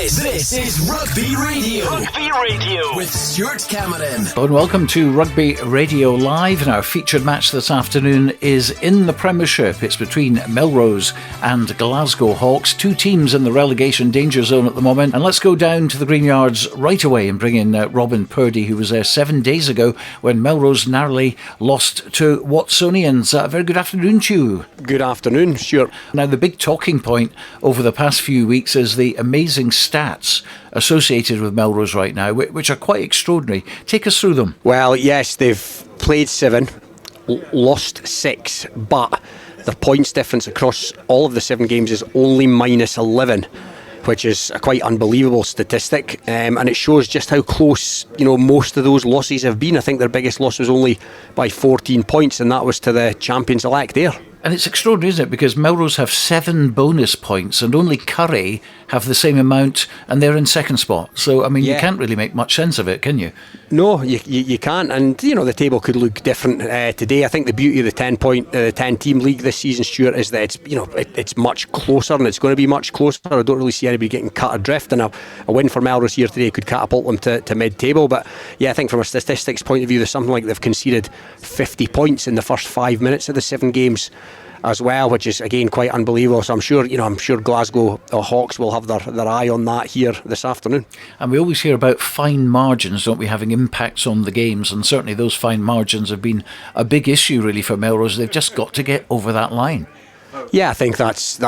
This is Rugby Radio. Rugby Radio with Stuart Cameron. Hello and welcome to Rugby Radio Live. And our featured match this afternoon is in the Premiership. It's between Melrose and Glasgow Hawks, two teams in the relegation danger zone at the moment. And let's go down to the Green Yards right away and bring in Robin Purdie, who was there 7 days ago when Melrose narrowly lost to Watsonians. Very good afternoon to you. Good afternoon, Stuart. Now, the big talking point over the past few weeks is the amazing stats associated with Melrose right now, which are quite extraordinary. Take us through them. Well, yes, they've played 7, lost 6, but their points difference across all of the 7 games is only minus 11, which is a quite unbelievable statistic, and it shows just how close, most of those losses have been. I think their biggest loss was only by 14 points, and that was to the champions-elect there. And it's extraordinary, isn't it? Because Melrose have 7 bonus points and only Curry have the same amount, and they're in second spot. So, you can't really make much sense of it, can you? No, you can't. And, the table could look different today. I think the beauty of the 10-team league this season, Stuart, is that it's much closer, and it's going to be much closer. I don't really see anybody getting cut adrift, and a win for Melrose here today could catapult them to mid-table. But, I think from a statistics point of view, there's something like they've conceded 50 points in the first 5 minutes of the 7 games as well, which is again quite unbelievable. So I'm sure Glasgow Hawks will have their eye on that here this afternoon. And we always hear about fine margins, don't we, having impacts on the games, and certainly those fine margins have been a big issue really for Melrose. They've just got to get over that line. Yeah, I think that's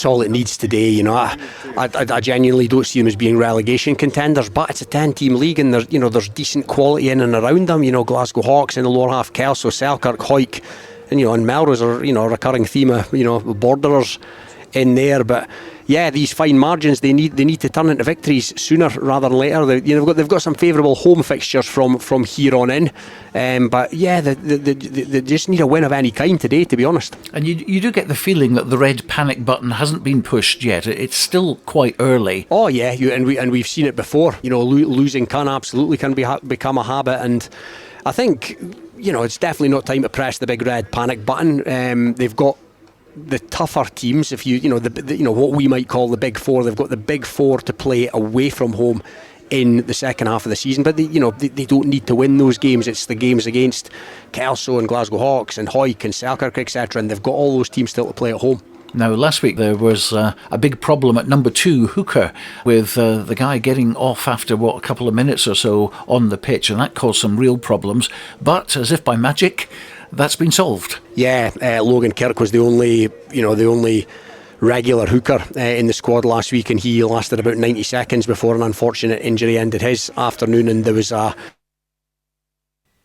all it needs today. I genuinely don't see them as being relegation contenders, but it's a 10-team league, and there's decent quality in and around them. Glasgow Hawks in the lower half, Kelso, Selkirk, Hawick, and Melrose are a recurring theme of borderers in there. But yeah, these fine margins they need to turn into victories sooner rather than later. They've got some favourable home fixtures from here on in, but yeah, they just need a win of any kind today, to be honest. And you do get the feeling that the red panic button hasn't been pushed yet. It's still quite early. Oh yeah, and we've seen it before. Losing can become a habit, and I think it's definitely not time to press the big red panic button. They've got the tougher teams, if what we might call the big 4. They've got the big 4 to play away from home in the second half of the season, but they don't need to win those games. It's the games against Kelso and Glasgow Hawks and Hawick and Selkirk, etc., and they've got all those teams still to play at home. Now, last week there was a big problem at number 2, hooker, with the guy getting off after, a couple of minutes or so on the pitch, and that caused some real problems. But, as if by magic, that's been solved. Yeah, Logan Kirk was the only regular hooker in the squad last week, and he lasted about 90 seconds before an unfortunate injury ended his afternoon, and there was a...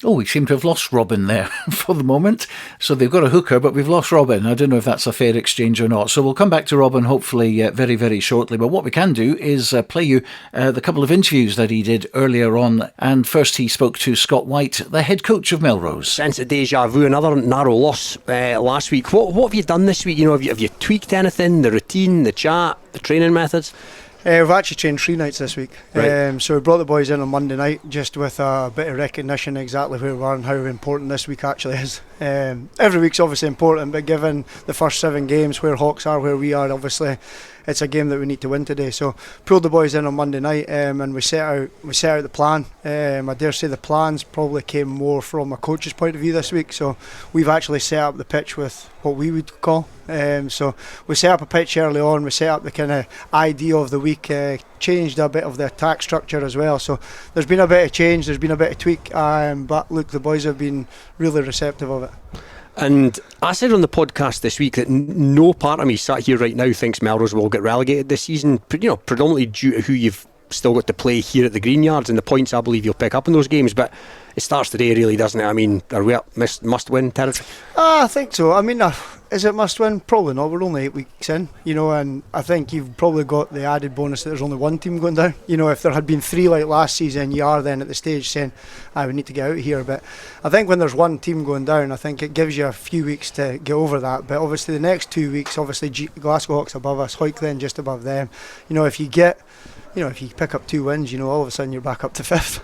Oh, we seem to have lost Robin there for the moment. So they've got a hooker, but we've lost Robin. I don't know if that's a fair exchange or not. So we'll come back to Robin hopefully very, very shortly. But what we can do is play you the couple of interviews that he did earlier on. And first he spoke to Scott White, the head coach of Melrose. Sense of deja vu, another narrow loss last week. What have you done this week? Have you tweaked anything? The routine, the chat, the training methods? We've actually trained 3 nights this week. Right. So we brought the boys in on Monday night just with a bit of recognition exactly where we are and how important this week actually is. Every week's obviously important, but given the first 7 games, where Hawks are, where we are, obviously it's a game that we need to win today. So pulled the boys in on Monday night, and we set out the plan. I dare say the plans probably came more from a coach's point of view this week. So we've actually set up the pitch with what we would call. So we set up a pitch early on. We set up the kind of idea of the week. Changed a bit of the attack structure as well. So there's been a bit of change. There's been a bit of tweak. But look, the boys have been really receptive of it. And I said on the podcast this week that no part of me sat here right now thinks Melrose will get relegated this season, predominantly due to who you've still got to play here at the Green Yards and the points I believe you'll pick up in those games. But it starts today, really, doesn't it? Are we up must-win territory? I think so. Is it must-win? Probably not. We're only 8 weeks in, and I think you've probably got the added bonus that there's only 1 team going down. If there had been 3 like last season, you are then at the stage saying, we need to get out of here. But I think when there's 1 team going down, I think it gives you a few weeks to get over that. But obviously the next 2 weeks, Glasgow Hawks above us, Hawick then just above them. If you pick up 2 wins, all of a sudden you're back up to 5th.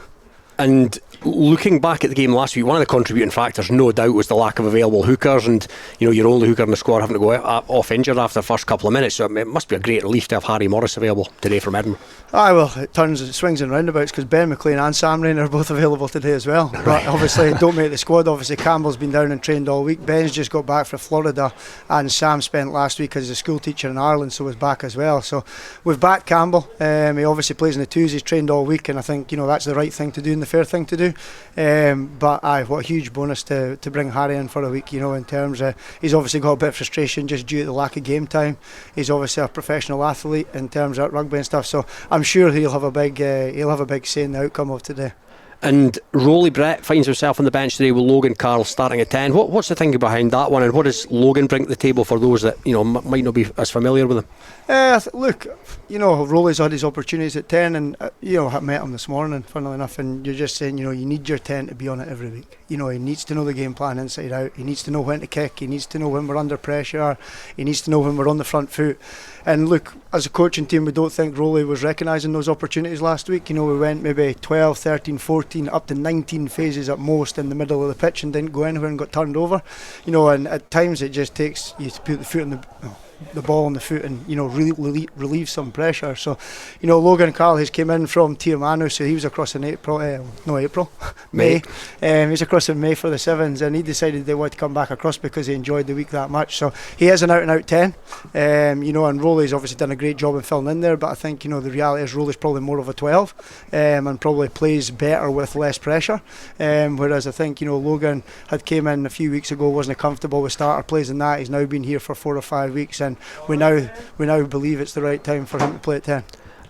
And looking back at the game last week, one of the contributing factors, no doubt, was the lack of available hookers, and your only hooker in the squad having to go off injured after the first couple of minutes. So it must be a great relief to have Harry Morris available today from Edinburgh. Well, it swings and roundabouts, because Ben McLean and Sam Rain are both available today as well. But obviously don't make the squad. Obviously Campbell's been down and trained all week. Ben's just got back from Florida, and Sam spent last week as a school teacher in Ireland, so was back as well. So we've backed Campbell. He obviously plays in the twos. He's trained all week, and I think that's the right thing to do and the fair thing to do. But what a huge bonus to bring Harry in for a week. In terms of, he's obviously got a bit of frustration just due to the lack of game time. He's obviously a professional athlete in terms of rugby and stuff. So I'm sure he'll have a big say in the outcome of today. And Rolly Brett finds himself on the bench today with Logan Carl starting at 10. What's the thinking behind that one, and what does Logan bring to the table for those that might not be as familiar with him? Look, Rolly's had his opportunities at 10, and I met him this morning, funnily enough, and you're just saying, you need your 10 to be on it every week. He needs to know the game plan inside out. He needs to know when to kick. He needs to know when we're under pressure. He needs to know when we're on the front foot. And look, as a coaching team, we don't think Rolly was recognising those opportunities last week. We went maybe 12, 13, 14, up to 19 phases at most in the middle of the pitch and didn't go anywhere and got turned over. And at times it just takes you to put the foot in the ball on the foot and really relieve some pressure. So Logan Carl has came in from Tiamano, so he was across in May. He's across in May for the Sevens, and he decided they wanted to come back across because he enjoyed the week that much. So he is an out and out 10. And Rolly's obviously done a great job in filling in there, but I think the reality is Rolly's probably more of a 12 and probably plays better with less pressure, whereas I think Logan had came in a few weeks ago, wasn't comfortable with starter plays and that. He's now been here for 4 or 5 weeks, and we now believe it's the right time for him to play at 10.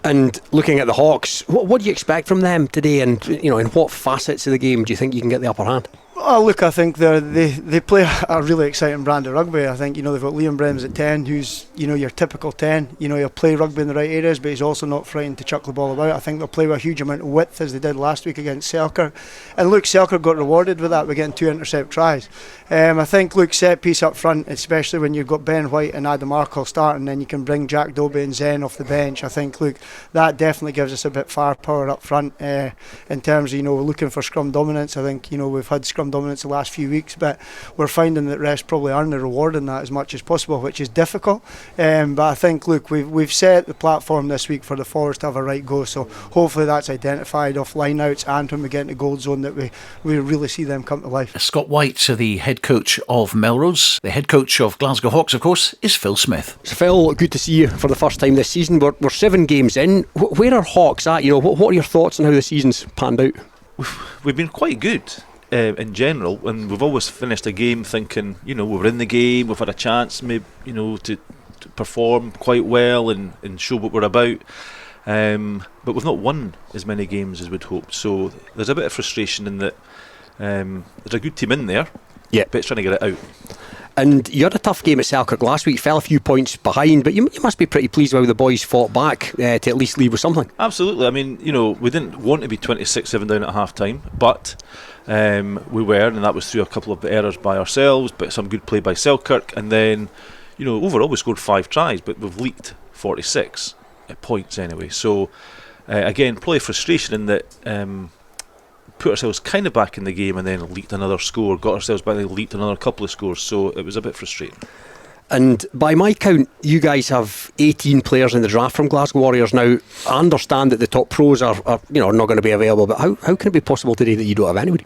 And looking at the Hawks, what do you expect from them today, and in what facets of the game do you think you can get the upper hand? Well, look, I think they play a really exciting brand of rugby. I think they've got Liam Brems at 10, who's your typical 10. He'll play rugby in the right areas, but he's also not frightened to chuck the ball about. I think they'll play with a huge amount of width, as they did last week against Selkirk. And look, Selkirk got rewarded with that. We're getting 2 intercept tries. I think set piece up front, especially when you've got Ben White and Adam Arkle starting, and you can bring Jack Dobie and Zen off the bench. I think that definitely gives us a bit firepower up front in terms of looking for scrum dominance. I think we've had scrum dominance the last few weeks, but we're finding that refs probably aren't rewarding that as much as possible, which is difficult. But I think we've set the platform this week for the forwards to have a right go, so hopefully that's identified off line outs, and when we get into gold zone that we really see them come to life. Scott White, the head coach of Melrose. The head coach of Glasgow Hawks, of course, is Phil Smith. So Phil, good to see you for the first time this season. We're 7 games in. Where are Hawks at? What are your thoughts on how the season's panned out? We've been quite good in general, and we've always finished a game thinking, we were in the game, we've had a chance maybe, to perform quite well and show what we're about. But we've not won as many games as we'd hoped, so there's a bit of frustration in that there's a good team in there, but it's trying to get it out. And you had a tough game at Selkirk last week, fell a few points behind, but you must be pretty pleased with how the boys fought back to at least leave with something. Absolutely. I mean, we didn't want to be 26-7 down at half time, but we were, and that was through a couple of errors by ourselves, but some good play by Selkirk. And then, overall we scored 5 tries, but we've leaked 46 points anyway. So again, probably frustration in that put ourselves kind of back in the game and then leaked another score, got ourselves back and leaked another couple of scores, so it was a bit frustrating. And by my count, you guys have 18 players in the draft from Glasgow Warriors. Now, I understand that the top pros are not going to be available, but how can it be possible today that you don't have anybody?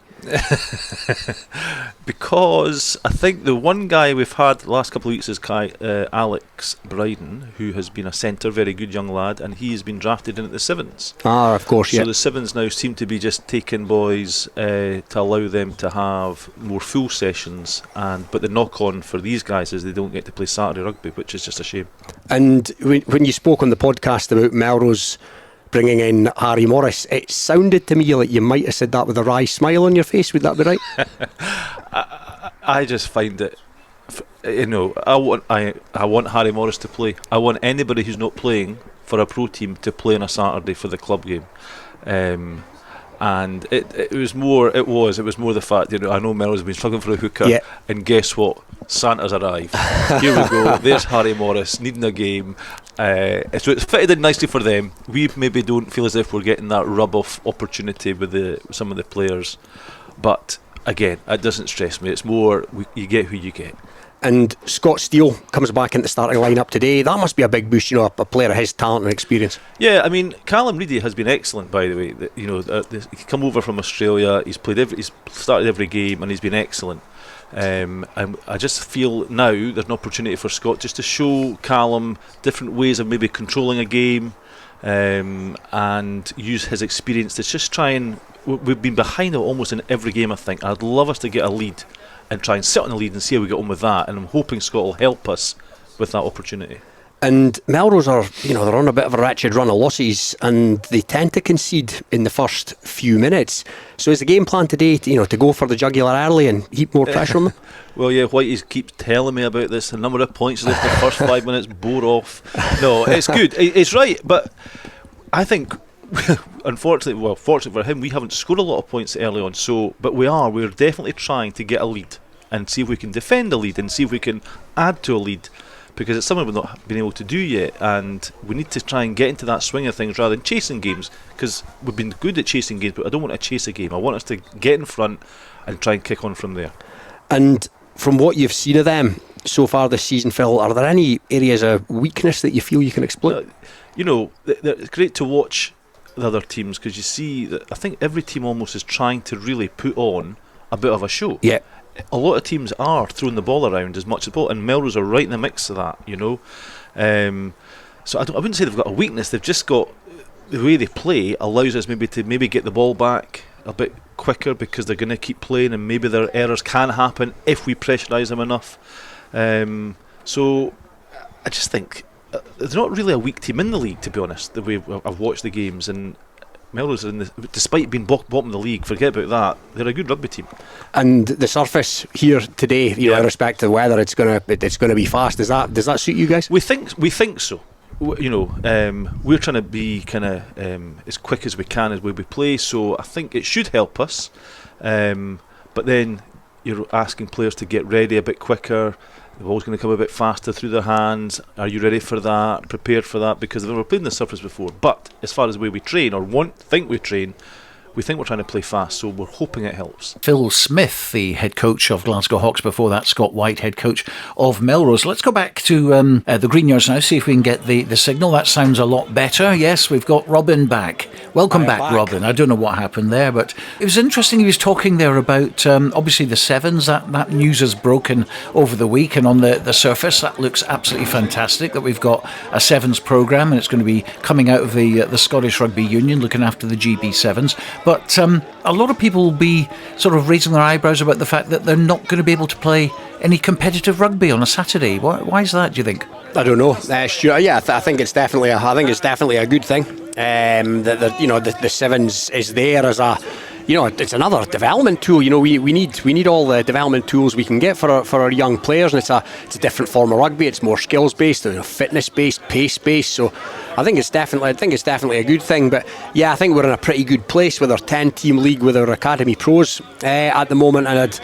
Because I think the one guy we've had the last couple of weeks is Alex Bryden, who has been a centre, very good young lad, and he has been drafted in at the Sevens. Of course, So the Sevens now seem to be just taking boys to allow them to have more full sessions, but the knock-on for these guys is they don't get to play Saturday rugby, which is just a shame. And when you spoke on the podcast about Melrose bringing in Harry Morris, it sounded to me like you might have said that with a wry smile on your face. Would that be right? I just find it, I want Harry Morris to play. I want anybody who's not playing for a pro team to play on a Saturday for the club game. And it was more the fact, I know Melrose has been struggling for a hooker, and guess what? Santa's arrived. Here we go. There's Harry Morris needing a game. So it's fitted in nicely for them. We maybe don't feel as if we're getting that rub-off opportunity with some of the players. But again, it doesn't stress me. It's more you get who you get. And Scott Steele comes back into the starting lineup today. That must be a big boost, a player of his talent and experience. Yeah, I mean, Callum Reedy has been excellent, by the way. He's come over from Australia. He's started every game, and he's been excellent. And I just feel now there's an opportunity for Scott just to show Callum different ways of maybe controlling a game, and use his experience to just try and. We've been behind almost in every game, I think. I'd love us to get a lead and try and sit on the lead and see how we get on with that, and I'm hoping Scott will help us with that opportunity. And Melrose are, they're on a bit of a wretched run of losses, and they tend to concede in the first few minutes. So is the game plan today to go for the jugular early and heap more pressure on them? Well, yeah, Whitey keeps telling me about this. The number of points in the first 5 minutes bore off. No, it's good. It's right, but I think fortunately for him, we haven't scored a lot of points early on. But we're definitely trying to get a lead and see if we can defend a lead and see if we can add to a lead, because it's something we've not been able to do yet, and we need to try and get into that swing of things rather than chasing games, because we've been good at chasing games, but I don't want to chase a game. I want us to get in front and try and kick on from there. And from what you've seen of them so far this season, Phil, are there any areas of weakness that you feel you can exploit? It's great to watch the other teams, because you see that I think every team almost is trying to really put on a bit of a show. Yeah. A lot of teams are throwing the ball around as much as possible, and Melrose are right in the mix of that, So I wouldn't say they've got a weakness. They've just got the way they play allows us maybe to get the ball back a bit quicker, because they're going to keep playing, and maybe their errors can happen if we pressurise them enough. So I just think there's not really a weak team in the league, to be honest, the way I've watched the games. And Melrose, despite being bottom of the league, forget about that, they're a good rugby team. And the surface here today, in respect to the weather, it's gonna be fast. Does that suit you guys? We think so. We're trying to be kind of as quick as we can as we play, so I think it should help us. But then you're asking players to get ready a bit quicker. The ball's going to come a bit faster through their hands. Are you ready for that? Prepared for that? Because they've never played on the surface before. But as far as the way we train, or think we train, we think we're trying to play fast, so we're hoping it helps. Phil Smith, the head coach of Glasgow Hawks, before that Scott White, head coach of Melrose. Let's go back to the Greenyards now, see if we can get the signal. That sounds a lot better. Yes, we've got Robin back. Welcome back, Robin. I don't know what happened there, but it was interesting. He was talking there about obviously the sevens. That news has broken over the week, and on the surface that looks absolutely fantastic that we've got a sevens programme, and it's going to be coming out of the Scottish Rugby Union looking after the GB sevens. But a lot of people will be sort of raising their eyebrows about the fact that they're not going to be able to play any competitive rugby on a Saturday. Why is that, do you think? I don't know, Stuart. Yeah, I think it's definitely a good thing. The sevens is there as a, it's another development tool. We need all the development tools we can get for our young players, and it's a different form of rugby. It's more skills based, fitness based, pace based. So I think it's definitely a good thing. But yeah, I think we're in a pretty good place with our 10-team league with our academy pros at the moment, and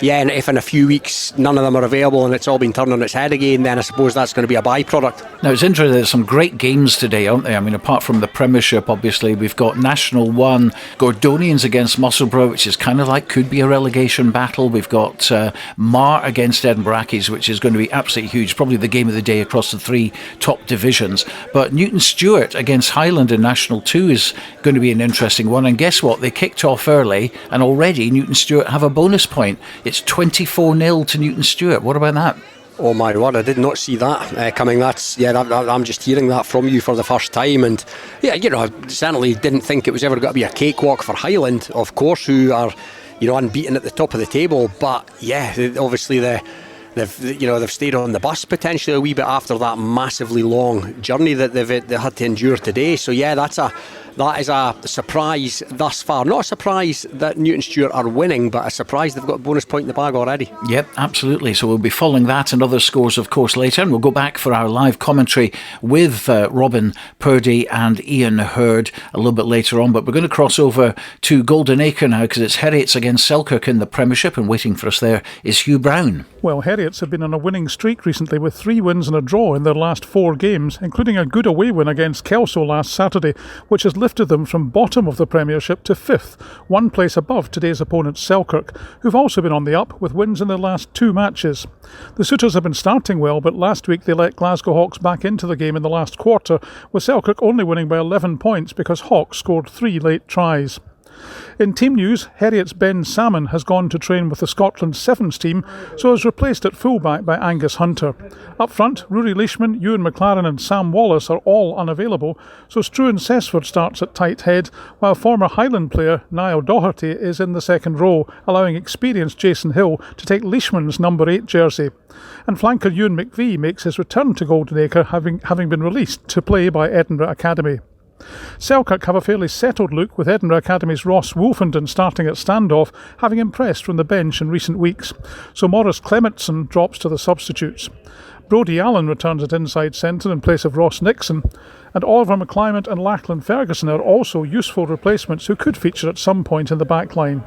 and if in a few weeks none of them are available and it's all been turned on its head again, then I suppose that's going to be a byproduct. Now, it's interesting, there's some great games today, aren't there? I mean, apart from the Premiership, obviously, we've got National 1, Gordonians against Musselburgh, which is kind of could be a relegation battle. We've got Mar against Edinburgh Accies, which is going to be absolutely huge, probably the game of the day across the 3 top divisions. But Newton Stewart against Highland in National 2 is going to be an interesting one. And guess what? They kicked off early, and already Newton Stewart have a bonus point. It's 24-0 to Newton Stewart. What about that? Oh my word, I did not see that coming. I'm just hearing that from you for the first time, and I certainly didn't think it was ever going to be a cakewalk for Highland, of course, who are unbeaten at the top of the table. But obviously they've stayed on the bus potentially a wee bit after that massively long journey that they had to endure today. So that's that is a surprise thus far. Not a surprise that Newton Stewart are winning, but a surprise they've got a bonus point in the bag already. Yep, absolutely. So we'll be following that and other scores, of course, later. And we'll go back for our live commentary with Robin Purdie and Iain Heard a little bit later on. But we're going to cross over to Golden Acre now, because it's Heriots against Selkirk in the Premiership, and waiting for us there is Hugh Brown. Well, Heriots have been on a winning streak recently with 3 wins and a draw in their last 4 games, including a good away win against Kelso last Saturday, which has lifted them from bottom of the Premiership to 5th, 1 place above today's opponent Selkirk, who've also been on the up with wins in their last 2 matches. The Sooters have been starting well, but last week they let Glasgow Hawks back into the game in the last quarter, with Selkirk only winning by 11 points because Hawks scored 3 late tries. In team news, Heriots' Ben Salmon has gone to train with the Scotland Sevens team, so is replaced at fullback by Angus Hunter. Up front, Rory Leishman, Ewan McLaren and Sam Wallace are all unavailable, so Struan Sesford starts at tight head, while former Highland player Niall Doherty is in the second row, allowing experienced Jason Hill to take Leishman's number 8 jersey. And flanker Ewan McVie makes his return to Golden Acre, having been released to play by Edinburgh Academy. Selkirk have a fairly settled look, with Edinburgh Academy's Ross Wolfenden starting at standoff, having impressed from the bench in recent weeks, so Maurice Clementson drops to the substitutes. Purdie Allen returns at inside centre in place of Ross Nixon, and Oliver McClymont and Lachlan Ferguson are also useful replacements who could feature at some point in the back line.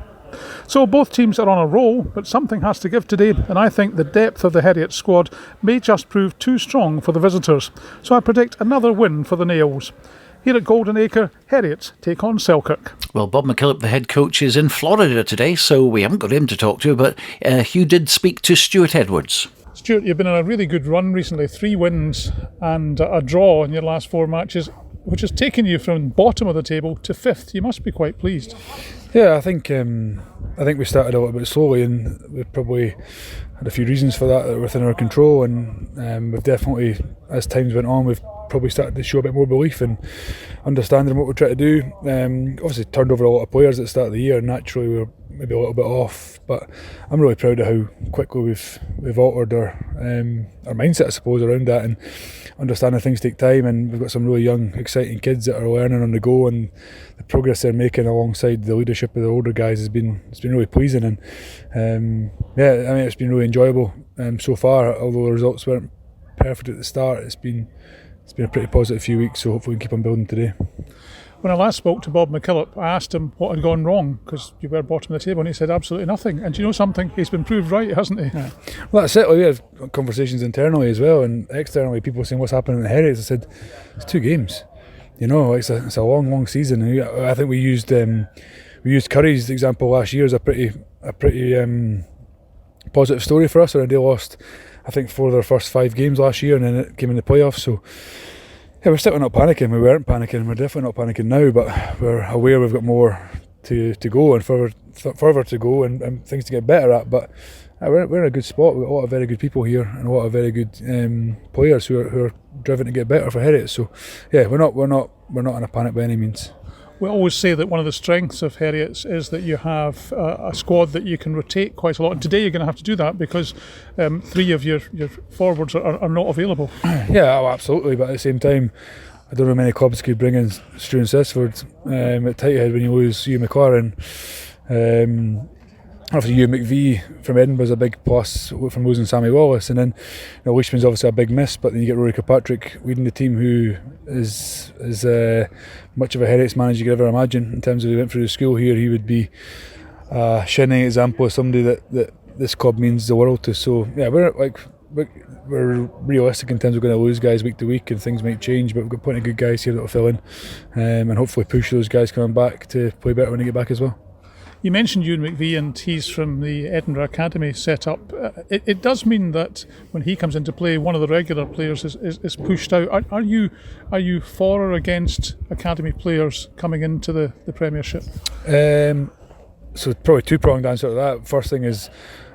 So both teams are on a roll, but something has to give today, and I think the depth of the Heriots squad may just prove too strong for the visitors, so I predict another win for the Nails. Here at Golden Acre, Heriots take on Selkirk. Well, Bob McKillop, the head coach, is in Florida today, so we haven't got him to talk to, but Hugh did speak to Stuart Edwards. Stuart, you've been on a really good run recently, 3 wins and a draw in your last 4 matches, which has taken you from bottom of the table to 5th. You must be quite pleased. Yeah, I think we started a little bit slowly, and we've probably had a few reasons for that are within our control, and we've definitely, as times went on, we've probably started to show a bit more belief and understanding what we're trying to do. Obviously turned over a lot of players at the start of the year, and naturally we were maybe a little bit off, but I'm really proud of how quickly we've altered our mindset, I suppose, around that, and understanding things take time, and we've got some really young exciting kids that are learning on the go, and the progress they're making alongside the leadership of the older guys has been really pleasing, and it's been really enjoyable so far. Although the results weren't perfect at the start, it's been a pretty positive few weeks, so hopefully we can keep on building today. When I last spoke to Bob McKillop, I asked him what had gone wrong, because you were bottom of the table, and he said absolutely nothing. And do you know something? He's been proved right, hasn't he? Yeah. Well, that's it. We had conversations internally as well, and externally, people saying what's happening in the Heriots. I said, it's 2 games. You know, it's a long season. I think we used Curry's example last year as a pretty positive story for us. They lost, I think, 4 of their first 5 games last year, and then it came in the playoffs. So yeah, we're still not panicking. We weren't panicking. We're definitely not panicking now, but we're aware we've got more to go and further to go, and things to get better at. But we're in a good spot. We've got a lot of very good people here and a lot of very good players who are driven to get better for Heriots. So yeah, we're not in a panic by any means. We always say that one of the strengths of Heriots is that you have a squad that you can rotate quite a lot. And today you're going to have to do that because 3 of your forwards are not available. Yeah, oh, absolutely. But at the same time, I don't know many clubs could bring in Struan Sesford at tight head when you lose Hugh McLaren. Obviously, Hugh McVie from Edinburgh is a big plus from losing Sammy Wallace, and then Leishman's obviously a big miss. But then you get Rory Kirkpatrick leading the team, who is much of a Heriots manager you could ever imagine. In terms of he went through the school here, he would be a shining example of somebody that this club means the world to. So yeah, we're realistic in terms of going to lose guys week to week, and things might change. But we've got plenty of good guys here that will fill in, and hopefully push those guys coming back to play better when they get back as well. You mentioned Ewan McVie, and he's from the Edinburgh Academy setup. It does mean that when he comes into play, one of the regular players is pushed out. Are you for or against Academy players coming into the Premiership? So probably 2-pronged answer to that. First thing is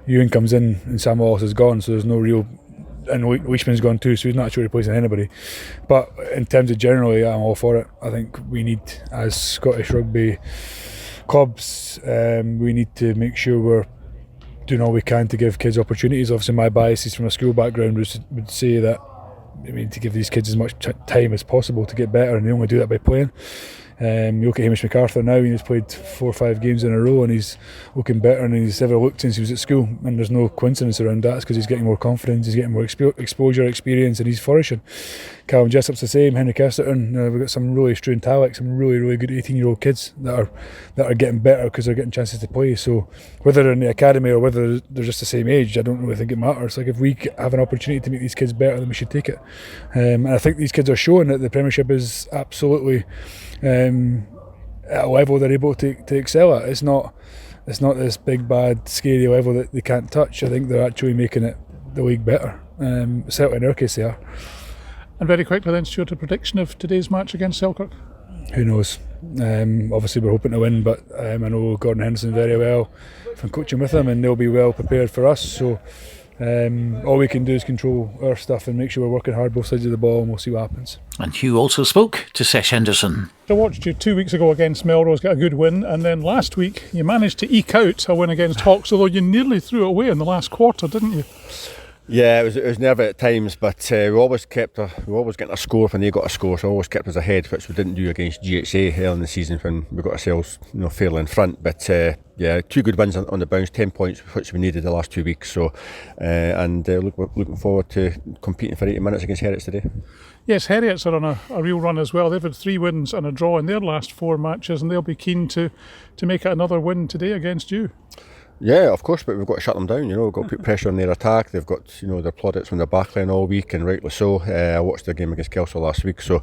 Ewan comes in and Sam Wallace is gone, so there's no real, and Leishman's gone too, so he's not actually replacing anybody. But in terms of generally, I'm all for it. I think we need, as Scottish rugby clubs, we need to make sure we're doing all we can to give kids opportunities. Obviously my biases from a school background would say that we need to give these kids as much time as possible to get better, and they only do that by playing. You look at Hamish MacArthur now, he's played 4 or 5 games in a row and he's looking better than he's ever looked since he was at school, and there's no coincidence around that. It's because he's getting more confidence, he's getting more exposure, experience, and he's flourishing. Callum Jessop's the same, Henry Kesterton. We've got some really Struan Talek, some really good 18-year-old kids that are getting better because they're getting chances to play. So whether they're in the academy or whether they're just the same age, I don't really think it matters. Like, if we have an opportunity to make these kids better, then we should take it. And I think these kids are showing that the Premiership is absolutely at a level they're able to excel at. It's not this big bad scary level that they can't touch. I think they're actually making it the league better. Certainly in our case they are. And very quickly then, Stuart, a prediction of today's match against Selkirk? Who knows? Obviously we're hoping to win, but I know Gordon Henderson very well from coaching with him, and they'll be well prepared for us. So all we can do is control our stuff and make sure we're working hard both sides of the ball, and we'll see what happens. And Hugh also spoke to Sesh Henderson. I watched you 2 weeks ago against Melrose, get a good win, and then last week you managed to eke out a win against Hawks, although you nearly threw it away in the last quarter, didn't you? Yeah, it was nervy at times, but we always getting a score when they got a score, so always kept us ahead, which we didn't do against GHA early in the season when we got ourselves fairly in front. But 2 good wins on the bounce, 10 points, which we needed the last 2 weeks. So looking forward to competing for 80 minutes against Heriots today. Yes, Heriots are on a real run as well. They've had 3 wins and a draw in their last 4 matches, and they'll be keen to make it another win today against you. Yeah, of course, but we've got to shut them down. We've got to put pressure on their attack. They've got their plaudits from their backline all week, and rightly so. I watched their game against Kelso last week, so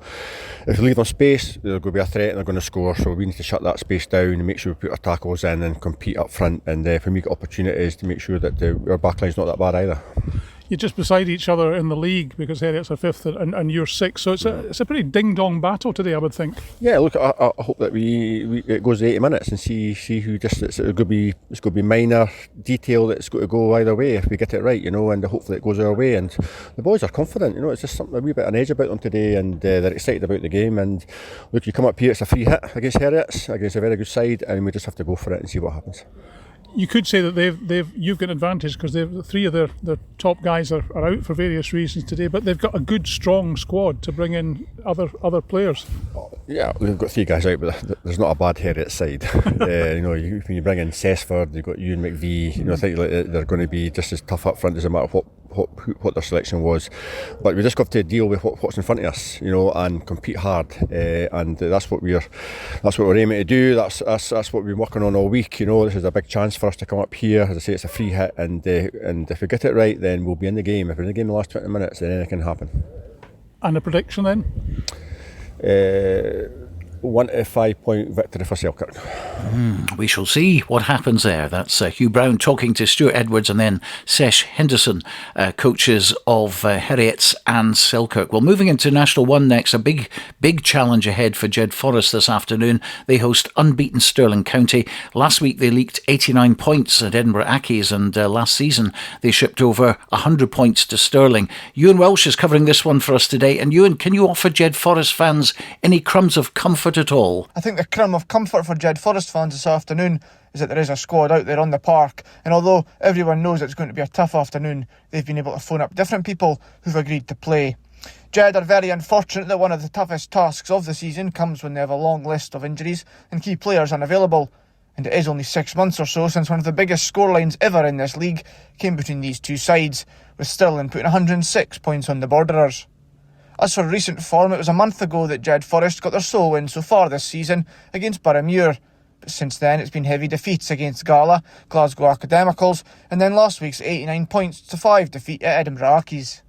if we leave them space, they're going to be a threat and they're going to score. So we need to shut that space down and make sure we put our tackles in and compete up front. And if we get opportunities, to make sure that our backline's not that bad either. You're just beside each other in the league because Heriots are 5th and you're 6th, so it's a pretty ding-dong battle today, I would think. Yeah, look, I hope that it goes 80 minutes and see who it's going to be minor detail that's going to go either way if we get it right, and hopefully it goes our way. And the boys are confident, it's just something a wee bit of an edge about them today, and they're excited about the game. And look, you come up here, it's a free hit against Heriots, against a very good side, and we just have to go for it and see what happens. You could say that you've got an advantage because 3 of their top guys are out for various reasons today, but they've got a good strong squad to bring in other players. Yeah, we've got 3 guys out, but there's not a bad Heriots side. When you bring in Cessford, you've got Ewan McVie. I think they're going to be just as tough up front as a matter of what their selection was. But we just got to deal with what's in front of us, and compete hard. And that's what we're aiming to do. That's what we've been working on all week. This is a big chance for us to come up here. As I say, it's a free hit, and if we get it right, then we'll be in the game. If we're in the game in the last 20 minutes, then anything can happen. And a prediction then? 1 to 5 point victory for Selkirk. We shall see what happens there. That's Hugh Brown talking to Stuart Edwards, and then Sesh Henderson, coaches of Heriots and Selkirk. Well, moving into National 1 next, a big challenge ahead for Jed Forest this afternoon. They host unbeaten Stirling County. Last week they leaked 89 points at Edinburgh Accies, and last season they shipped over 100 points to Stirling. Ewan Welsh is covering this one for us today. And Ewan, can you offer Jed Forest fans any crumbs of comfort at all? I think the crumb of comfort for Jed Forest fans this afternoon is that there is a squad out there on the park, and although everyone knows it's going to be a tough afternoon, they've been able to phone up different people who've agreed to play. Jed are very unfortunate that one of the toughest tasks of the season comes when they have a long list of injuries and key players unavailable, and it is only 6 months or so since one of the biggest scorelines ever in this league came between these two sides, with Stirling putting 106 points on the Borderers. As for recent form, it was a month ago that Jed Forest got their sole win so far this season against Boroughmuir. But since then, it's been heavy defeats against Gala, Glasgow Academicals, and then last week's 89 points to 5 defeat at Edinburgh Accies.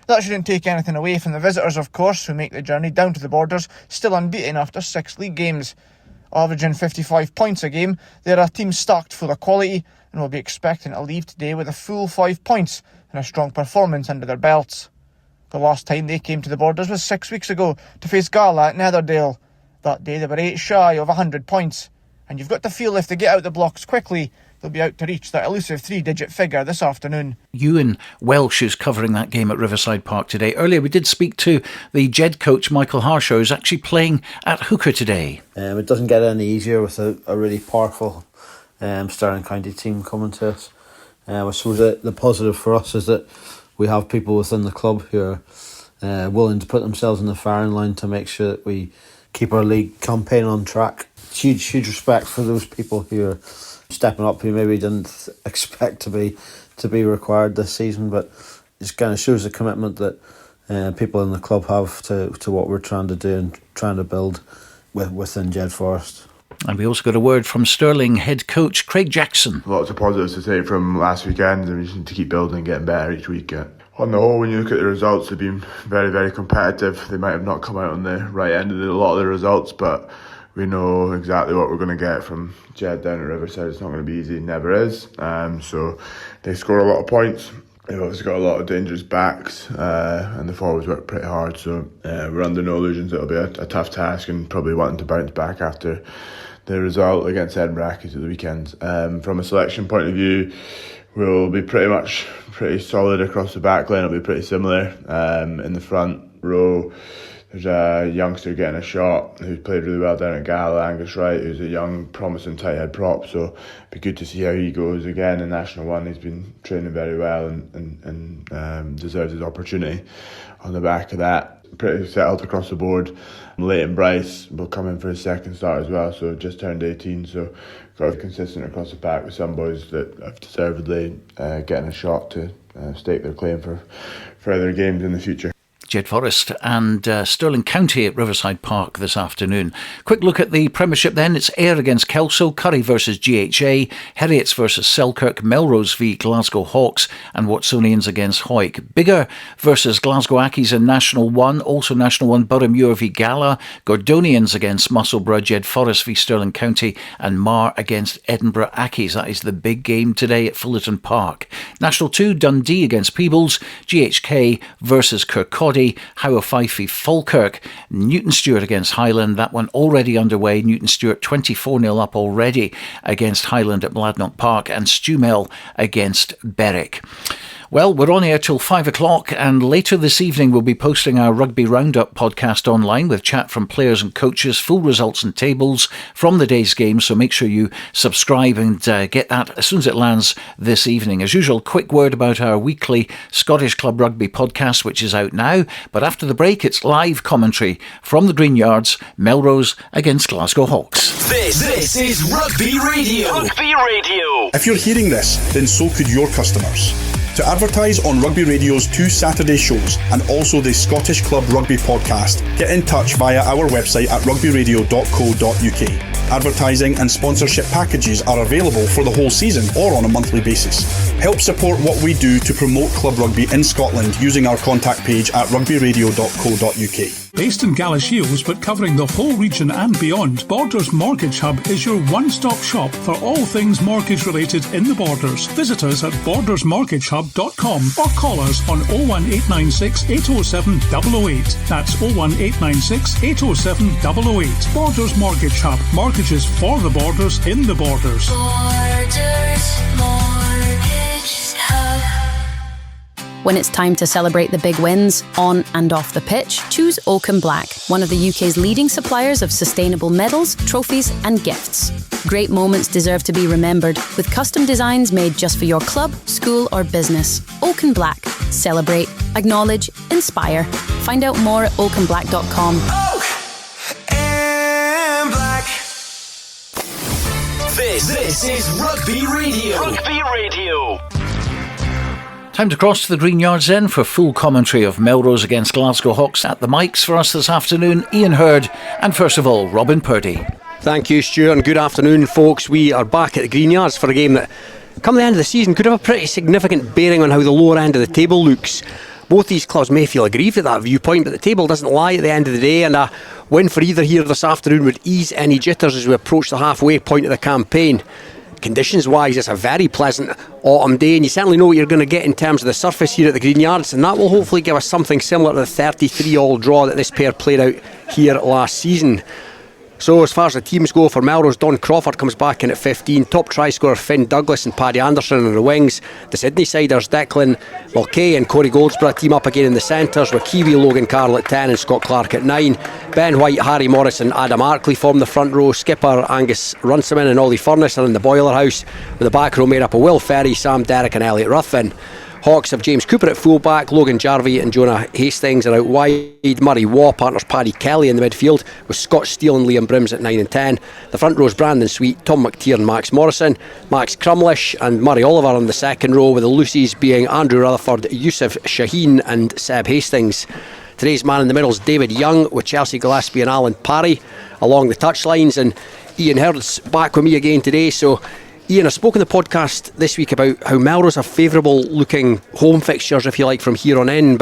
That shouldn't take anything away from the visitors, of course, who make the journey down to the Borders, still unbeaten after 6 league games. Averaging 55 points a game, they're a team stacked full of quality and will be expecting to leave today with a full 5 points and a strong performance under their belts. The last time they came to the Borders was 6 weeks ago to face Gala at Netherdale. That day they were 8 shy of 100 points, and you've got to feel if they get out the blocks quickly, they'll be out to reach that elusive 3-digit figure this afternoon. Ewan Welsh is covering that game at Riverside Park today. Earlier we did speak to the Jed coach Michael Harshaw, who's actually playing at hooker today. It doesn't get any easier with a really powerful Stirling County team coming to us. I suppose the positive for us is that we have people within the club who are willing to put themselves in the firing line to make sure that we keep our league campaign on track. Huge respect for those people who are stepping up, who maybe didn't expect to be required this season, but it kind of shows the commitment that people in the club have to what we're trying to do and trying to build within Jed Forest. And we also got a word from Stirling head coach Craig Jackson. Lots of positives to take from last weekend, and we just need to keep building and getting better each week. On the whole, when you look at the results, they've been very, very competitive. They might have not come out on the right end of a lot of the results, but we know exactly what we're going to get from Jed down at Riverside. It's not going to be easy, it never is. So they score a lot of points. They've obviously got a lot of dangerous backs, and the forwards work pretty hard. So we're under no illusions it'll be a tough task, and probably wanting to bounce back after the result against Edinburgh Accies at the weekend. From a selection point of view, we'll be pretty solid across the back line. It'll be pretty similar. In the front row, there's a youngster getting a shot who's played really well down at Gala, Angus Wright, who's a young, promising tight head prop. So it'll be good to see how he goes again in National 1. He's been training very well and deserves his opportunity on the back of that. Pretty settled across the board. Leighton Bryce will come in for his second start as well, so just turned 18, so got to be consistent across the pack with some boys that have deservedly getting a shot to stake their claim for further games in the future. Jed Forest and Stirling County at Riverside Park this afternoon. Quick look at the Premiership then. It's Ayr against Kelso, Curry versus GHA, Heriots versus Selkirk, Melrose v Glasgow Hawks, and Watsonians against Hawick. Biggar versus Glasgow Accies in National 1, also National 1, Boroughmuir v Gala, Gordonians against Musselburgh, Jed Forest v Stirling County, and Mar against Edinburgh Accies. That is the big game today at Fullerton Park. National 2, Dundee against Peebles, GHK versus Kirkcaldy, Howe of Fife v Falkirk, Newton Stewart against Highland, that one already underway. Newton Stewart 24-0 up already against Highland at Bladnoch Park, and Stewmel against Berwick. Well, we're on air till 5 o'clock, and later this evening we'll be posting our Rugby Roundup podcast online with chat from players and coaches, full results and tables from the day's game, so make sure you subscribe and get that as soon as it lands this evening. As usual, quick word about our weekly Scottish Club Rugby podcast, which is out now, but after the break it's live commentary from the Green Yards, Melrose against Glasgow Hawks. This is Rugby Radio. Rugby Radio. If you're hearing this, then so could your customers. To advertise on Rugby Radio's 2 Saturday shows and also the Scottish Club Rugby podcast, get in touch via our website at rugbyradio.co.uk. Advertising and sponsorship packages are available for the whole season or on a monthly basis. Help support what we do to promote club rugby in Scotland using our contact page at rugbyradio.co.uk. Based in Galashiels but covering the whole region and beyond, Borders Mortgage Hub is your one-stop shop for all things mortgage related in the Borders. Visit us at bordersmortgagehub.com or call us on 01896 807 008. That's 01896 807 008. Borders Mortgage Hub. Mortgages for the Borders in the Borders. Borders Mortgage Hub. When it's time to celebrate the big wins, on and off the pitch, choose Oakham Black, one of the UK's leading suppliers of sustainable medals, trophies and gifts. Great moments deserve to be remembered, with custom designs made just for your club, school or business. Oakham Black. Celebrate, acknowledge, inspire. Find out more at oakamblack.com. Oak and Black. This is Rugby Radio. Rugby Radio. Time to cross to the Green Yards then for full commentary of Melrose against Glasgow Hawks. At the mics for us this afternoon, Iain Heard, and first of all, Robin Purdie. Thank you, Stuart, and good afternoon, folks. We are back at the Green Yards for a game that, come the end of the season, could have a pretty significant bearing on how the lower end of the table looks. Both these clubs may feel aggrieved at that viewpoint, but the table doesn't lie at the end of the day, and a win for either here this afternoon would ease any jitters as we approach the halfway point of the campaign. Conditions wise, it's a very pleasant autumn day, and you certainly know what you're going to get in terms of the surface here at the Green Yards, and that will hopefully give us something similar to the 33-all draw that this pair played out here last season. So as far as the teams go, for Melrose, Don Crawford comes back in at 15, top try scorer Finn Douglas and Paddy Anderson on the wings. The Sydney siders Declan Mulcahy and Corey Goldsborough team up again in the centres, with Kiwi Logan Carroll at 10 and Scott Clark at 9. Ben White, Harry Morris and Adam Arkley form the front row. Skipper Angus Runciman and Ollie Furness are in the boiler house, with the back row made up of Will Ferry, Sam Derrick and Elliot Ruthven. Hawks have James Cooper at full-back, Logan Jarvie and Jonah Hastings are out wide. Murray Waugh partners Paddy Kelly in the midfield, with Scott Steele and Liam Brims at 9 and 10. The front row is Brandon Sweet, Tom McTeer and Max Morrison. Max Crumlish and Murray Oliver on the second row, with the Lucies being Andrew Rutherford, Yusuf Shaheen and Seb Hastings. Today's man in the middle is David Young, with Chelsea Gillespie and Alan Parry along the touchlines. And Ian Hurd's back with me again today. So Ian, I spoke in the podcast this week about how Melrose have favourable looking home fixtures, if you like, from here on in,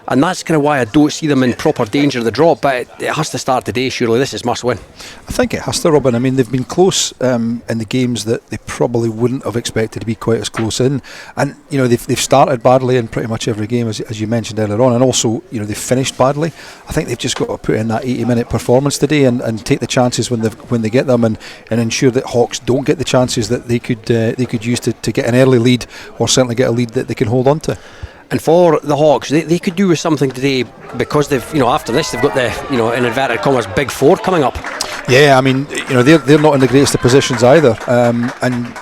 and that's kind of why I don't see them in proper danger of the drop, but it has to start today, surely. This is must win. I think it has to, Robin. I mean, they've been close in the games that they probably wouldn't have expected to be quite as close in, and you know they've started badly in pretty much every game, as you mentioned earlier on, and also they've finished badly. I think they've just got to put in that 80-minute performance today and take the chances when they get them, and ensure that Hawks don't get the chances that they could use to get an early lead, or certainly get a lead that they can hold on to. And for the Hawks, they could do with something today, because they've, after this, they've got the, in inverted commas, big four coming up. Yeah, I mean, they're not in the greatest of positions either. And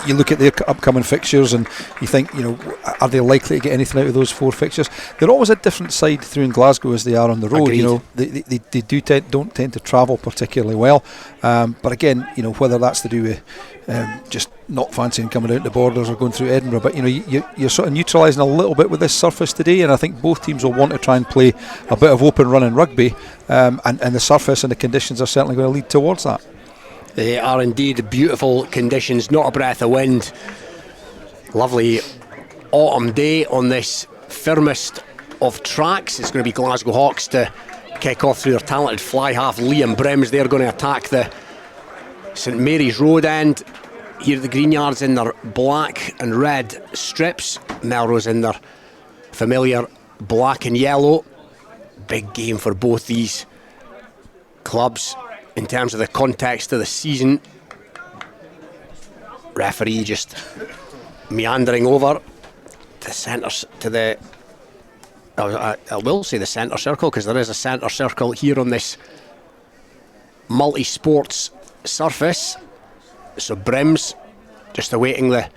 you look at their upcoming fixtures and you think, are they likely to get anything out of those 4 fixtures? They're always a different side through in Glasgow as they are on the road. Agreed. They don't tend to travel particularly well. But again, whether that's to do with just not fancying coming out the borders or going through Edinburgh, but you're sort of neutralising a little bit with this surface today, and I think both teams will want to try and play a bit of open running rugby, and the surface and the conditions are certainly going to lead towards that. They are indeed beautiful conditions, not a breath of wind. Lovely autumn day on this firmest of tracks. It's going to be Glasgow Hawks to kick off through their talented fly half, Liam Brims. They're going to attack the St Mary's Road end. Here at the Green Yards in their black and red strips. Melrose in their familiar black and yellow. Big game for both these clubs in terms of the context of the season. Referee just meandering over to centre, to the, I will say the centre circle, because there is a centre circle here on this multi-sports surface. So Brims just awaiting the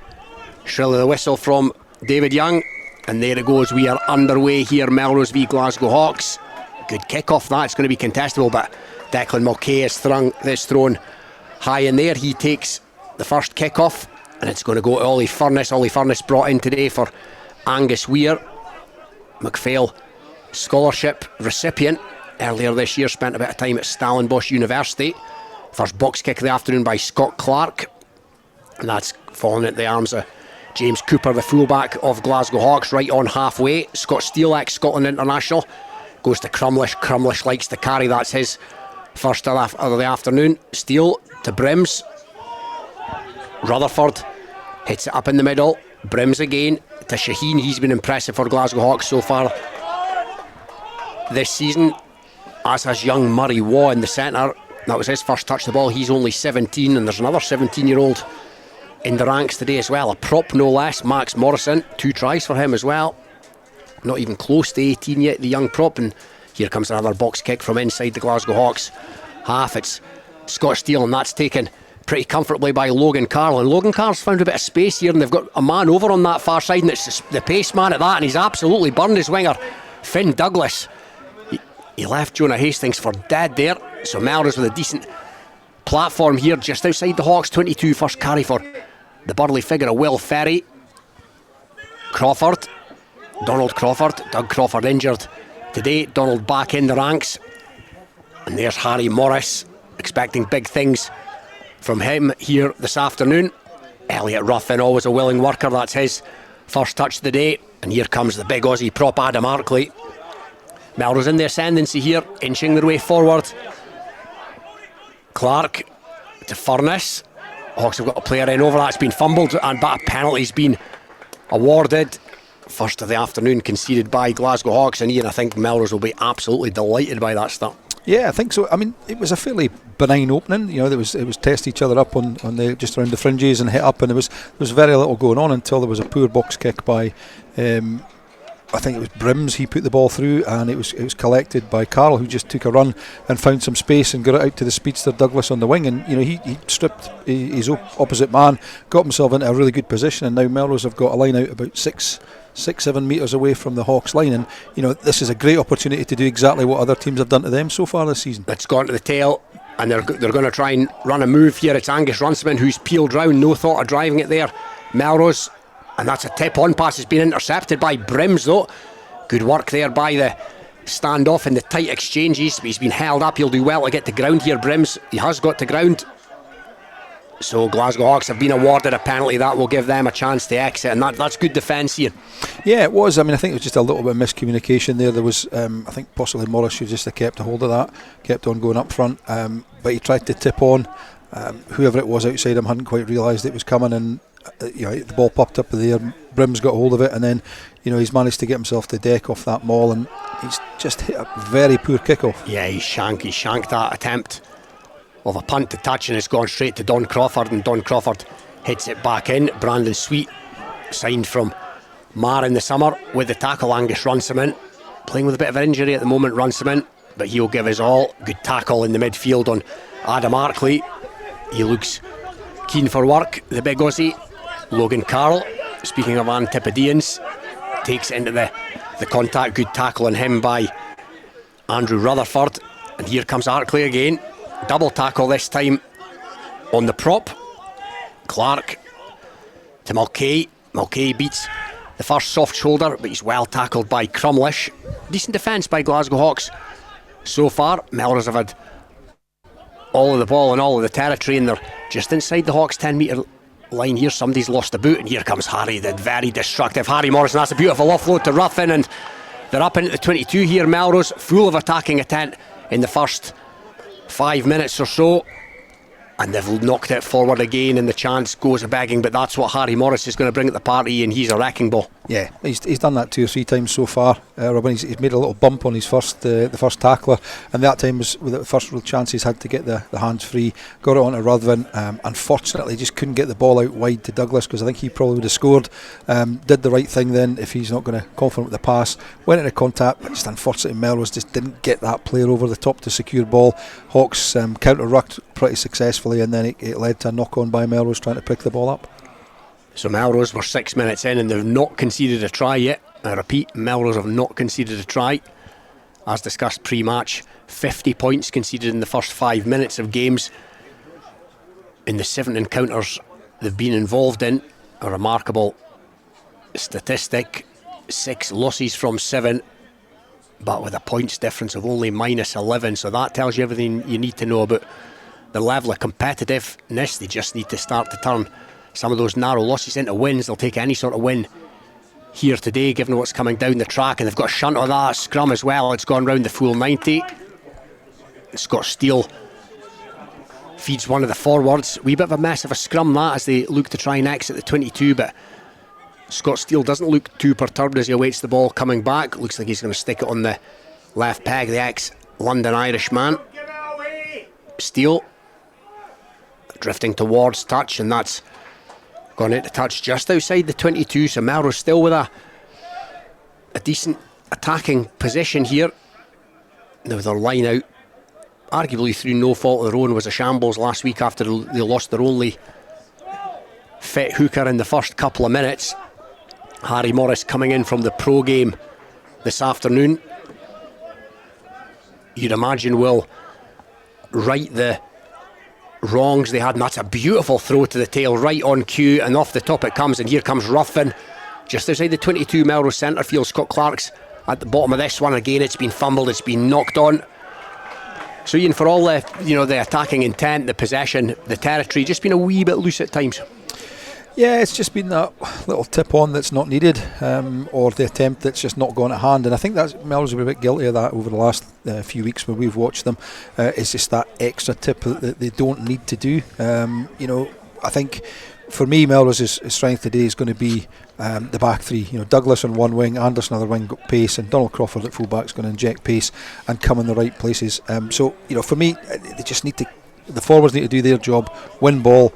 shrill of the whistle from David Young, and there it goes. We are underway here, Melrose v Glasgow Hawks. Good kick-off that, it's going to be contestable, but Declan Mulcahy is thrown high in there. He takes the first kick-off, and it's going to go to Ollie Furness. Ollie Furness brought in today for Angus Weir, McPhail scholarship recipient. Earlier this year spent a bit of time at Stellenbosch University. First box kick of the afternoon by Scott Clark, and that's fallen at the arms of James Cooper, the fullback of Glasgow Hawks, right on halfway. Scott Steele, ex-Scotland international, goes to Crumlish. Crumlish likes to carry, that's his first of the afternoon. Steele to Brims. Rutherford hits it up in the middle. Brims again to Shaheen. He's been impressive for Glasgow Hawks so far this season, as has young Murray Waugh in the centre. That was his first touch of the ball. He's only 17, and there's another 17-year-old in the ranks today as well. A prop, no less, Max Morrison. 2 tries for him as well. Not even close to 18 yet, the young prop. And here comes another box kick from inside the Glasgow Hawks half. It's Scott Steele, and that's taken pretty comfortably by Logan Carl. And Logan Carl's found a bit of space here, and they've got a man over on that far side, and it's the pace man at that, and he's absolutely burned his winger, Finn Douglas. He left Jonah Hastings for dead there. So Melrose with a decent platform here just outside the Hawks 22. First carry for the burly figure of Will Ferry. Crawford, Donald Crawford, Doug Crawford injured today. Donald back in the ranks, and there's Harry Morris, expecting big things from him here this afternoon. Elliot Ruffin, always a willing worker, that's his first touch of the day. And here comes the big Aussie prop Adam Arkley. Melrose in the ascendancy here, inching their way forward. Clark to Furness. Hawks have got a player in over, that's been fumbled, and but a penalty's been awarded. First of the afternoon conceded by Glasgow Hawks, and Ian, I think Melrose will be absolutely delighted by that start. Yeah, I think so. I mean, it was a fairly benign opening. It was test each other up on the just around the fringes and hit up, and there was very little going on until there was a poor box kick by I think it was Brims, he put the ball through, and it was collected by Carl, who just took a run and found some space and got it out to the speedster Douglas on the wing, and he stripped his opposite man, got himself into a really good position, and now Melrose have got a line out about 6-7 metres away from the Hawks line, and this is a great opportunity to do exactly what other teams have done to them so far this season. It's gone to the tail, and they're going to try and run a move here. It's Angus Runciman who's peeled round, no thought of driving it there. Melrose, and that's a tip-on pass, has been intercepted by Brims though. Good work there by the standoff in the tight exchanges. He's been held up, he'll do well to get to ground here. Brims, he has got to ground. So Glasgow Hawks have been awarded a penalty. That will give them a chance to exit, and that's good defence here. Yeah, it was. I think it was just a little bit of miscommunication there. There was, I think possibly Morris should just have kept a hold of that, kept on going up front, but he tried to tip on. Whoever it was outside him hadn't quite realised it was coming, and the ball popped up there. Brims got hold of it, and then he's managed to get himself to deck off that maul, and he's just hit a very poor kickoff. Yeah, he shanked that attempt of a punt to touch, and it's gone straight to Don Crawford, and Don Crawford hits it back in. Brandon Sweet, signed from Mar in the summer, with the tackle. Angus Runciman playing with a bit of an injury at the moment, Runciman, but he'll give his all. Good tackle in the midfield on Adam Arkley. He looks keen for work, the big Aussie. Logan Carroll, speaking of Antipodeans, takes it into the contact. Good tackle on him by Andrew Rutherford, and here comes Arkley again. Double tackle this time on the prop. Clark to Mulcahy. Mulcahy beats the first soft shoulder, but he's well tackled by Crumlish. Decent defence by Glasgow Hawks so far. Melrose have had all of the ball and all of the territory, and they're just inside the Hawks 10 metre line here. Somebody's lost a boot, and here comes Harry, the very destructive Harry Morrison. That's a beautiful offload to Ruffin, and they're up into the 22 here. Melrose full of attacking intent in the first 5 minutes or so, and they've knocked it forward again, and the chance goes a begging, but that's what Harry Morris is going to bring at the party, and he's a wrecking ball. Yeah, he's done that 2 or 3 times so far, Robin. He's made a little bump on his the first tackler, and that time was with the first real chance he's had to get the hands free. Got it onto Ruthven. Unfortunately, just couldn't get the ball out wide to Douglas, because I think he probably would have scored. Did the right thing then if he's not going to confident with the pass. Went into contact, but just unfortunately Melrose just didn't get that player over the top to secure ball. Hawks counter-rucked pretty successfully, and then it led to a knock-on by Melrose trying to pick the ball up. So Melrose were 6 minutes in, and they've not conceded a try yet. I repeat, Melrose have not conceded a try. As discussed pre-match, 50 points conceded in the first 5 minutes of games. In the 7 encounters they've been involved in, a remarkable statistic. 6 losses from 7, but with a points difference of only -11. So that tells you everything you need to know about the level of competitiveness. They just need to start to turn some of those narrow losses into wins. They'll take any sort of win here today, given what's coming down the track, and they've got a shunt of that scrum as well. It's gone round the full 90. Scott Steele feeds one of the forwards. Wee bit of a mess of a scrum that, as they look to try and exit the 22, but Scott Steele doesn't look too perturbed as he awaits the ball coming back. Looks like he's going to stick it on the left peg, the ex-London Irishman. Steele drifting towards touch, and that's gone into touch just outside the 22. So Melrose still with a decent attacking position here. Now their line out, arguably through no fault of their own, was a shambles last week after they lost their only fit hooker in the first couple of minutes. Harry Morris coming in from the pro game this afternoon, you'd imagine will right the wrongs they had, and that's a beautiful throw to the tail, right on cue, and off the top it comes, and here comes Ruthven just outside the 22 Melrose centre field. Scott Clark's at the bottom of this one again. It's been fumbled, it's been knocked on. So Ian, for all the attacking intent, the possession, the territory, just been a wee bit loose at times. Yeah, it's just been that little tip on that's not needed, or the attempt that's just not gone at hand, and I think that's Melrose have been a bit guilty of that over the last few weeks when we've watched them. It's just that extra tip that they don't need to do. I think for me Melrose's strength today is going to be the back three. Douglas on one wing, Anderson on the wing, got pace, and Donald Crawford at full back is going to inject pace and come in the right places. So for me, they just need to. The forwards need to do their job, win ball.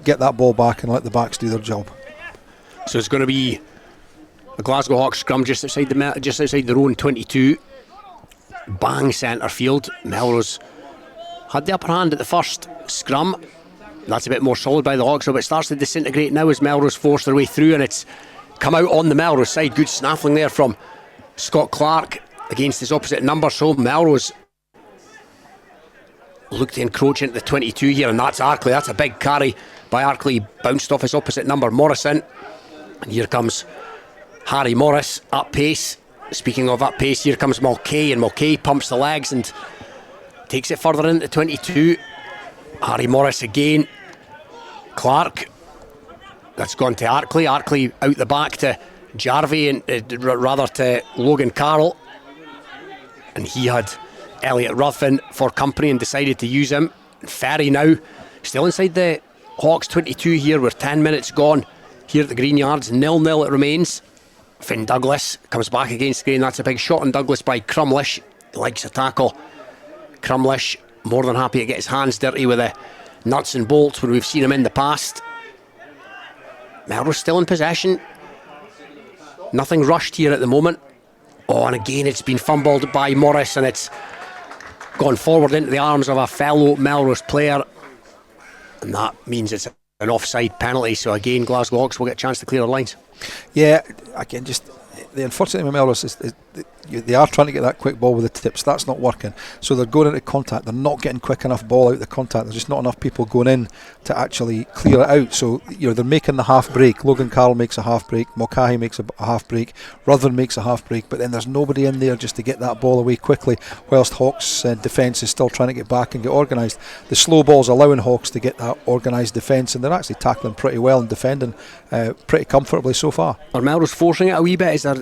Get that ball back and let the backs do their job. So it's going to be The Glasgow Hawks scrum just outside their own 22. Bang centre field. Melrose had the upper hand at the first scrum. That's a bit more solid by the Hawks, but it starts to disintegrate now as Melrose force their way through, and it's come out on the Melrose side. Good snaffling there from Scott Clark against his opposite number. So Melrose look to encroach into the 22 here, and that's Arkley. That's a big carry by Arkley, bounced off his opposite number, Morrison. And here comes Harry Morris up pace. Speaking of up pace, here comes Mulcahy, and Mulcahy pumps the legs and takes it further into 22. Harry Morris again. Clark. That's gone to Arkley. Arkley out the back to Jarvie, and rather to Logan Carroll. And he had Elliot Ruthven for company and decided to use him. Ferry now still inside the Hawks 22 here with 10 minutes gone here at the Green Yards. 0-0 it remains. Finn Douglas comes back against Green. That's a big shot on Douglas by Crumlish. He likes a tackle. Crumlish more than happy to get his hands dirty with the nuts and bolts where we've seen him in the past. Melrose still in possession. Nothing rushed here at the moment. Oh, and again it's been fumbled by Morris, and it's gone forward into the arms of a fellow Melrose player, and that means it's an offside penalty. So again, Glasgow Hawks will get a chance to clear their lines. Yeah, again, just the unfortunate thing with Melrose is they are trying to get that quick ball with the tips. That's not working. So they're going into contact. They're not getting quick enough ball out the contact. There's just not enough people going in to actually clear it out. So they're making the half break. Logan Carroll makes a half break. Mulcahy makes a half break. Ruthven makes a half break. But then there's nobody in there just to get that ball away quickly, whilst Hawks' defence is still trying to get back and get organised. The slow ball's allowing Hawks to get that organised defence, and they're actually tackling pretty well and defending pretty comfortably so far. Are Melrose forcing it a wee bit? Is there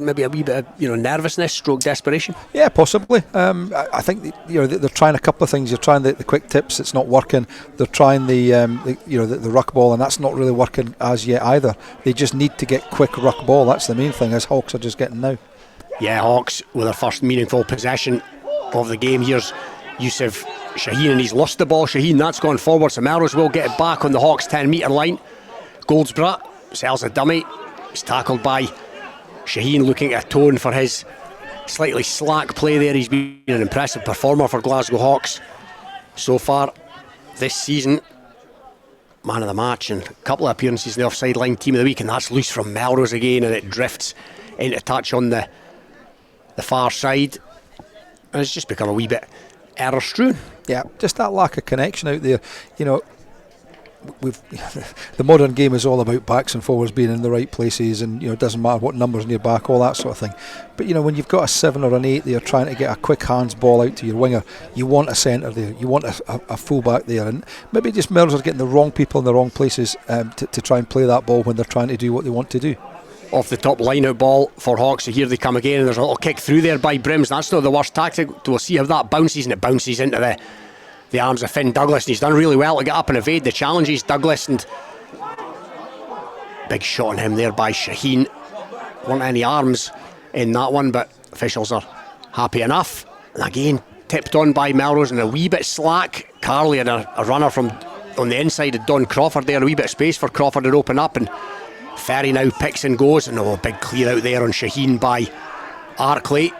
maybe a wee bit of nervousness stroke desperation? Yeah, possibly. I think they're trying a couple of things. You're trying the quick tips, it's not working. They're trying the ruck ball, and that's not really working as yet either. They just need to get quick ruck ball. That's the main thing, as Hawks are just getting now. Yeah, Hawks with their first meaningful possession of the game. Here's Yusuf Shaheen, and he's lost the ball. Shaheen, that's gone forward, so Melrose will get it back on the Hawks 10 metre line. Goldsborough sells a dummy. He's tackled by Shaheen, looking at a tone for his slightly slack play there. He's been an impressive performer for Glasgow Hawks so far this season. Man of the match and a couple of appearances in the offside line, team of the week, and that's loose from Melrose again, and it drifts into touch on the far side, and it's just become a wee bit error strewn. Yeah, just that lack of connection out there. The modern game is all about backs and forwards being in the right places, and it doesn't matter what numbers in your back, all that sort of thing. But when you've got a 7 or an 8 there trying to get a quick hands ball out to your winger, you want a centre there, you want a full back there, and maybe just Melrose are getting the wrong people in the wrong places to try and play that ball when they're trying to do what they want to do. Off the top line out ball for Hawks, so here they come again, and there's a little kick through there by Brims. That's not the worst tactic. We'll see how that bounces, and it bounces into the arms of Finn Douglas, and he's done really well to get up and evade the challenges. Douglas, and big shot on him there by Shaheen. Weren't any arms in that one, but officials are happy enough. And again, tipped on by Melrose, and a wee bit slack. Carley had a runner from on the inside of Don Crawford there, a wee bit of space for Crawford to open up, and Ferry now picks and goes, and a big clear out there on Shaheen by Arkley.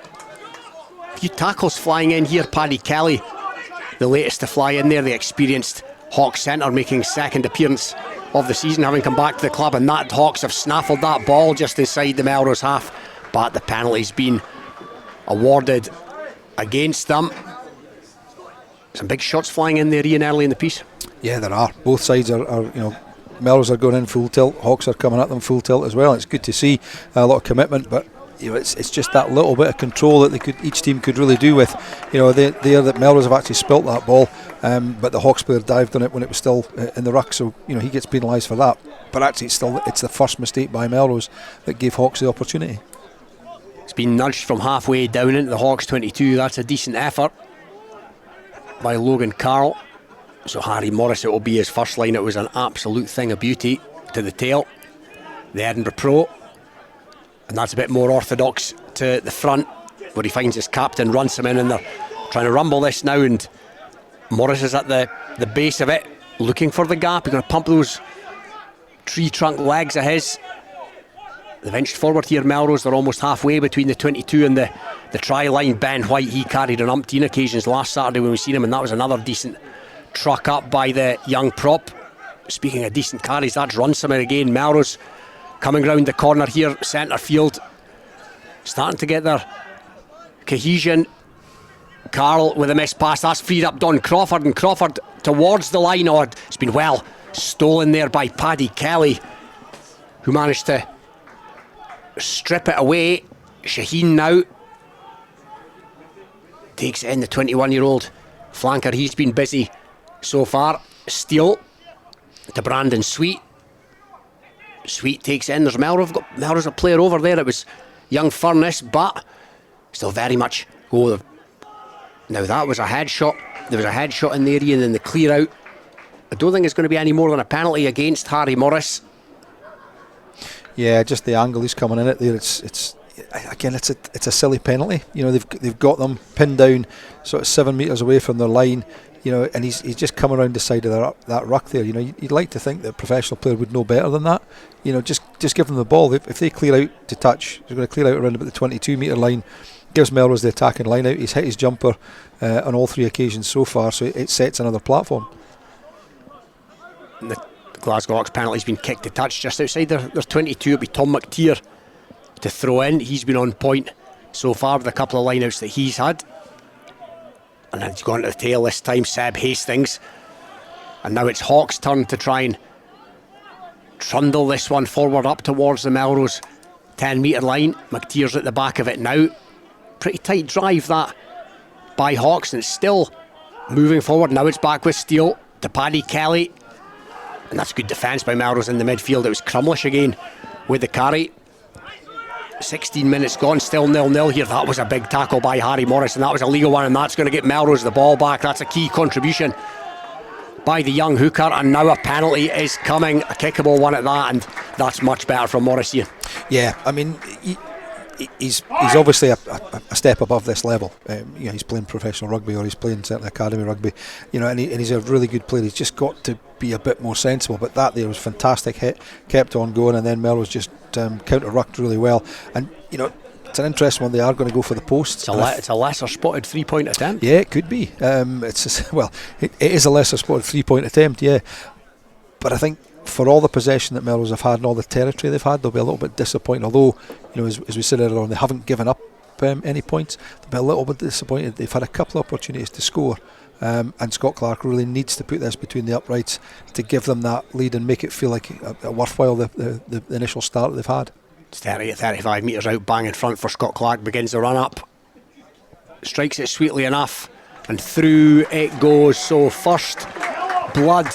A few tackles flying in here. Paddy Kelly, the latest to fly in there, the experienced Hawks centre, making second appearance of the season, having come back to the club, and that Hawks have snaffled that ball just inside the Melrose half, but the penalty's been awarded against them. Some big shots flying in there, Ian, early in the piece. Yeah, there are. Both sides are Melrose are going in full tilt, Hawks are coming at them full tilt as well. It's good to see a lot of commitment, but it's just that little bit of control that each team could really do with. That Melrose have actually spilt that ball, but the Hawks player dived on it when it was still in the ruck, so he gets penalised for that. But actually, it's the first mistake by Melrose that gave Hawks the opportunity. It's been nudged from halfway down into the Hawks 22. That's a decent effort by Logan Carroll. So Harry Morris, it will be his first line. It was an absolute thing of beauty to the tail. The Edinburgh Pro. And that's a bit more orthodox to the front, where he finds his captain, runs him in, and they're trying to rumble this now, and Morris is at the base of it, looking for the gap. He's going to pump those tree trunk legs of his. They've inched forward here, Melrose. They're almost halfway between the 22 and the try line. Ben White, he carried on umpteen occasions last Saturday when we seen him, and that was another decent truck up by the young prop. Speaking of decent carries, that's Runciman again. Melrose coming round the corner here, centre field, starting to get their cohesion. Carl with a missed pass, that's freed up Don Crawford, and Crawford towards the line. Oh, it's been well stolen there by Paddy Kelly, who managed to strip it away. Shaheen now takes it in, the 21-year-old flanker. He's been busy so far. Steele to Brandon Sweet. Sweet takes it in. There's Melrose a player over there. It was young Furness, but still very much. Oh, now that was a headshot. There was a headshot in the area, and then the clear out. I don't think it's going to be any more than a penalty against Harry Morris. Yeah, just the angle he's coming in at there. It's again, it's a silly penalty. You know, they've got them pinned down, sort of 7 metres away from their line. You know, and he's just come around the side of that ruck there. You know, you'd like to think that a professional player would know better than that. You know, just give them the ball. If they clear out to touch, they're going to clear out around about the 22 metre line. Gives Melrose the attacking line out. He's hit his jumper on all 3 occasions so far, so it sets another platform. The Glasgow Hawks penalty's been kicked to touch just outside their 22. It'll be Tom McTeer to throw in. He's been on point so far with a couple of lineouts that he's had. And then he's gone to the tail this time, Seb Hastings. And now it's Hawks' turn to try and trundle this one forward up towards the Melrose 10 metre line. McTeer's at the back of it now. Pretty tight drive that by Hawks, and it's still moving forward. Now it's back with Steele to Paddy Kelly. And that's good defence by Melrose in the midfield. It was Crumlish again with the carry. 16 minutes gone, still 0-0 here. That was a big tackle by Harry Morris, and that was a legal one, and that's going to get Melrose the ball back. That's a key contribution by the young hooker, and now a penalty is coming, a kickable one at that, and that's much better from Morris here. Yeah, I mean, he's obviously a step above this level. You know, he's playing professional rugby, or he's playing certainly academy rugby. You know, and he's a really good player. He's just got to be a bit more sensible. But that there was a fantastic hit, kept on going, and then Melrose just counter-rucked really well. And you know, it's an interesting one. They are going to go for the post. It's a lesser spotted 3-point attempt. Yeah, it could be. It is a lesser spotted 3-point attempt. Yeah, but I think, for all the possession that Melrose have had and all the territory they've had, they'll be a little bit disappointed. Although, you know, as we said earlier on, they haven't given up any points. They'll be a little bit disappointed. They've had a couple of opportunities to score, and Scott Clark really needs to put this between the uprights to give them that lead and make it feel like a worthwhile the initial start that they've had. It's 35 metres out, bang in front for Scott Clark. Begins the run up, strikes it sweetly enough, and through it goes. So first blood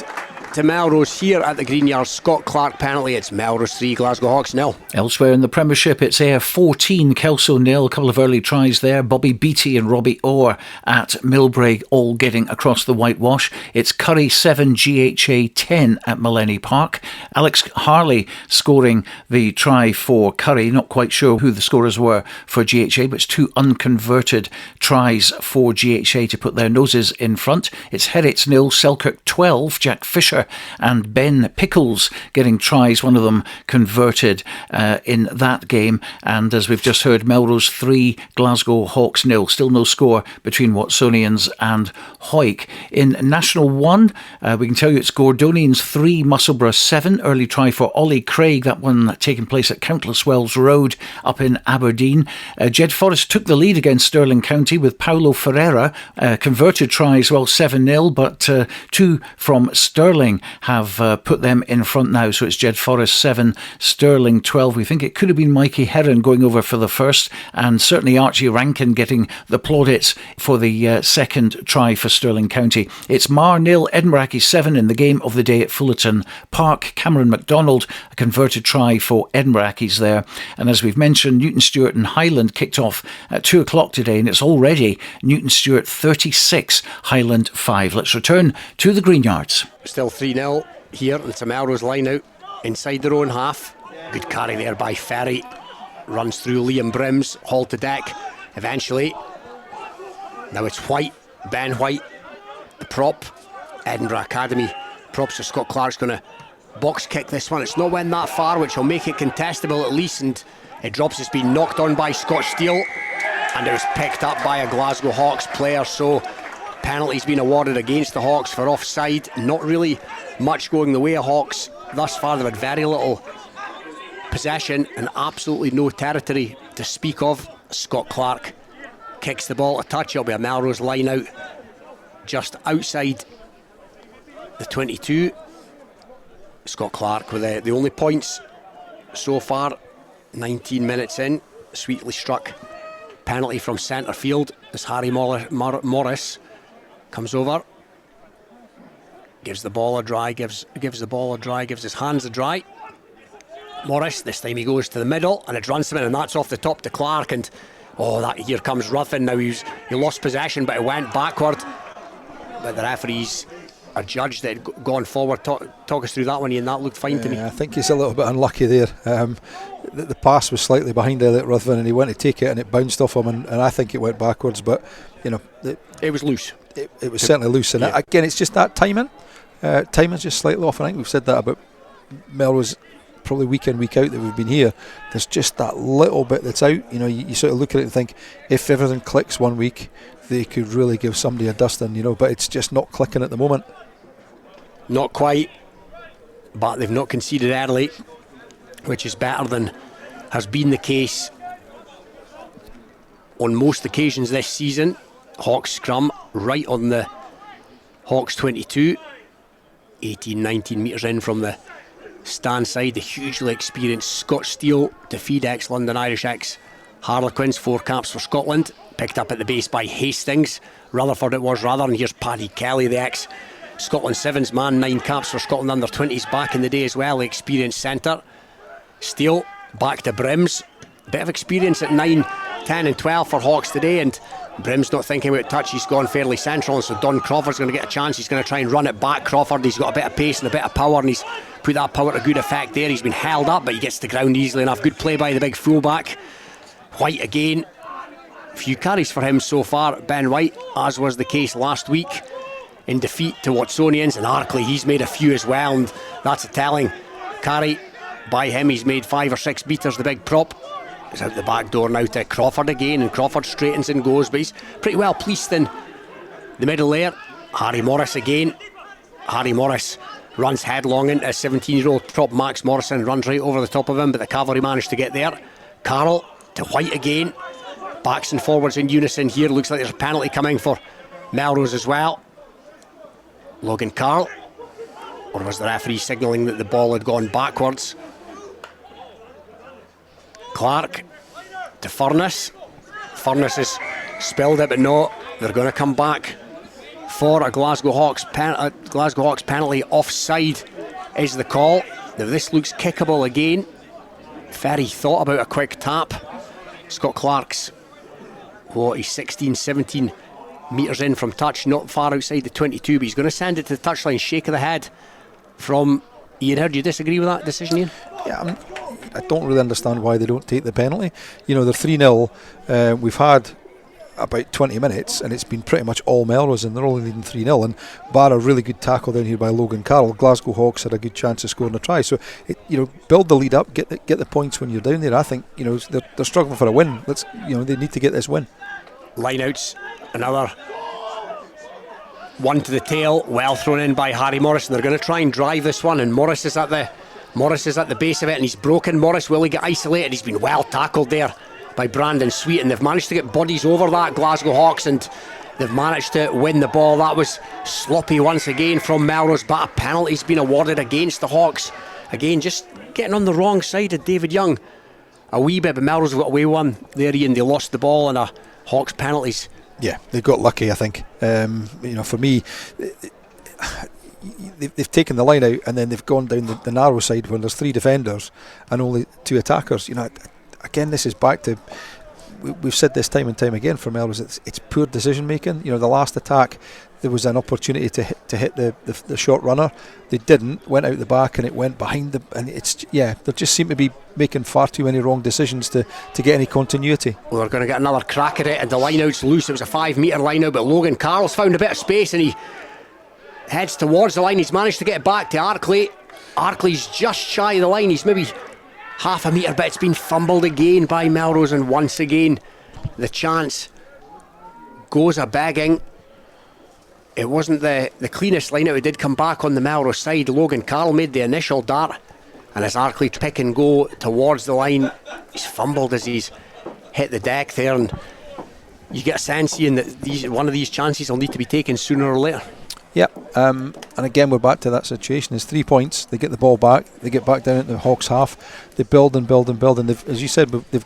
to Melrose here at the Greenyard. Scott Clark penalty. It's Melrose 3, Glasgow Hawks 0. Elsewhere in the Premiership, it's Ayr 14, Kelso 0. A couple of early tries there. Bobby Beattie and Robbie Orr at Millbrae all getting across the whitewash. It's Curry 7, GHA 10 at Mullenny Park. Alex Harley scoring the try for Curry. Not quite sure who the scorers were for GHA, but it's 2 unconverted tries for GHA to put their noses in front. It's Herets 0, Selkirk 12, Jack Fisher and Ben Pickles getting tries, one of them converted in that game. And as we've just heard, Melrose 3, Glasgow Hawks 0. Still no score between Watsonians and Hawick. In National 1, we can tell you it's Gordonians 3, Musselburgh 7. Early try for Ollie Craig, that one taking place at Countless Wells Road up in Aberdeen. Jed Forrest took the lead against Stirling County with Paulo Ferreira. Converted tries, well, 7-0, but 2 from Stirling have put them in front now. So it's Jed Forrest 7, Stirling 12. We think it could have been Mikey Heron going over for the first, and certainly Archie Rankin getting the plaudits for the second try for Stirling County. It's Mar 0, Edinburgh 7 in the game of the day at Fullerton Park. Cameron MacDonald, a converted try for Edinburgh Accies there. And as we've mentioned, Newton Stewart and Highland kicked off at 2 o'clock today, and it's already Newton Stewart 36, Highland 5. Let's return to the Greenyards. Still 3-0 here, and it's a Melrose line out inside their own half. Good carry there by Ferry. Runs through Liam Brims, hauled to deck eventually. Now it's White, Ben White, the prop, Edinburgh Academy prop. So Scott Clark's going to box kick this one. It's not went that far, which will make it contestable at least, and it drops. It's been knocked on by Scott Steele, and it was picked up by a Glasgow Hawks player. So penalty's been awarded against the Hawks for offside. Not really much going the way of Hawks thus far. They've had very little possession and absolutely no territory to speak of. Scott Clark kicks the ball a touch. It'll be a Melrose line out just outside the 22. Scott Clark with the only points so far, 19 minutes in. Sweetly struck penalty from centre field as Harry Morris comes over, gives the ball a dry, gives his hands a dry. Morris, this time he goes to the middle and it runs him in, and that's off the top to Clark, and here comes Ruthven. Now he lost possession, but it went backward, but the referees adjudged that it had gone forward. Talk us through that one, Ian. That looked fine to me. I think he's a little bit unlucky there. The pass was slightly behind Elliot Ruthven, and he went to take it and it bounced off him, and I think it went backwards, but it was loose. It was certainly loose, and again, it's just that timing. Timing's just slightly off. I think we've said that about Melrose probably week in, week out that we've been here. There's just that little bit that's out. You sort of look at it and think, if everything clicks one week, they could really give somebody a dusting, but it's just not clicking at the moment. Not quite, but they've not conceded early, which is better than has been the case on most occasions this season. Hawks scrum right on the Hawks 22, 18-19 metres in from the stand side. The hugely experienced Scott Steele to feed ex-London Irish, ex-Harlequins, 4 caps for Scotland, picked up at the base by Hastings. Rutherford it was rather, and here's Paddy Kelly, the ex-Scotland Sevens man, 9 caps for Scotland under-20s back in the day as well, the experienced centre. Steele back to Brims, bit of experience at 9, 10 and 12 for Hawks today, and Brims not thinking about touch. He's gone fairly central, and so Don Crawford's going to get a chance. He's going to try and run it back. Crawford, he's got a bit of pace and a bit of power, and he's put that power to good effect there. He's been held up, but he gets to ground easily enough. Good play by the big fullback. White again, a few carries for him so far, Ben White, as was the case last week in defeat to Watsonians, and Arkley, he's made a few as well, and that's a telling carry by him. He's made 5 or 6 beaters. The big prop is out the back door now to Crawford again, and Crawford straightens and goes, but he's pretty well policed in the middle there. Harry Morris again. Harry Morris runs headlong into a 17-year-old prop, Max Morrison, runs right over the top of him, but the cavalry managed to get there. Carroll to White again, backs and forwards in unison here. Looks like there's a penalty coming for Melrose as well. Logan Carroll, or was the referee signalling that the ball had gone backwards? Clark to Furness. Furness has spilled it, but no, they're going to come back for a Glasgow Hawks penalty. Offside is the call. Now this looks kickable again. Ferry thought about a quick tap. Scott Clark's he's 16, 17 metres in from touch, not far outside the 22, but he's going to send it to the touchline. Shake of the head from Ian Heard. Do you disagree with that decision, Ian? Yeah, I don't really understand why they don't take the penalty. They're 3-0. We've had about 20 minutes and it's been pretty much all Melrose, and they're only leading 3-0, and bar a really good tackle down here by Logan Carroll, Glasgow Hawks had a good chance of scoring a try. So build the lead up, get the points when you're down there. I think they're struggling for a win. They need to get this win. Lineouts, another one to the tail, well thrown in by Harry Morris, and they're going to try and drive this one, and Morris is at the base of it, and he's broken. Morris, will he get isolated? He's been well tackled there by Brandon Sweet, and they've managed to get bodies over that, Glasgow Hawks, and they've managed to win the ball. That was sloppy once again from Melrose, but a penalty's been awarded against the Hawks. Again, just getting on the wrong side of David Young a wee bit, but Melrose have got away one there, Ian. They lost the ball and a Hawks penalties. Yeah, they got lucky, I think. For me, they've taken the line out and then they've gone down the narrow side when there's 3 defenders and only 2 attackers. Again, this is back to, we've said this time and time again for Melrose, it's poor decision making. The last attack, there was an opportunity to hit the short runner. They didn't, went out the back and it went behind them, and they just seem to be making far too many wrong decisions to get any continuity. Well, they're going to get another crack at it, and the line-out's loose. It was a 5-metre line-out, but Logan Carroll's found a bit of space and he heads towards the line. He's managed to get it back to Arkley. Arkley's just shy of the line. He's maybe half a metre, but it's been fumbled again by Melrose, and once again the chance goes a-begging. It wasn't the cleanest line out. It did come back on the Melrose side. Logan Carroll made the initial dart, and as Arkley pick and go towards the line, he's fumbled as he's hit the deck there, and you get a sense, Ian, that one of these chances will need to be taken sooner or later. Yep, and again we're back to that situation. There's 3 points. They get the ball back. They get back down into the Hawks half. They build and build and build. And as you said, they've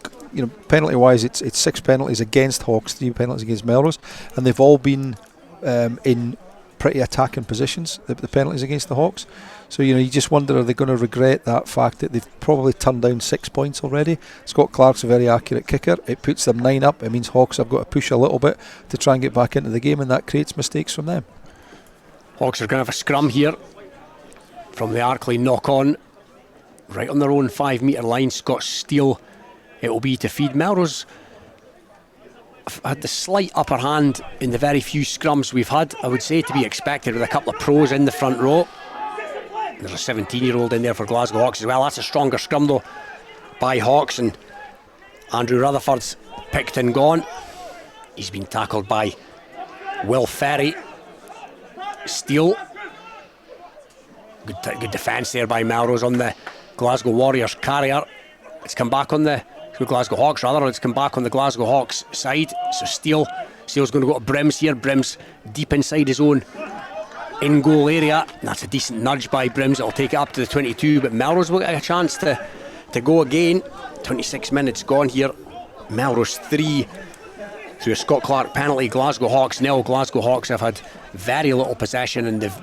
penalty-wise, it's 6 penalties against Hawks, 3 penalties against Melrose, and they've all been in pretty attacking positions. The penalties against the Hawks. So you just wonder, are they going to regret that fact that they've probably turned down 6 points already? Scott Clark's a very accurate kicker. It puts them 9 up. It means Hawks have got to push a little bit to try and get back into the game, and that creates mistakes from them. Hawks are going to have a scrum here from the Arkley knock-on, right on their own 5 metre line. Scott Steele it will be to feed. Melrose had the slight upper hand in the very few scrums we've had, I would say, to be expected, with a couple of pros in the front row. There's a 17-year-old in there for Glasgow Hawks as well. That's a stronger scrum though by Hawks, and Andrew Rutherford's picked and gone. He's been tackled by Will Ferry. Steele, good defence there by Melrose on the Glasgow Warriors carrier. It's come back on the Glasgow Hawks rather. It's come back on the Glasgow Hawks side. So Steele's going to go to Brims here. Brims deep inside his own in goal area. That's a decent nudge by Brims. It'll take it up to the 22, but Melrose will get a chance to go again. 26 minutes gone here. Melrose 3 through a Scott Clark penalty. Glasgow Hawks 0. Glasgow Hawks have had very little possession, and they've,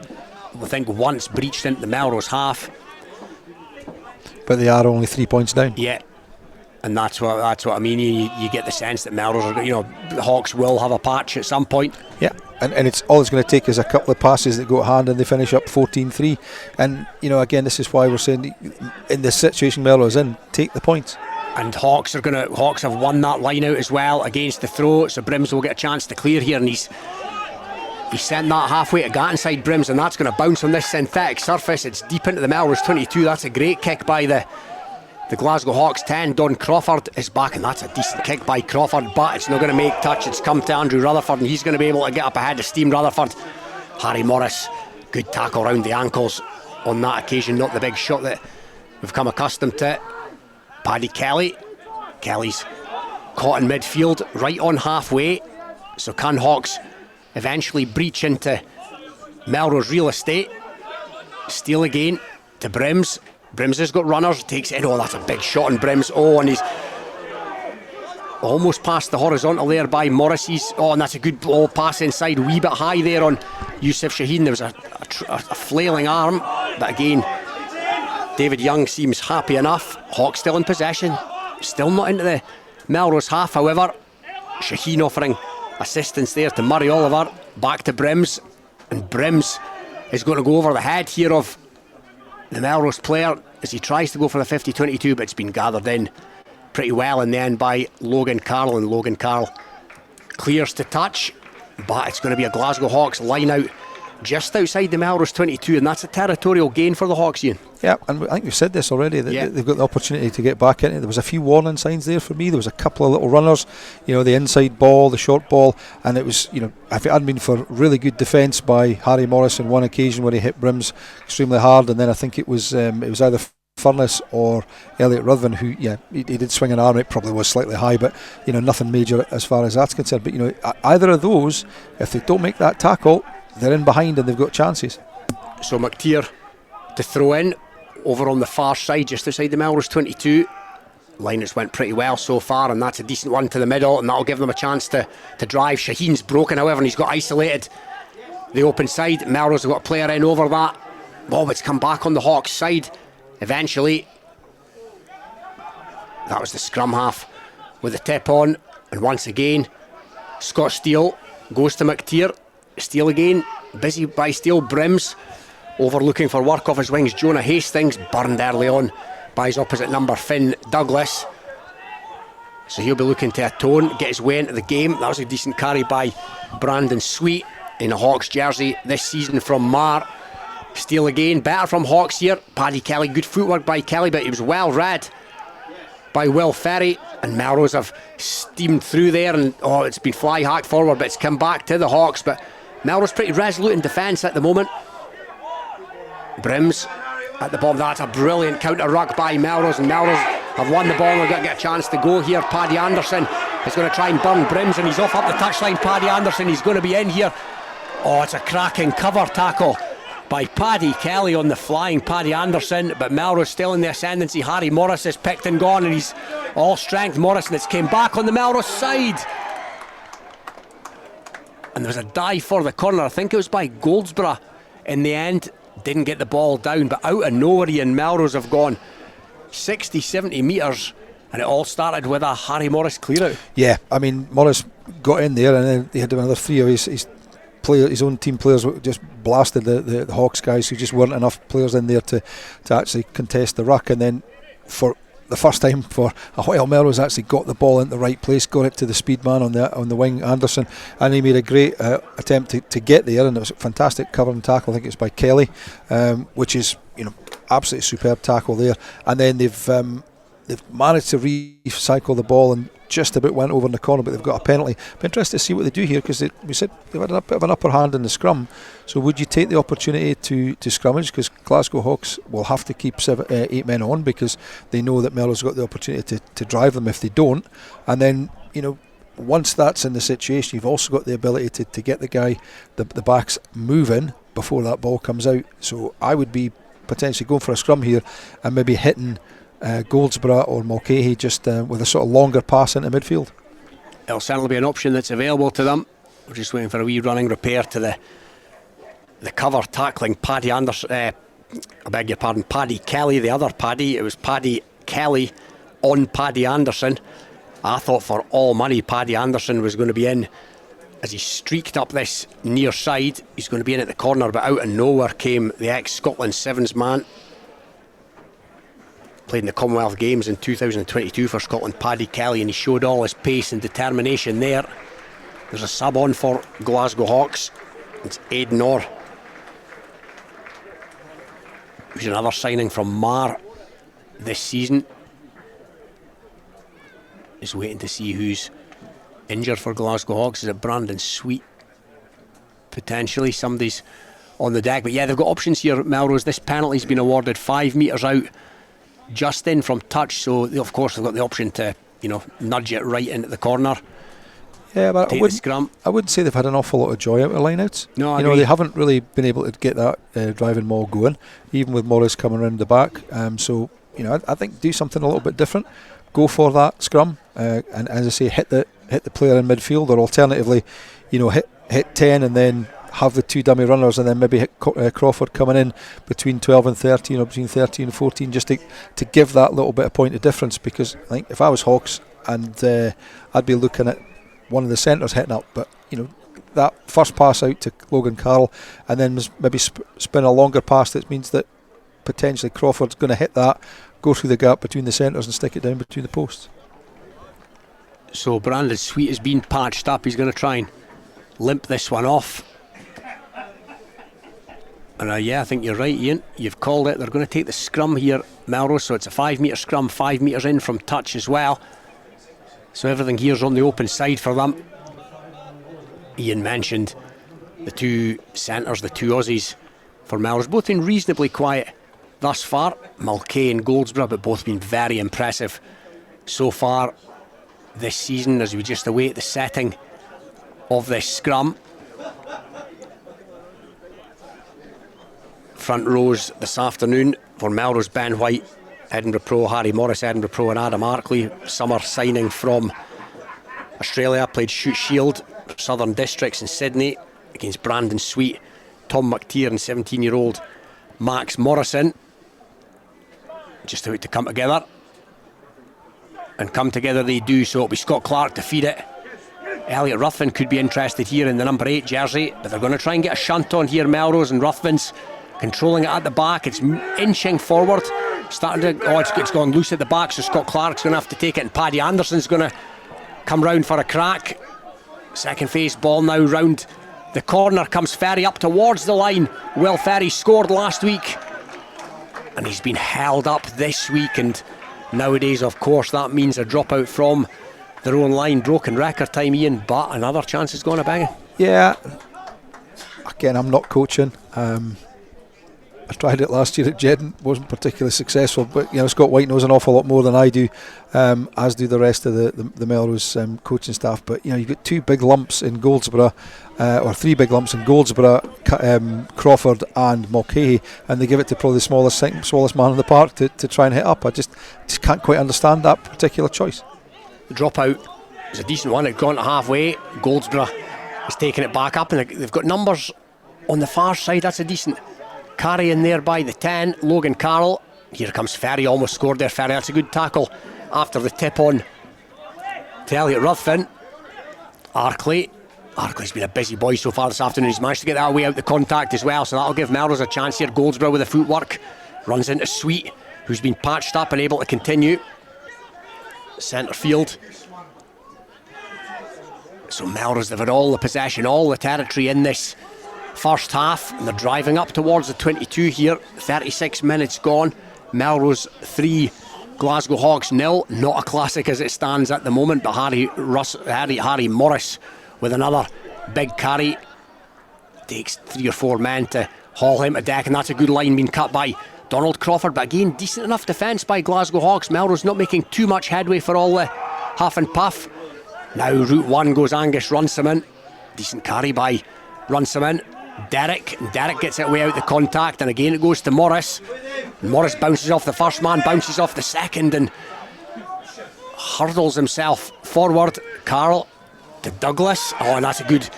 I think, once breached into the Melrose half. But they are only 3 points down. Yeah, and that's what I mean. You get the sense that Melrose are, the Hawks will have a patch at some point. Yeah, and it's all it's going to take is a couple of passes that go at hand, and they finish up 14-3. And again, this is why we're saying, in the situation Melrose in, take the points. And Hawks have won that line out as well against the throw, so Brims will get a chance to clear here, and he's sent that halfway to Gattonside, Brims, and that's going to bounce on this synthetic surface. It's deep into the Melrose 22. That's a great kick by the Glasgow Hawks 10. Don Crawford is back, and that's a decent kick by Crawford, but it's not going to make touch. It's come to Andrew Rutherford, and he's going to be able to get up ahead of Steam Rutherford. Harry Morris, good tackle round the ankles on that occasion, not the big shot that we've come accustomed to. Paddy Kelly's caught in midfield, right on halfway. So can Hawks eventually breach into Melrose real estate? Steele again to Brims. Brims has got runners, takes it. Oh, that's a big shot on Brims. Oh, and he's almost past the horizontal there by Morris. And that's a good pass inside, wee bit high there on Yusuf Shaheen. There was a flailing arm, but again, David Young seems happy enough. Hawks still in possession, still not into the Melrose half. However, Shaheen offering assistance there to Murray Oliver. Back to Brims, and Brims is going to go over the head here of the Melrose player as he tries to go for the 50-22, but it's been gathered in pretty well in the end by Logan Carroll, and Logan Carroll clears to touch, but it's going to be a Glasgow Hawks line out just outside the Melrose 22, and that's a territorial gain for the Hawks, Ian. Yeah, and I think we've said this already, that they've got the opportunity to get back in it. There was a few warning signs there for me. There was a couple of little runners, the inside ball, the short ball, and it was, if it hadn't been for really good defence by Harry Morris on one occasion where he hit Brims extremely hard, and then I think it was either Furness or Elliot Ruthven who, he did swing an arm. It probably was slightly high, but nothing major as far as that's concerned. But either of those, if they don't make that tackle, they're in behind and they've got chances. So McTeer to throw in over on the far side, just outside the Melrose 22. Line has went pretty well so far, and that's a decent one to the middle, and that'll give them a chance to drive. Shaheen's broken, however, and he's got isolated the open side. Melrose have got a player in over that. It's come back on the Hawks side eventually. That was the scrum half with the tip on, and once again Scott Steele goes to McTeer. Steele again, busy by Steele. Brims over looking for work off his wings. Jonah Hastings burned early on by his opposite number Finn Douglas, so he'll be looking to atone, get his way into the game. That was a decent carry by Brandon Sweet in a Hawks jersey this season from Mar. Steal again, better from Hawks here. Paddy Kelly, good footwork by Kelly, but he was well read by Will Ferry, and Melrose have steamed through there, and it's been fly hacked forward, but it's come back to the Hawks. But Melrose pretty resolute in defence at the moment. Brims at the bottom. That's a brilliant counter ruck by Melrose, and Melrose have won the ball and are going to get a chance to go here. Paddy Anderson is going to try and burn Brims, and he's off up the touchline. Paddy Anderson, he's going to be in here. It's a cracking cover tackle by Paddy Kelly on the flying Paddy Anderson, but Melrose still in the ascendancy. Harry Morris is picked and gone, and he's all strength. Morrison that's came back on the Melrose side, and there was a dive for the corner. I think it was by Goldsborough in the end. Didn't get the ball down, but out of nowhere Ian, Melrose have gone 60-70 metres, and it all started with a Harry Morris clear out. Yeah, I mean, Morris got in there, and then they had another three of his own team players just blasted the Hawks guys, who just weren't enough players in there to actually contest the ruck. And then for the first time for a while, Melrose actually got the ball in the right place, got it to the speed man on the wing, Anderson, and he made a great attempt to get there, and it was a fantastic cover and tackle. I think it's by Kelly, which is absolutely superb tackle there. And then they've managed to recycle the ball and just about went over in the corner, but they've got a penalty. Be interested to see what they do here, because we said they've had a bit of an upper hand in the scrum. So would you take the opportunity to scrummage, because Glasgow Hawks will have to keep 8 men on, because they know that Melrose got the opportunity to drive them if they don't. And then once that's in the situation, you've also got the ability to get the backs moving before that ball comes out. So I would be potentially going for a scrum here and maybe hitting Goldsborough or Mulcahy just with a sort of longer pass into midfield. It'll certainly be an option that's available to them. We're just waiting for a wee running repair to the cover tackling Paddy Anderson. I beg your pardon, Paddy Kelly, the other Paddy. It was Paddy Kelly on Paddy Anderson. I thought for all money Paddy Anderson was going to be in as he streaked up this near side. He's going to be in at the corner, but out of nowhere came the ex-Scotland Sevens man. Played in the Commonwealth Games in 2022 for Scotland, Paddy Kelly, and he showed all his pace and determination there. There's a sub on for Glasgow Hawks. It's Aidan Orr, who's another signing from Mar this season. Just waiting to see who's injured for Glasgow Hawks. Is it Brandon Sweet? Potentially somebody's on the deck, but yeah, they've got options here at Melrose. This penalty's been awarded 5 metres out, just in from touch, so of course they've got the option to nudge it right into the corner. Yeah, but take the scrum. I wouldn't say they've had an awful lot of joy out of lineouts. No, they haven't really been able to get that driving maul going, even with Morris coming around the back. So I think do something a little bit different. Go for that scrum, and as I say, hit the player in midfield, or alternatively, hit 10 and then have the 2 dummy runners, and then maybe hit Crawford coming in between 12 and 13, or between 13 and 14, just to give that little bit of point of difference. Because I think if I was Hawks, and I'd be looking at one of the centres hitting up, but that first pass out to Logan Carroll, and then maybe spin a longer pass that means that potentially Crawford's going to hit that, go through the gap between the centres and stick it down between the posts. So Brandon Sweet has been patched up. He's going to try and limp this one off. And I think you're right, Ian. You've called it. They're going to take the scrum here, Melrose. So it's a 5 metre scrum, 5 metres in from touch as well. So everything here's on the open side for them. Ian mentioned the 2 centres, the 2 Aussies for Melrose, both been reasonably quiet thus far. Mulcahy and Goldsborough, but both been very impressive so far this season, as we just await the setting of this scrum. Front rows this afternoon for Melrose: Ben White, Edinburgh Pro; Harry Morris, Edinburgh Pro; and Adam Arkley, summer signing from Australia. Played Shoot Shield, Southern Districts in Sydney against Brandon Sweet, Tom McTeer and 17-year-old Max Morrison. Just about to come together, and come together they do. So it'll be Scott Clark to feed it. Elliot Ruthven could be interested here in the number 8 jersey, but they're going to try and get a shunt on here, Melrose, and Ruthven's controlling it at the back. It's inching forward, starting to it's gone loose at the back, so Scott Clark's going to have to take it, and Paddy Anderson's going to come round for a crack. Second phase ball now round The corner comes Ferry up towards the line. Will Ferry scored last week, and he's been held up this week, and nowadays of course that means a dropout from their own line. Broken record time, Ian, but another chance has gone a banging. Yeah, again, I'm not coaching. I tried it last year at Jedden, wasn't particularly successful, but Scott White knows an awful lot more than I do, as do the rest of the Melrose coaching staff. But you've got two big lumps in Goldsborough, or three big lumps in Goldsborough, Crawford and Mulcahy, and they give it to probably the smallest man in the park to try and hit up. I just can't quite understand that particular choice. The dropout is a decent one. It's gone to halfway. Goldsborough is taking it back up, and they've got numbers on the far side. That's a decent carry in there by the 10, Logan Carroll. Here comes Ferry, almost scored there. Ferry, that's a good tackle after the tip on to Elliot Ruthven. Arkley's been a busy boy so far this afternoon. He's managed to get that way out the contact as well, so that'll give Melrose a chance here. Goldsborough with the footwork, runs into Sweet, who's been patched up and able to continue. Centre field. So Melrose, they've had all the possession, all the territory in this first half, and they're driving up towards the 22 here. 36 minutes gone. Melrose 3, Glasgow Hawks 0. Not a classic as it stands at the moment, but Harry Morris with another big carry. Takes 3 or 4 men to haul him to deck, and that's a good line being cut by Donald Crawford. But again, decent enough defence by Glasgow Hawks. Melrose not making too much headway for all the huff and puff. Now route 1 goes Angus Runciman. Decent carry by Runciman. Derek gets it way out the contact, and again it goes to Morris. Morris bounces off the first man, bounces off the second, and hurdles himself forward. Carl to Douglas. Oh, and that's a good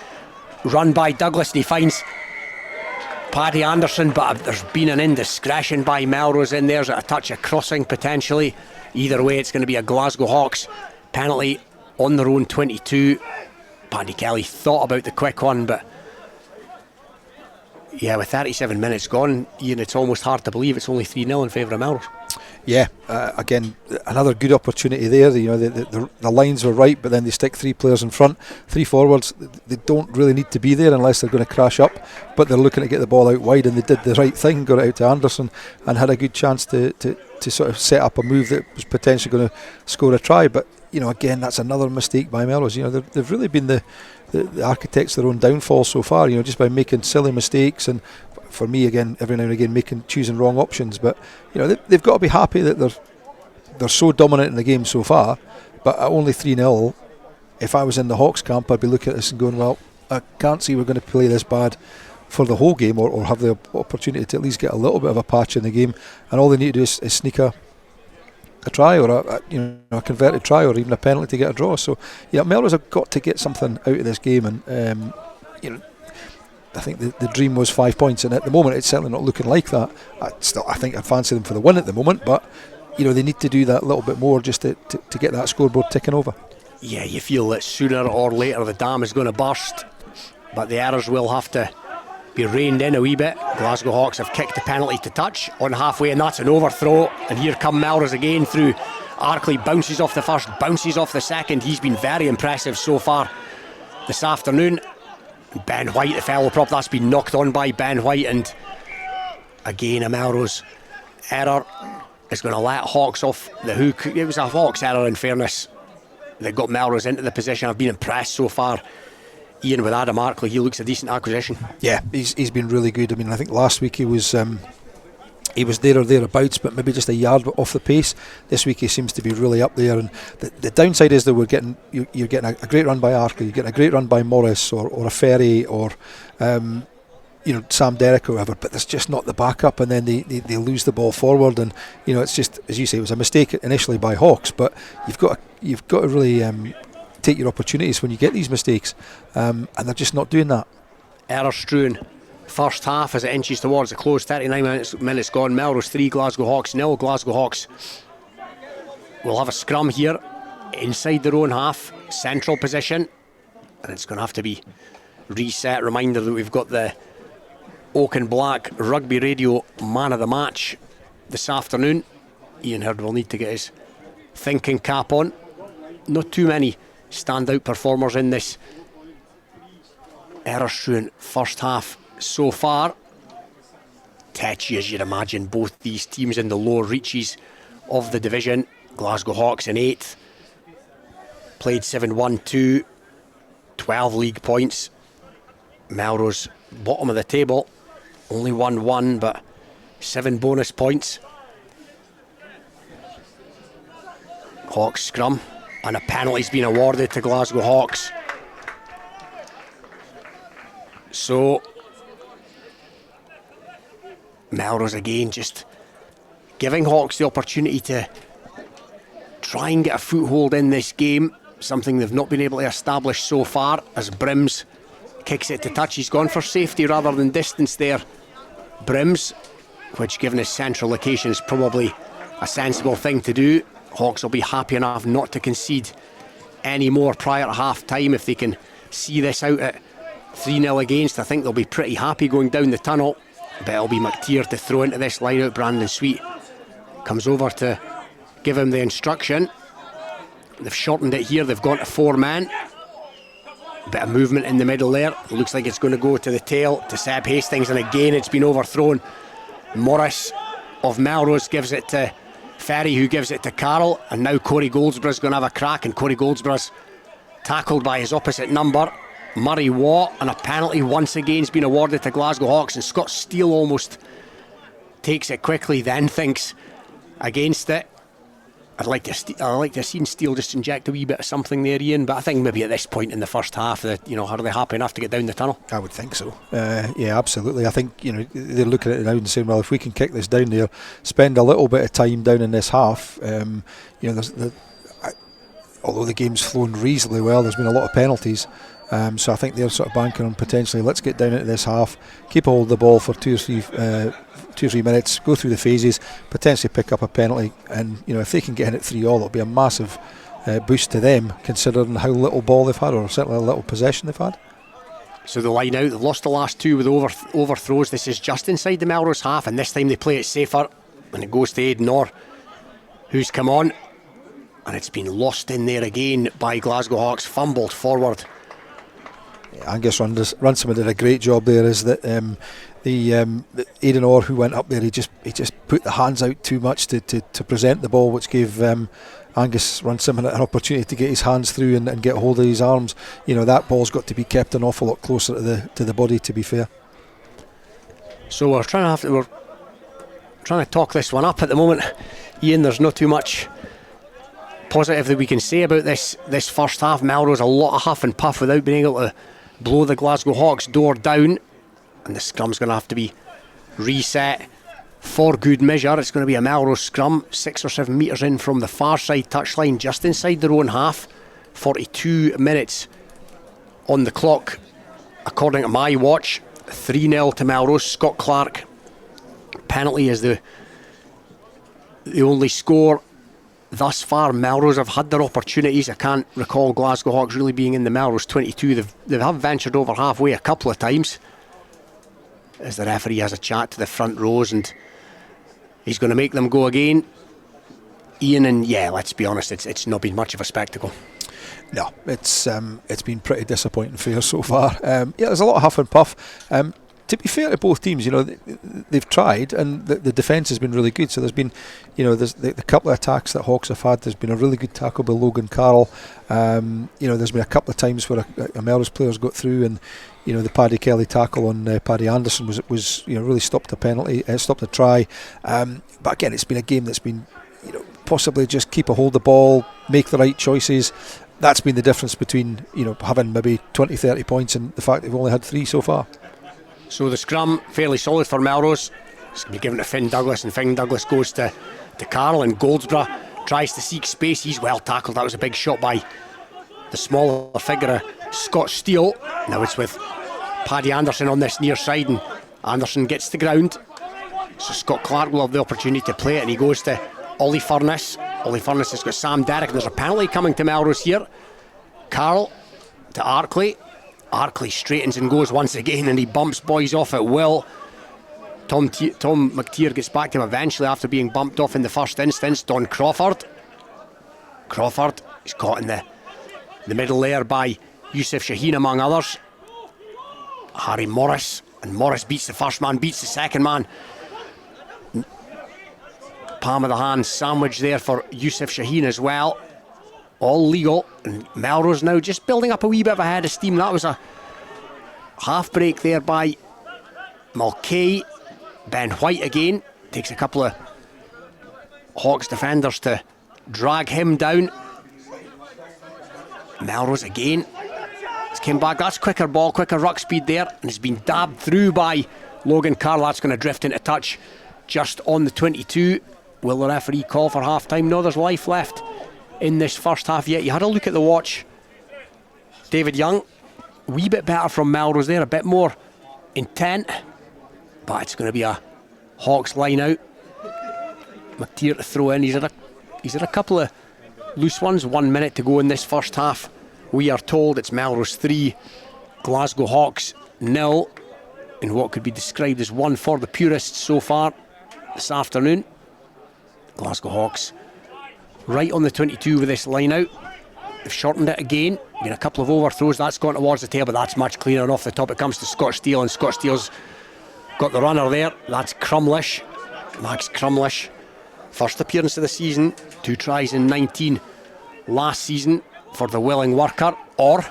run by Douglas, and he finds Paddy Anderson, but there's been an indiscretion by Melrose in there. There's a touch of crossing potentially. Either way, it's going to be a Glasgow Hawks penalty on their own 22. Paddy Kelly thought about the quick one, but yeah, with 37 minutes gone, Ian, it's almost hard to believe it's only 3-0 in favour of Melrose. Yeah, again, another good opportunity there. The lines were right, but then they stick 3 players in front, 3 forwards. They don't really need to be there unless they're going to crash up, but they're looking to get the ball out wide, and they did the right thing, got it out to Anderson, and had a good chance to sort of set up a move that was potentially going to score a try. But again, that's another mistake by Melrose. They've really been the architects of their own downfall so far, just by making silly mistakes, and for me, again, every now and again choosing wrong options. But they've got to be happy that they're so dominant in the game so far. But at only 3-0, if I was in the Hawks camp, I'd be looking at this and going, well, I can't see we're going to play this bad for the whole game, or have the opportunity to at least get a little bit of a patch in the game, and all they need to do is sneak a try, or a converted try, or even a penalty to get a draw. So Melrose have got to get something out of this game, and I think the dream was 5 points, and at the moment it's certainly not looking like that. I think I'd fancy them for the win at the moment, but they need to do that a little bit more just to get that scoreboard ticking over. Yeah, you feel that sooner or later the dam is going to burst, but the errors will have to be reined in a wee bit. Glasgow Hawks have kicked the penalty to touch on halfway, and that's an overthrow, and here come Melrose again through Arkley. Bounces off the first, bounces off the second. He's been very impressive so far this afternoon. Ben White, the fellow prop, that's been knocked on by Ben White, and again a Melrose error is going to let Hawks off the hook. It was a Hawks error, in fairness, that got Melrose into the position. I've been impressed so far, Ian, with Adam Arkley. He looks a decent acquisition. Yeah, he's been really good. I mean, I think last week he was there or thereabouts, but maybe just a yard off the pace. This week he seems to be really up there, and the downside is that you're getting a great run by Arkley, you're getting a great run by Morris or a Ferry or Sam Derrick or whoever, but there's just not the backup, and then they lose the ball forward, and it's just, as you say, it was a mistake initially by Hawks, but you've got to really take your opportunities when you get these mistakes, and they're just not doing that. Error strewn first half as it inches towards the close. 39 minutes gone. Melrose 3, Glasgow Hawks 0. Glasgow Hawks will have a scrum here inside their own half, central position, and it's going to have to be reset. Reminder that we've got the Oak and Black Rugby Radio Man of the Match this afternoon. Iain Heard will need to get his thinking cap on. Not too many standout performers in this errors through in first half so far. Tetchy, as you'd imagine, both these teams in the lower reaches of the division. Glasgow Hawks in 8th. Played 7-1-2. 12 league points. Melrose, bottom of the table. Only 1-1, but 7 bonus points. Hawks scrum. And a penalty's been awarded to Glasgow Hawks. So, Melrose again just giving Hawks the opportunity to try and get a foothold in this game, something they've not been able to establish so far, as Brims kicks it to touch. He's gone for safety rather than distance there, Brims, which given his central location is probably a sensible thing to do. Hawks will be happy enough not to concede any more prior to half time. If they can see this out at 3-0 against, I think they'll be pretty happy going down the tunnel. But it'll be McTeer to throw into this line out. Brandon Sweet comes over to give him the instruction. They've shortened it here, they've gone to 4 men. Bit of movement in the middle there. It looks like it's going to go to the tail, to Seb Hastings, and again it's been overthrown. Morris of Melrose gives it to Ferry, who gives it to Carroll, and now Corey Goldsborough's going to have a crack, and Corey Goldsborough's tackled by his opposite number, Murray Watt, and a penalty once again has been awarded to Glasgow Hawks, and Scott Steele almost takes it quickly, then thinks against it. I'd like to have seen Steele just inject a wee bit of something there, Ian, but I think maybe at this point in the first half that, are they happy enough to get down the tunnel? I would think so. Yeah, absolutely. I think they're looking at it now and saying, well, if we can kick this down there, spend a little bit of time down in this half. Although the game's flown reasonably well, there's been a lot of penalties. So I think they're sort of banking on potentially, let's get down into this half, keep a hold of the ball for 2 or 3 minutes, go through the phases, potentially pick up a penalty, and if they can get in at 3-3, it'll be a massive boost to them, considering how little ball they've had, or certainly a little possession they've had. So the line out, they've lost the last 2 with overthrows. This is just inside the Melrose half, and this time they play it safer, and it goes to Aidan Orr, who's come on, and it's been lost in there again by Glasgow Hawks, fumbled forward. Angus Runciman did a great job there. Is that the Aidan Orr, who went up there, he just put the hands out too much to present the ball, which gave Angus Runciman an opportunity to get his hands through and get hold of his arms. That ball's got to be kept an awful lot closer to the body, to be fair. So we're trying to talk this one up at the moment, Ian. There's not too much positive that we can say about this first half. Melrose a lot of huff and puff without being able to blow the Glasgow Hawks door down, and the scrum's going to have to be reset for good measure. It's going to be a Melrose scrum, 6 or 7 metres in from the far side touchline, just inside their own half. 42 minutes on the clock according to my watch. 3-0 to Melrose. Scott Clark penalty is the only score thus far. Melrose have had their opportunities. I can't recall Glasgow Hawks really being in the Melrose 22. They have ventured over halfway a couple of times, as the referee has a chat to the front rows, and he's going to make them go again, Ian. And yeah, let's be honest, it's not been much of a spectacle. No, it's been pretty disappointing for you so far. There's a lot of huff and puff. To be fair to both teams, they've tried, and the defence has been really good. So there's been, there's the couple of attacks that Hawks have had. There's been a really good tackle by Logan Carroll. There's been a couple of times where a Melrose player's got through, and the Paddy Kelly tackle on Paddy Anderson was really stopped a penalty, stopped a try. But again, it's been a game that's been, possibly just keep a hold of the ball, make the right choices. That's been the difference between having maybe 20-30 points and the fact they've only had 3 so far. So the scrum, fairly solid for Melrose. It's going to be given to Finn Douglas, and Finn Douglas goes to Carroll, and Goldsborough tries to seek space. He's well tackled. That was a big shot by the smaller figure, Scott Steele. Now it's with Paddy Anderson on this near side, and Anderson gets the ground. So Scott Clark will have the opportunity to play it, and he goes to Ollie Furness. Ollie Furness has got Sam Derrick, and there's a penalty coming to Melrose here. Carroll to Arkley. Arkley straightens and goes once again, and he bumps boys off at will. Tom McTeer gets back to him eventually after being bumped off in the first instance. Don Crawford is caught in the middle there by Yusuf Shaheen among others. Harry Morris, and Morris beats the first man, beats the second man. Palm of the hand sandwich there for Yusuf Shaheen as well. All legal, and Melrose now just building up a wee bit of a head of steam. That was a half break there by Mulcahy. Ben White again takes a couple of Hawks defenders to drag him down. Melrose again. It's came back. That's quicker ball, quicker ruck speed there, and it's been dabbed through by Logan Carl. That's going to drift into touch just on the 22. Will the referee call for half time? No, there's life left in this first half yet. You had a look at the watch. David Young, a wee bit better from Melrose there, a bit more intent, but it's going to be a Hawks line out. McTeer to throw in. He's had a couple of loose ones. 1 minute to go in this first half. We are told it's Melrose 3, Glasgow Hawks 0, in what could be described as one for the purists so far this afternoon. Glasgow Hawks right on the 22 with this line out. They've shortened it again. Been a couple of overthrows. That's gone towards the tail, but that's much clearer. And off the top it comes to Scott Steele, and Scott Steele's got the runner there. That's Crumlish, Max Crumlish. First appearance of the season, 2 tries in 19 last season for the willing worker. Or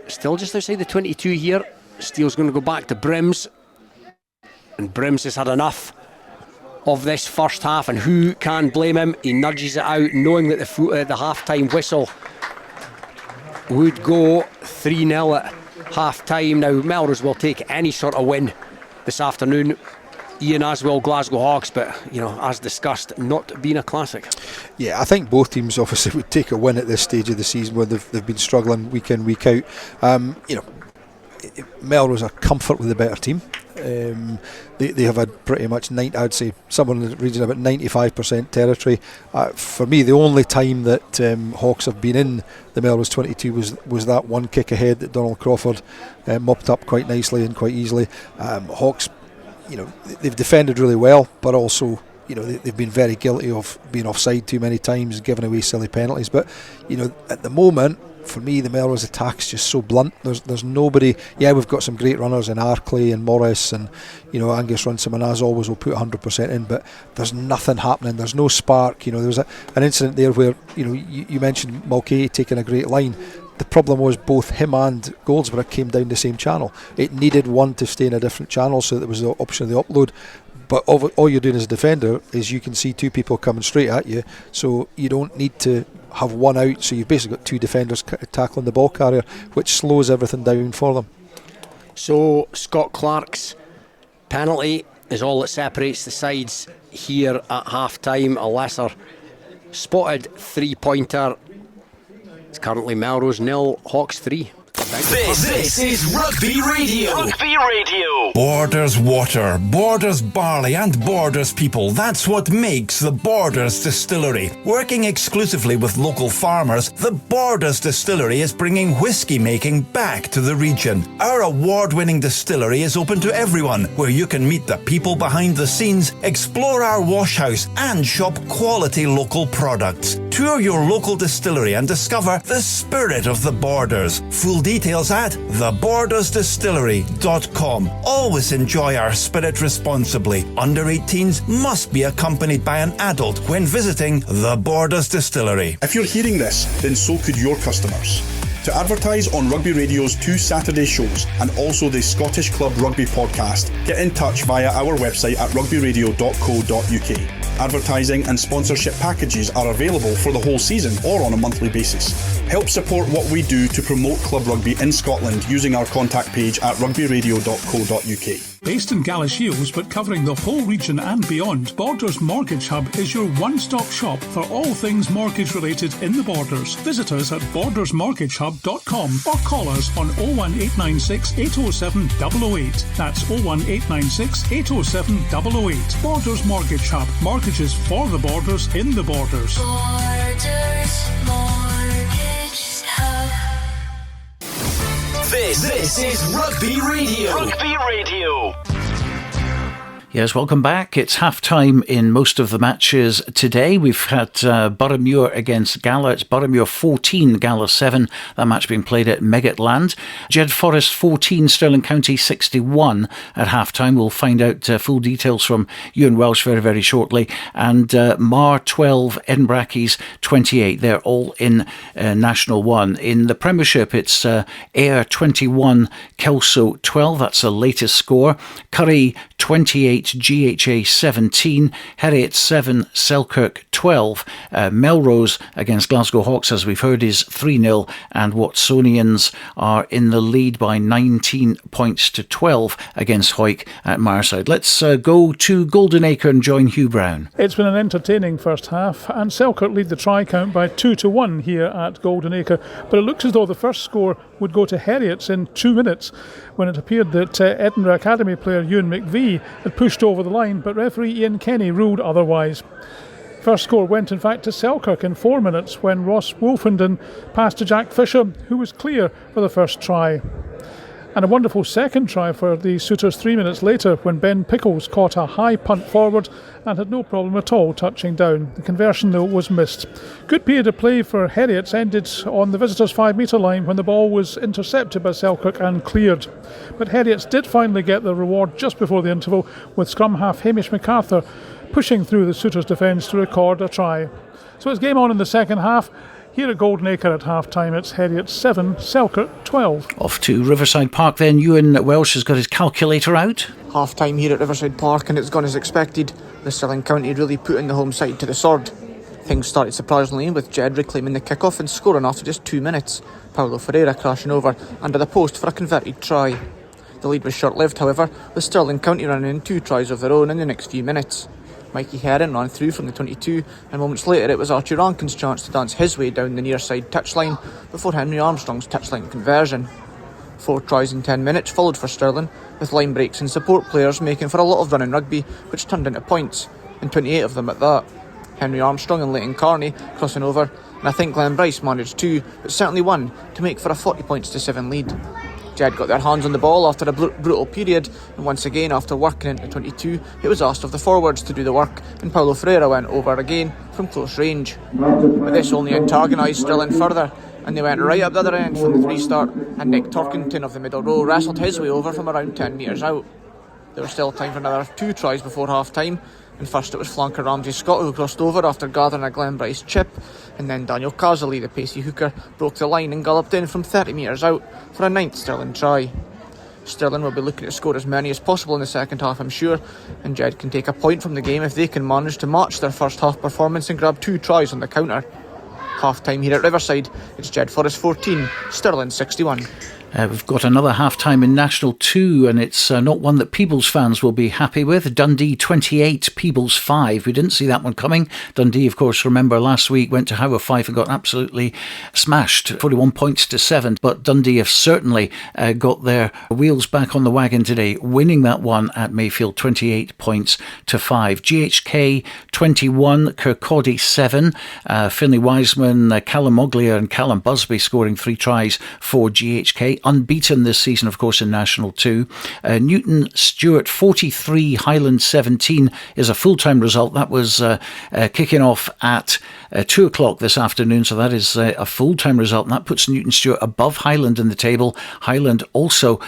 still just outside the 22 here. Steele's going to go back to Brims, and Brims has had enough of this first half, and who can blame him? He nudges it out, knowing that the half-time whistle would go 3-0 at half-time. Now Melrose will take any sort of win this afternoon, Ian, as will Glasgow Hawks, but as discussed, not being a classic. Yeah, I think both teams obviously would take a win at this stage of the season where they've been struggling week in, week out. Melrose are comfort with the better team. They have had pretty much I'd say somewhere in the region about 95% territory. For me, the only time that Hawks have been in the Melrose 22 was that one kick ahead that Donald Crawford mopped up quite nicely and quite easily. Hawks, they've defended really well, but also they've been very guilty of being offside too many times, giving away silly penalties. But at the moment, for me, the Melrose attack's just so blunt. There's nobody. Yeah, we've got some great runners in Arkley and Morris, and Angus Runciman, and as always will put 100% in, but there's nothing happening. There's no spark. There was an incident there where you mentioned Mulcahy taking a great line. The problem was both him and Goldsborough came down the same channel. It needed one to stay in a different channel, so there was the option of the upload. But all you're doing as a defender is you can see 2 people coming straight at you, so you don't need to have one out, so you've basically got 2 defenders tackling the ball carrier, which slows everything down for them. So Scott Clark's penalty is all that separates the sides here at half time. A lesser spotted 3-pointer. It's currently Melrose 0, Hawks 3. This is Rugby Radio. Rugby Radio. Borders water, Borders barley and Borders people. That's what makes the Borders Distillery. Working exclusively with local farmers, the Borders Distillery is bringing whiskey making back to the region. Our award-winning distillery is open to everyone, where you can meet the people behind the scenes, explore our wash house and shop quality local products. Tour your local distillery and discover the spirit of the Borders. Full details at thebordersdistillery.com. Always enjoy our spirit responsibly. Under 18s must be accompanied by an adult when visiting the Borders Distillery. If you're hearing this, then so could your customers. To advertise on Rugby Radio's 2 Saturday shows and also the Scottish Club Rugby podcast, get in touch via our website at rugbyradio.co.uk. Advertising and sponsorship packages are available for the whole season or on a monthly basis. Help support what we do to promote club rugby in Scotland using our contact page at rugbyradio.co.uk. Based in Galashiels but covering the whole region and beyond, Borders Mortgage Hub is your one-stop shop for all things mortgage related in the Borders. Visit us at bordersmortgagehub.com or call us on 01896 807 008. That's 01896 807 008. Borders Mortgage Hub. Mortgages for the Borders in the Borders. Borders Mortgage Hub. This is Rugby Radio. Rugby Radio. Yes, welcome back. It's half-time in most of the matches today. We've had Boroughmuir against Gala. It's Boroughmuir 14, Gala 7. That match being played at Meggetland. Jed Forest 14, Stirling County 61 at half-time. We'll find out full details from Ewan Welsh very, very shortly. And Mar 12, Edinburgh Accies 28. They're all in National 1. In the Premiership, it's Ayr 21, Kelso 12. That's the latest score. Curry 28, GHA 17, Heriot 7, Selkirk 12. Melrose against Glasgow Hawks, as we've heard, is 3-0, and Watsonians are in the lead by 19 points to 12 against Hawick at Marside. Let's go to Golden Acre and join Hugh Brown. It's been an entertaining first half, and Selkirk lead the try count by 2-1 here at Golden Acre, but it looks as though the first score would go to Heriots in 2 minutes, when it appeared that Edinburgh Academy player Ewan McVie had pushed over the line, but referee Ian Kenny ruled otherwise. First score went in fact to Selkirk in 4 minutes when Ross Wolfenden passed to Jack Fisher, who was clear for the first try. And a wonderful second try for the Sooters 3 minutes later when Ben Pickles caught a high punt forward and had no problem at all touching down. The conversion though was missed. Good period of play for Heriots ended on the visitors' 5 metre line when the ball was intercepted by Selkirk and cleared. But Heriots did finally get the reward just before the interval, with scrum half Hamish MacArthur pushing through the Sooters' defence to record a try. So it's game on in the second half. Here at Golden Acre at half-time, it's Heriots 7, Selkirk 12. Off to Riverside Park then. Ewan Welsh has got his calculator out. Half-time here at Riverside Park, and it's gone as expected. The Stirling County really putting the home side to the sword. Things started surprisingly with Jed reclaiming the kick-off and scoring after just 2 minutes. Paulo Ferreira crashing over under the post for a converted try. The lead was short-lived, however, with Stirling County running in 2 tries of their own in the next few minutes. Mikey Herron ran through from the 22, and moments later it was Archie Rankin's chance to dance his way down the near side touchline before Henry Armstrong's touchline conversion. 4 tries in 10 minutes followed for Stirling, with line breaks and support players making for a lot of running rugby, which turned into points, and 28 of them at that. Henry Armstrong and Leighton Carney crossing over, and I think Glenn Bryce managed 2, but certainly 1, to make for a 40 points to 7 lead. Jed got their hands on the ball after a brutal period, and once again after working into 22, it was asked of the forwards to do the work, and Paulo Ferreira went over again from close range. But this only antagonised Stirling further, and they went right up the other end from the restart, and Nick Torkington of the middle row wrestled his way over from around 10 metres out. There was still time for another 2 tries before half-time, and first it was flanker Ramsey Scott who crossed over after gathering a Glenn Bryce chip, and then Daniel Casserly, the pacey hooker, broke the line and galloped in from 30 metres out for a 9th Stirling try. Stirling will be looking to score as many as possible in the second half, I'm sure, and Jed can take a point from the game if they can manage to match their first half performance and grab 2 tries on the counter. Half-time here at Riverside, it's Jed Forest 14, Stirling 61. We've got another half-time in National 2, and it's not one that Peebles fans will be happy with. Dundee 28, Peebles 5. We didn't see that one coming. Dundee, of course, remember last week went to Howard Fife and got absolutely smashed, 41 points to 7. But Dundee have certainly got their wheels back on the wagon today, winning that one at Mayfield, 28 points to 5. GHK 21, Kirkcaldy 7. Finlay Wiseman, Callum Moglia and Callum Busby scoring 3 tries for GHK. Unbeaten this season, of course, in National 2. Newton Stewart 43, Highland 17 is a full-time result. That was kicking off at 2 o'clock this afternoon, so that is a full-time result, and that puts Newton Stewart above Highland in the table. Highland also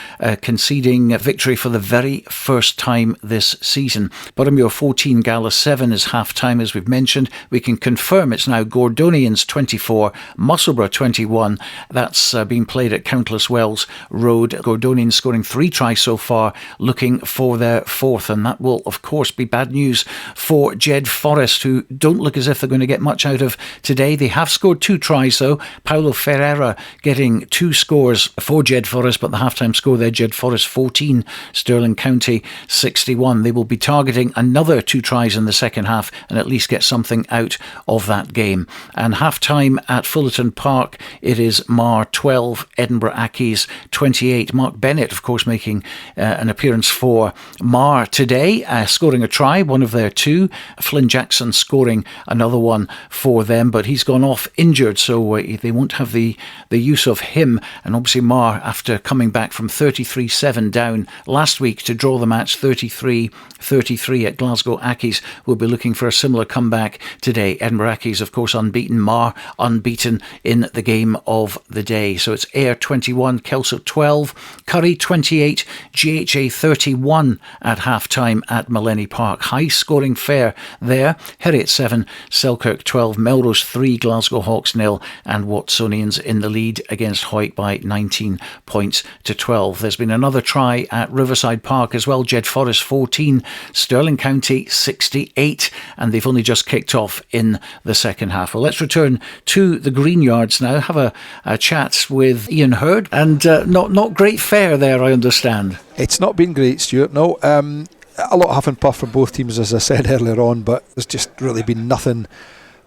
conceding a victory for the very first time this season. Boroughmuir 14, Gala 7 is half-time, as we've mentioned. We can confirm it's now Gordonians 24, Musselburgh 21. That's been played at Countless Wells Road. Gordonians scoring 3 tries so far, looking for their 4th, and that will of course be bad news for Jed Forest, who don't look as if they're going to get much out of today. They have scored 2 tries though. Paulo Ferreira getting 2 scores for Jed Forest, but the half-time score there, Jed Forest 14, Stirling County 61. They will be targeting another 2 tries in the second half and at least get something out of that game. And half-time at Fullerton Park, it is Mar 12, Edinburgh Accies Accies 28. Mark Bennett, of course, making an appearance for Mar today, scoring a try, one of their two. Flynn Jackson scoring another one for them, but he's gone off injured, so they won't have the use of him. And obviously Mar, after coming back from 33-7 down last week to draw the match 33-33 at Glasgow Accies, will be looking for a similar comeback today. Edinburgh Accies, of course, unbeaten. Mar unbeaten in the game of the day. So it's Ayr 21, Kelso 12, Curry 28, GHA 31 at half-time at Millennium Park. High scoring fair there. Heriot 7, Selkirk 12, Melrose 3, Glasgow Hawks 0, and Watsonians in the lead against Hoyt by 19 points to 12. There's been another try at Riverside Park as well. Jed Forest 14, Stirling County 68, and they've only just kicked off in the second half. Well, let's return to the Green Yards now, have a chat with Ian Heard, and not great fare there, I understand. It's not been great, Stuart, no. A lot of huff and puff from both teams, as I said earlier on, but there's just really been nothing,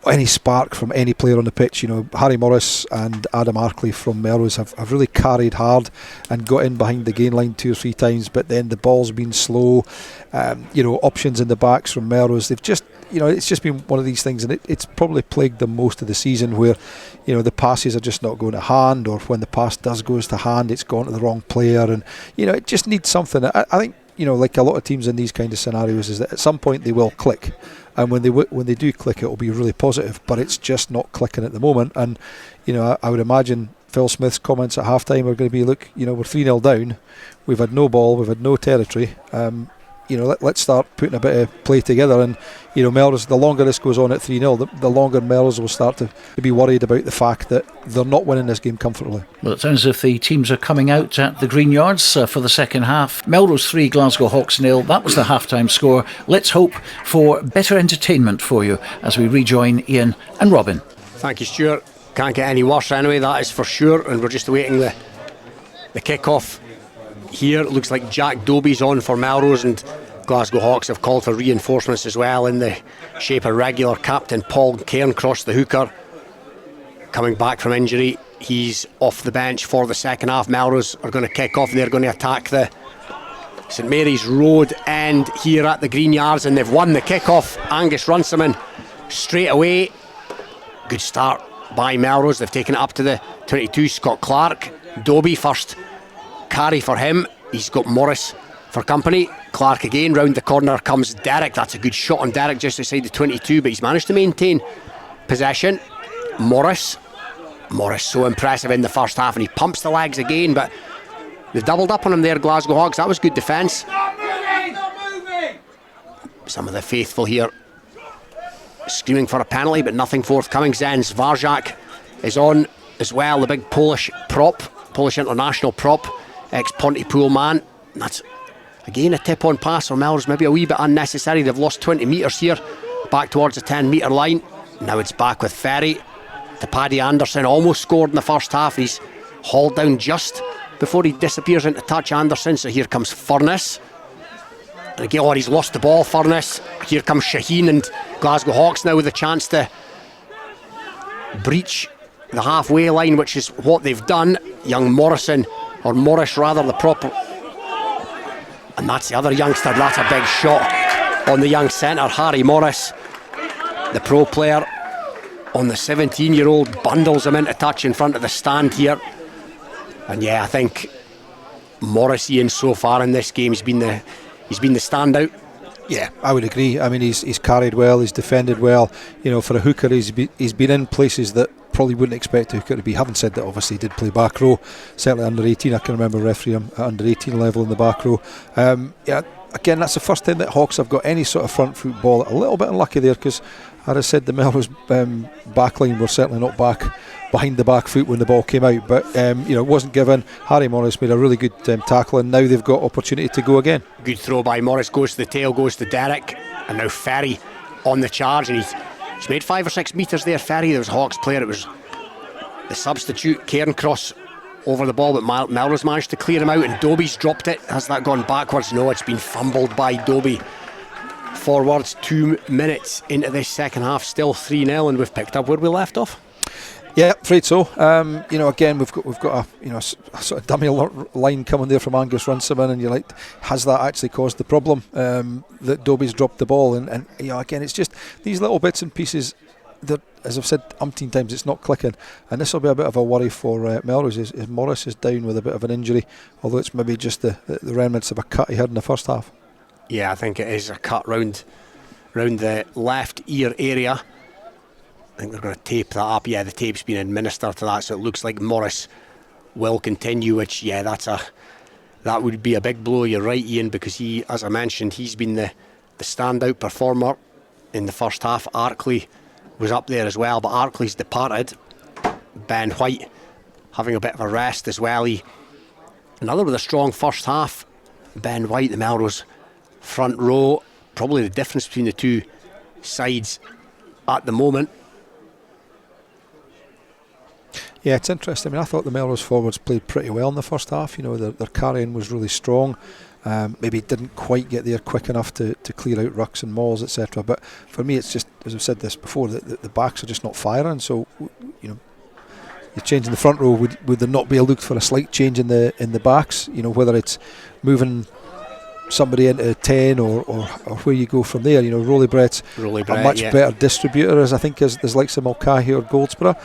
any spark from any player on the pitch. You know, Harry Morris and Adam Arkley from Melrose have really carried hard and got in behind the gain line 2 or 3 times, but then the ball's been slow. Options in the backs from Melrose, they've just, it's just been one of these things, and it's probably plagued them most of the season, where the passes are just not going to hand, or when the pass goes to hand, it's gone to the wrong player, and it just needs something. I think like a lot of teams in these kind of scenarios, is that at some point they will click, and when they do click, it will be really positive, but it's just not clicking at the moment. And I would imagine Phil Smith's comments at half time are going to be, look, we're 3-0 down, we've had no ball, we've had no territory, let's start putting a bit of play together. And Melrose, the longer this goes on at 3-0, the longer Melrose will start to be worried about the fact that they're not winning this game comfortably. Well, it sounds as if the teams are coming out at the Green Yards for the second half. Melrose 3, Glasgow Hawks 0. That was the half-time score. Let's hope for better entertainment for you as we rejoin Ian and Robin. Thank you, Stuart. Can't get any worse anyway, that is for sure. And we're just awaiting the kick-off here. It looks like Jack Dobie's on for Melrose, and Glasgow Hawks have called for reinforcements as well in the shape of regular captain Paul Cairncross, the hooker, coming back from injury. He's off the bench for the second half. Melrose are going to kick off, and they're going to attack the St Mary's Road end here at the Green Yards, and they've won the kick-off. Angus Runciman straight away. Good start by Melrose. They've taken it up to the 22. Scott Clark, Dobie first carry for him. He's got Morris for company. Clark again, round the corner comes Derek. That's a good shot on Derek just outside the 22, but he's managed to maintain possession. Morris so impressive in the first half, and he pumps the legs again, but they've doubled up on him there, Glasgow Hawks. That was good defence. Some of the faithful here screaming for a penalty, but nothing forthcoming. Zenz Varjak is on as well, the big Polish international prop, ex-Pontypool man. That's again a tip-on pass for Melrose, maybe a wee bit unnecessary. They've lost 20 metres here, back towards the 10-metre line. Now it's back with Ferry to Paddy Anderson. Almost scored in the first half. He's hauled down just before he disappears into touch, Anderson. So here comes Furness. And again, he's lost the ball, Furness. Here comes Shaheen, and Glasgow Hawks now with a chance to breach the halfway line, which is what they've done. Young Morrison, or Morris rather, the proper. And that's the other youngster. That's a big shot on the young centre, Harry Morris, the pro player. On the 17-year-old, bundles him into touch in front of the stand here. And yeah, I think Morris, Ian, so far in this game, he's been the standout. Yeah, I would agree. I mean, he's carried well, he's defended well. For a hooker, he's been in places that probably wouldn't expect a hooker to be. Having said that, obviously he did play back row, certainly under 18. I can remember refereeing him at under 18 level in the back row. Again, that's the first time that Hawks have got any sort of front foot ball. A little bit unlucky there, because as I said, the Melrose backline were certainly not back behind the back foot when the ball came out, but it wasn't given. Harry Morris made a really good tackle, and now they've got opportunity to go again. Good throw by Morris, goes to the tail, goes to Derek, and now Ferry on the charge, and he's made 5 or 6 metres there. Ferry, there was a Hawks player, it was the substitute Cairncross over the ball, but Melrose managed to clear him out, and Dobie's dropped it. Has that gone backwards? No, it's been fumbled by Dobie. Forwards 2 minutes into this second half, still 3-0, and we've picked up where we left off. Yeah, afraid so. Again, we've got a sort of dummy line coming there from Angus Runciman, and you're like, has that actually caused the problem that Dobie's dropped the ball? And again, it's just these little bits and pieces that, as I've said umpteen times, it's not clicking, and this will be a bit of a worry for Melrose. Is Morris is down with a bit of an injury, although it's maybe just the remnants of a cut he had in the first half. Yeah, I think it is a cut round the left ear area. I think they're going to tape that up. Yeah, the tape's been administered to that, so it looks like Morris will continue, which, that would be a big blow. You're right, Ian, because he, as I mentioned, he's been the standout performer in the first half. Arkley was up there as well, but Arkley's departed. Ben White having a bit of a rest as well. Another with a strong first half. Ben White, the Melrose front row, probably the difference between the two sides at the moment. Yeah, it's interesting. I mean, I thought the Melrose forwards played pretty well in the first half. Their carrying was really strong. Maybe didn't quite get there quick enough to clear out rucks and mauls, etc. But for me, it's just, as I've said this before, the backs are just not firing. So, you're changing the front row. Would there not be a look for a slight change in the backs? Whether it's moving somebody into 10 or where you go from there. Rolly Brett's a much better distributor, as I think as likes of Mulcahy or Goldsborough.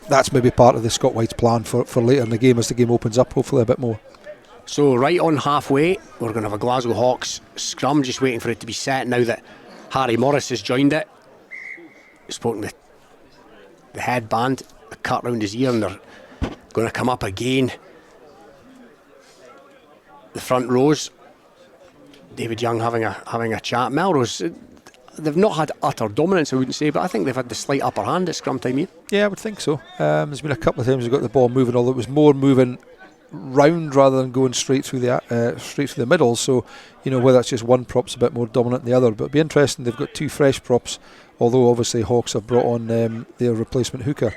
That's maybe part of the Scott White's plan for later in the game as the game opens up, hopefully a bit more. So right on halfway, we're going to have a Glasgow Hawks scrum, just waiting for it to be set now that Harry Morris has joined it. Spoken the headband, the cut round his ear, and they're going to come up again. The front rows, David Young having a chat. Melrose, they've not had utter dominance, I wouldn't say, but I think they've had the slight upper hand at scrum time here. Yeah, I would think so. There's been a couple of times they've got the ball moving, although it was more moving round rather than going straight through the middle. So, whether it's just one prop's a bit more dominant than the other. But it'd be interesting. They've got two fresh props, although obviously Hawks have brought on their replacement hooker.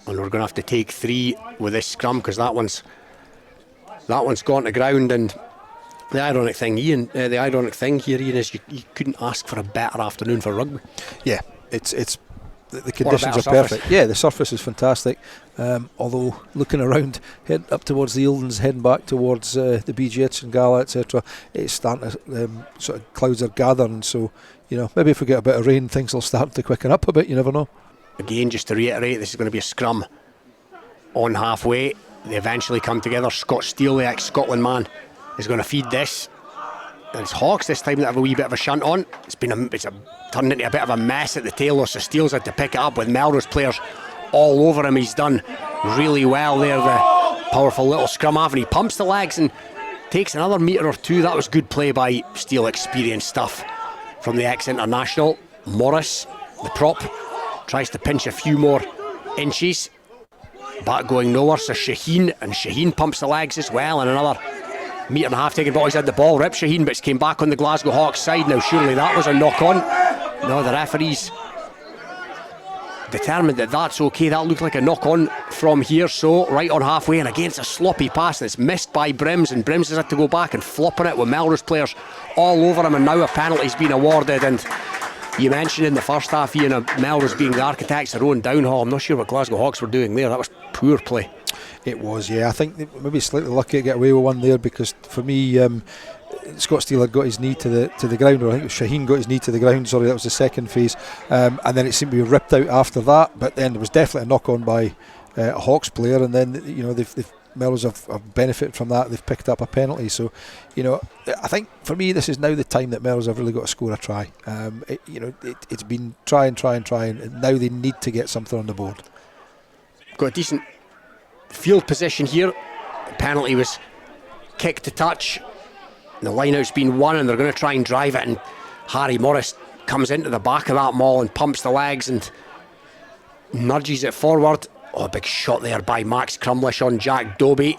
And we're going to have to take 3 with this scrum because that one's gone to ground. And the ironic thing here, Ian, is you couldn't ask for a better afternoon for rugby. Yeah, it's the conditions are perfect. Yeah, the surface is fantastic. Although looking around, heading up towards the Eildons, heading back towards the BGH and Gala, etc., it's starting to sort of clouds are gathering. So maybe if we get a bit of rain, things will start to quicken up a bit. You never know. Again, just to reiterate, this is going to be a scrum on halfway. They eventually come together. Scott Steele, the ex-Scotland man, is going to feed this. And it's Hawks this time that have a wee bit of a shunt on. It's turned into a bit of a mess at the tail, so Steele's had to pick it up with Melrose players all over him. He's done really well there, the powerful little scrum half, and he pumps the legs and takes another metre or two. That was good play by Steele, experienced stuff from the ex-international. Morris, the prop, tries to pinch a few more inches. Back going nowhere, so Shaheen pumps the legs as well, and another metre and a half taken, but he's had the ball. Rip Shaheen, but it's came back on the Glasgow Hawks side. Now surely that was a knock on. No, the referee's determined that that's okay. That looked like a knock on from here, so right on halfway, and against a sloppy pass that's missed by Brims, and Brims has had to go back and flop on it with Melrose players all over him, and now a penalty's been awarded. And you mentioned in the first half, Ian, Melrose being the architects of their own downhaul. I'm not sure what Glasgow Hawks were doing there. That was poor play. It was, yeah. I think they maybe slightly lucky to get away with one there, because for me, Scott Steele had got his knee to the ground, or I think Shaheen got his knee to the ground. Sorry, that was the second phase, and then it seemed to be ripped out after that. But then there was definitely a knock on by a Hawks player, and then they've Melrose have benefited from that. They've picked up a penalty, so I think for me this is now the time that Melrose have really got to score a try. It's been try, and now they need to get something on the board. Got a decent field position here. The penalty was kicked to touch. The line-out's been won, and they're going to try and drive it, and Harry Morris comes into the back of that maul and pumps the legs and nudges it forward. Oh, a big shot there by Max Crumlish on Jack Dobie,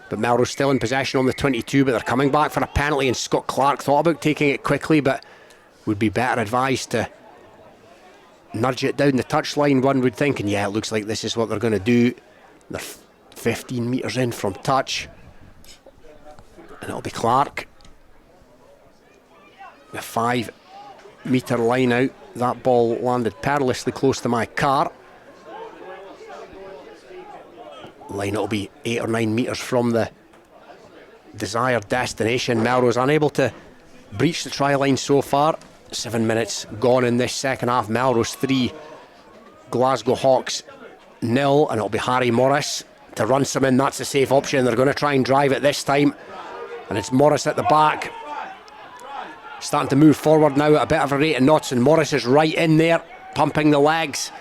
but Melrose still in possession on the 22, but they're coming back for a penalty, and Scott Clark thought about taking it quickly, but would be better advised to nudge it down the touchline, one would think. And yeah, it looks like this is what they're going to do. They're 15 metres in from touch, and it'll be Clark. The 5 metre line out That ball landed perilously close to my car. Line will be 8 or 9 metres from the desired destination. Melrose unable to breach the try line so far. 7 minutes gone in this second half. Melrose 3, Glasgow Hawks 0, and it'll be Harry Morris to run some in. That's a safe option. They're going to try and drive it this time, and it's Morris at the back, starting to move forward now at a bit of a rate of knots, and Morris is right in there, pumping the legs.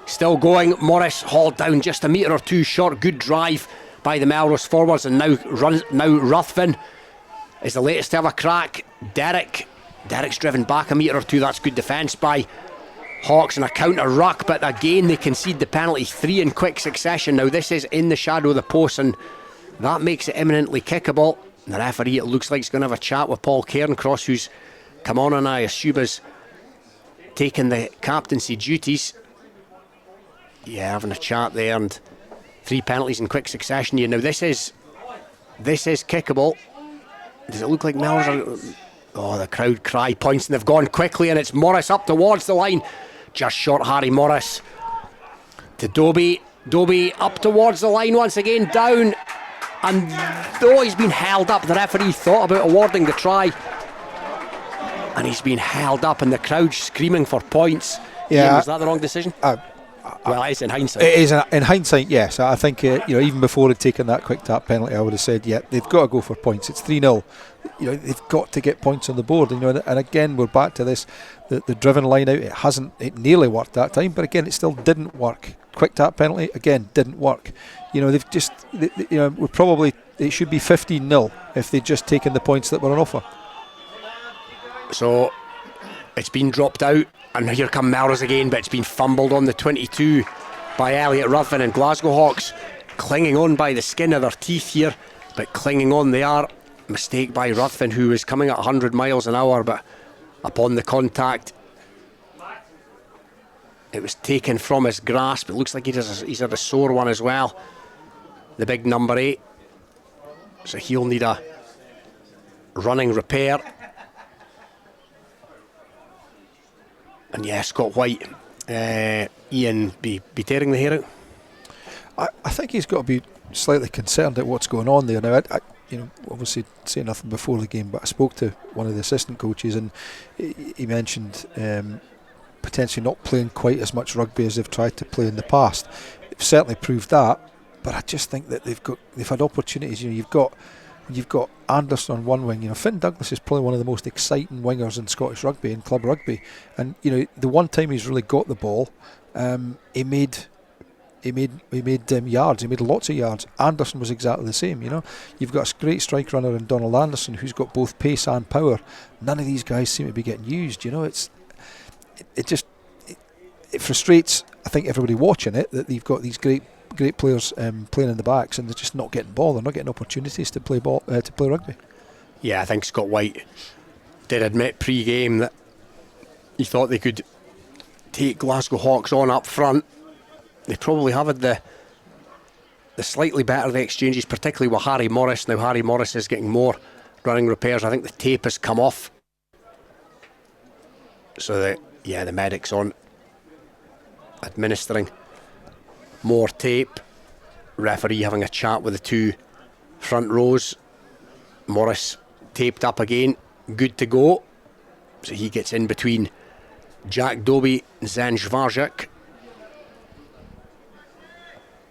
Still going. Morris hauled down just a metre or two short. Good drive by the Melrose forwards, and now Ruthven is the latest to have a crack. Derek's driven back a metre or two. That's good defence by Hawks, and a counter ruck, but again they concede the penalty. 3 in quick succession. Now this is in the shadow of the post, and that makes it imminently kickable. The referee, it looks like, he's going to have a chat with Paul Cairncross, who's come on, and I assume is taking the captaincy duties. Yeah, having a chat there, and 3 penalties in quick succession here. Now this is kickable. Does it look like Melrose are... Oh, the crowd cry points, and they've gone quickly, and it's Morris up towards the line. Just short Harry Morris to Dobie. Dobie up towards the line once again, down. And though he's been held up, the referee thought about awarding the try. And he's been held up, and the crowd's screaming for points. Yeah. Ian, was that the wrong decision? Well, it is in hindsight. It is in hindsight, yes. I think even before he'd taken that quick tap penalty, I would have said, yeah, they've got to go for points. It's 3-0. They've got to get points on the board. And again, we're back to this: the driven line out. It nearly worked that time, but again, it still didn't work. Quick tap penalty again didn't work. They've just, it should be 15-0 if they'd just taken the points that were on offer. So it's been dropped out, and here come Melrose again, but it's been fumbled on the 22 by Elliot Ruthven, and Glasgow Hawks clinging on by the skin of their teeth here, but clinging on they are. Mistake by Ruthven, who was coming at 100 miles an hour, but upon the contact it was taken from his grasp. It looks like he's had a sore one as well, the big number 8, so he'll need a running repair. And yeah, Scott White, Ian, be tearing the hair out. I think he's got to be slightly concerned at what's going on there. Now, I obviously say nothing before the game, but I spoke to one of the assistant coaches, and he mentioned potentially not playing quite as much rugby as they've tried to play in the past. They've certainly proved that, but I just think that they've had opportunities. You've got Anderson on one wing. Finn Douglas is probably one of the most exciting wingers in Scottish rugby and club rugby, and the one time he's really got the ball, he made yards. He made lots of yards. Anderson was exactly the same. You've got a great strike runner in Donald Anderson who's got both pace and power. None of these guys seem to be getting used. It frustrates, I think, everybody watching it, that you've got these great players playing in the backs, and they're just not getting ball. They're not getting opportunities to play rugby. Yeah, I think Scott White did admit pre-game that he thought they could take Glasgow Hawks on up front. They probably have had the slightly better of the exchanges, particularly with Harry Morris. Now Harry Morris is getting more running repairs. I think the tape has come off, so the medic's on administering more tape. Referee having a chat with the 2 front rows. Morris taped up again, good to go. So he gets in between Jack Dobie and Zen Zvarzak.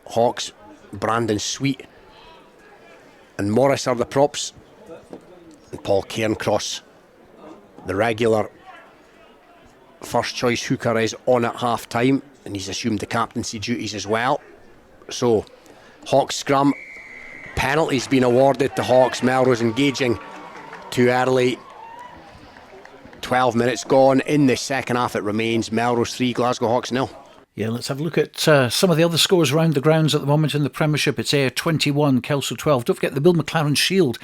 Hawks, Brandon Sweet and Morris are the props, and Paul Cairncross, the regular first choice hooker, is on at half time, and he's assumed the captaincy duties as well. So Hawks scrum, penalties been awarded to Hawks. Melrose engaging too early. 12 minutes gone in the second half. It remains Melrose 3, Glasgow Hawks 0. Yeah, let's have a look at some of the other scores around the grounds at the moment in the Premiership. It's Ayr 21, Kelso 12. Don't forget the Bill McLaren Shield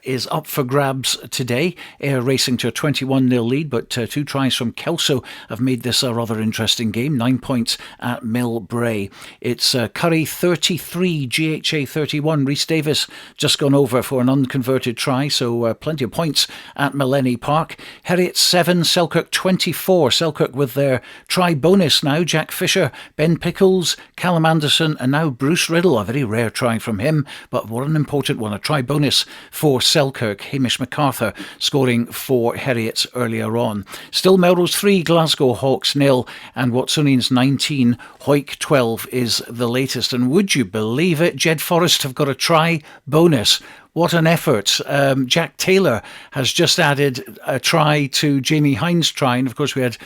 is up for grabs today. Ayr racing to a 21-0 lead, but 2 tries from Kelso have made this a rather interesting game. 9 points at Millbrae. It's Curry 33, GHA 31. Rhys Davis just gone over for an unconverted try, so plenty of points at Millennium Park. Heriot 7, Selkirk 24. Selkirk with their try bonus now. Jack Fisher, Ben Pickles, Callum Anderson, and now Bruce Riddle. A very rare try from him, but what an important one. A try bonus for Selkirk. Hamish MacArthur scoring for Heriots earlier on. Still Melrose 3, Glasgow Hawks 0, and Watsonians 19, Hoyk 12 is the latest. And would you believe it, Jed Forrest have got a try bonus. What an effort. Jack Taylor has just added a try to Jamie Hines' try. And of course, we had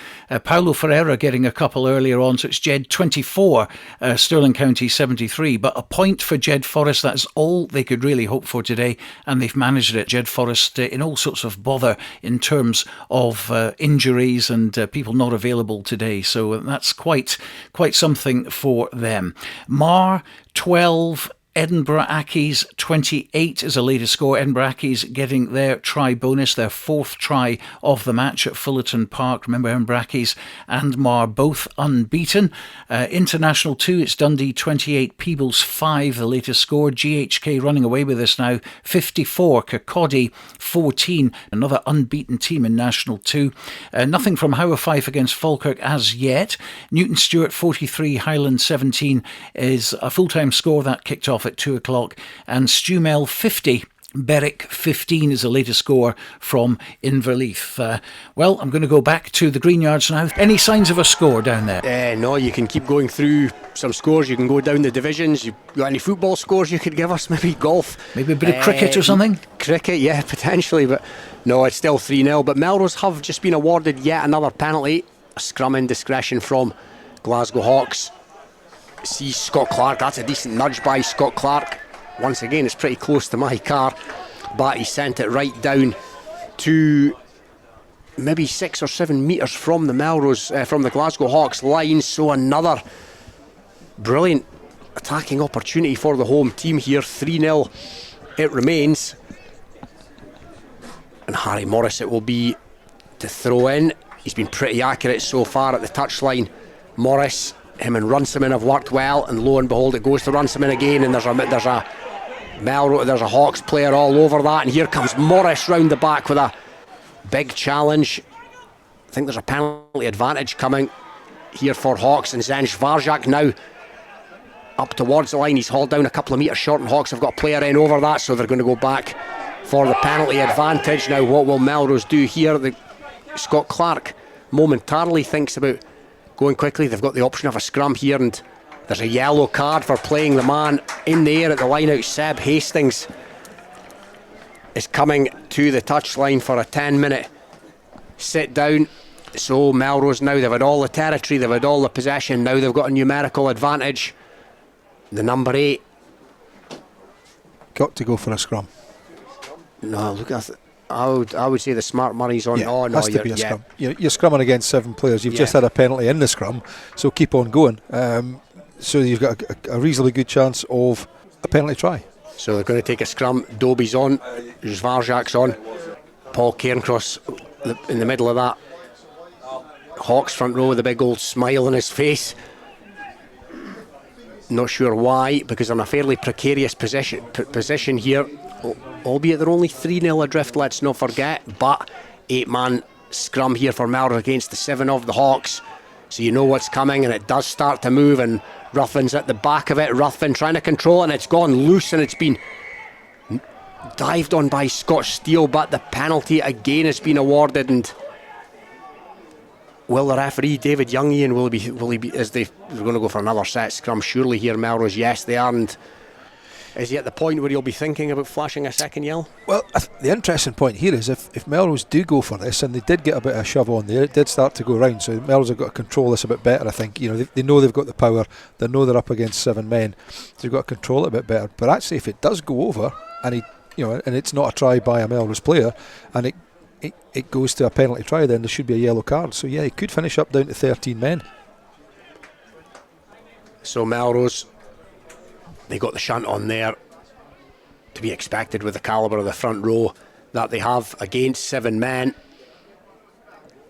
Paulo Ferreira getting a couple earlier on. So it's Jed 24, Stirling County 73. But a point for Jed Forrest. That's all they could really hope for today. And they've managed it. Jed Forrest in all sorts of bother in terms of injuries and people not available today. So that's quite something for them. Mar 12, Edinburgh Accies 28 is the latest score. Edinburgh Accies getting their try bonus, their 4th try of the match at Fullerton Park. Remember, Edinburgh Accies and Mar both unbeaten. International 2, it's Dundee 28, Peebles 5, the latest score. GHK running away with this now, 54, Kirkcaldy 14, another unbeaten team in National 2. Nothing from Howard against Falkirk as yet. Newton Stewart 43, Highland 17 is a full-time score that kicked off at 2 o'clock, and Stewmel 50, Berwick 15 is the latest score from Inverleith. Well, I'm going to go back to the Green Yards now. Any signs of a score down there? No, you can keep going through some scores. You can go down the divisions. You got any football scores you could give us? Maybe golf? Maybe a bit of cricket or something? Cricket, yeah, potentially, but no, it's still 3-0. But Melrose have just been awarded yet another penalty. A scrum indiscretion from Glasgow Hawks. See Scott Clark, that's a decent nudge by Scott Clark. Once again, it's pretty close to my car, but he sent it right down to maybe 6 or 7 metres from the Melrose, from the Glasgow Hawks line. So another brilliant attacking opportunity for the home team here. 3-0 it remains, and Harry Morris it will be to throw in. He's been pretty accurate so far at the touchline. Morris, him and Runciman have worked well, and lo and behold it goes to Runciman again, and there's a Hawks player all over that, and here comes Morris round the back with a big challenge. I think there's a penalty advantage coming here for Hawks, and Zen Svarjak now up towards the line. He's hauled down a couple of metres short, and Hawks have got a player in over that, so they're going to go back for the penalty advantage. Now what will Melrose do here? Scott Clark momentarily thinks about going quickly. They've got the option of a scrum here, and there's a yellow card for playing the man in the air at the line out. Seb Hastings is coming to the touchline for a 10-minute sit down. So Melrose now, they've had all the territory, they've had all the possession, now they've got a numerical advantage. The number 8 got to go for a scrum. No, look at I would say the smart money's on. Yeah, it has to be a scrum. You're scrumming against 7 players. You've just had a penalty in the scrum, so keep on going. So you've got a reasonably good chance of a penalty try. So they're going to take a scrum. Dobie's on, Svarjak's on, Paul Cairncross in the middle of that. Hawks front row with a big old smile on his face. Not sure why, because I'm in a fairly precarious position here. Albeit they're only 3-0 adrift, let's not forget, but 8-man scrum here for Melrose against the 7 of the Hawks, so you know what's coming, and it does start to move, and Ruthven's at the back of it. Ruthven trying to control it, and it's gone loose, and it's been dived on by Scott Steele, but the penalty again has been awarded. And will the referee David Youngian will he be they're going to go for another set scrum surely here, Melrose? Yes, they are. And is he at the point where he'll be thinking about flashing a second yellow? Well, the interesting point here is if Melrose do go for this, and they did get a bit of a shove on there, it did start to go round, so Melrose have got to control this a bit better, I think. You know, they know they've got the power, they know they're up against 7 men, so they've got to control it a bit better. But actually, if it does go over, and and it's not a try by a Melrose player, and it goes to a penalty try, then there should be a yellow card. So yeah, he could finish up down to 13 men. So Melrose, they got the shunt on there, to be expected with the calibre of the front row that they have against 7 men.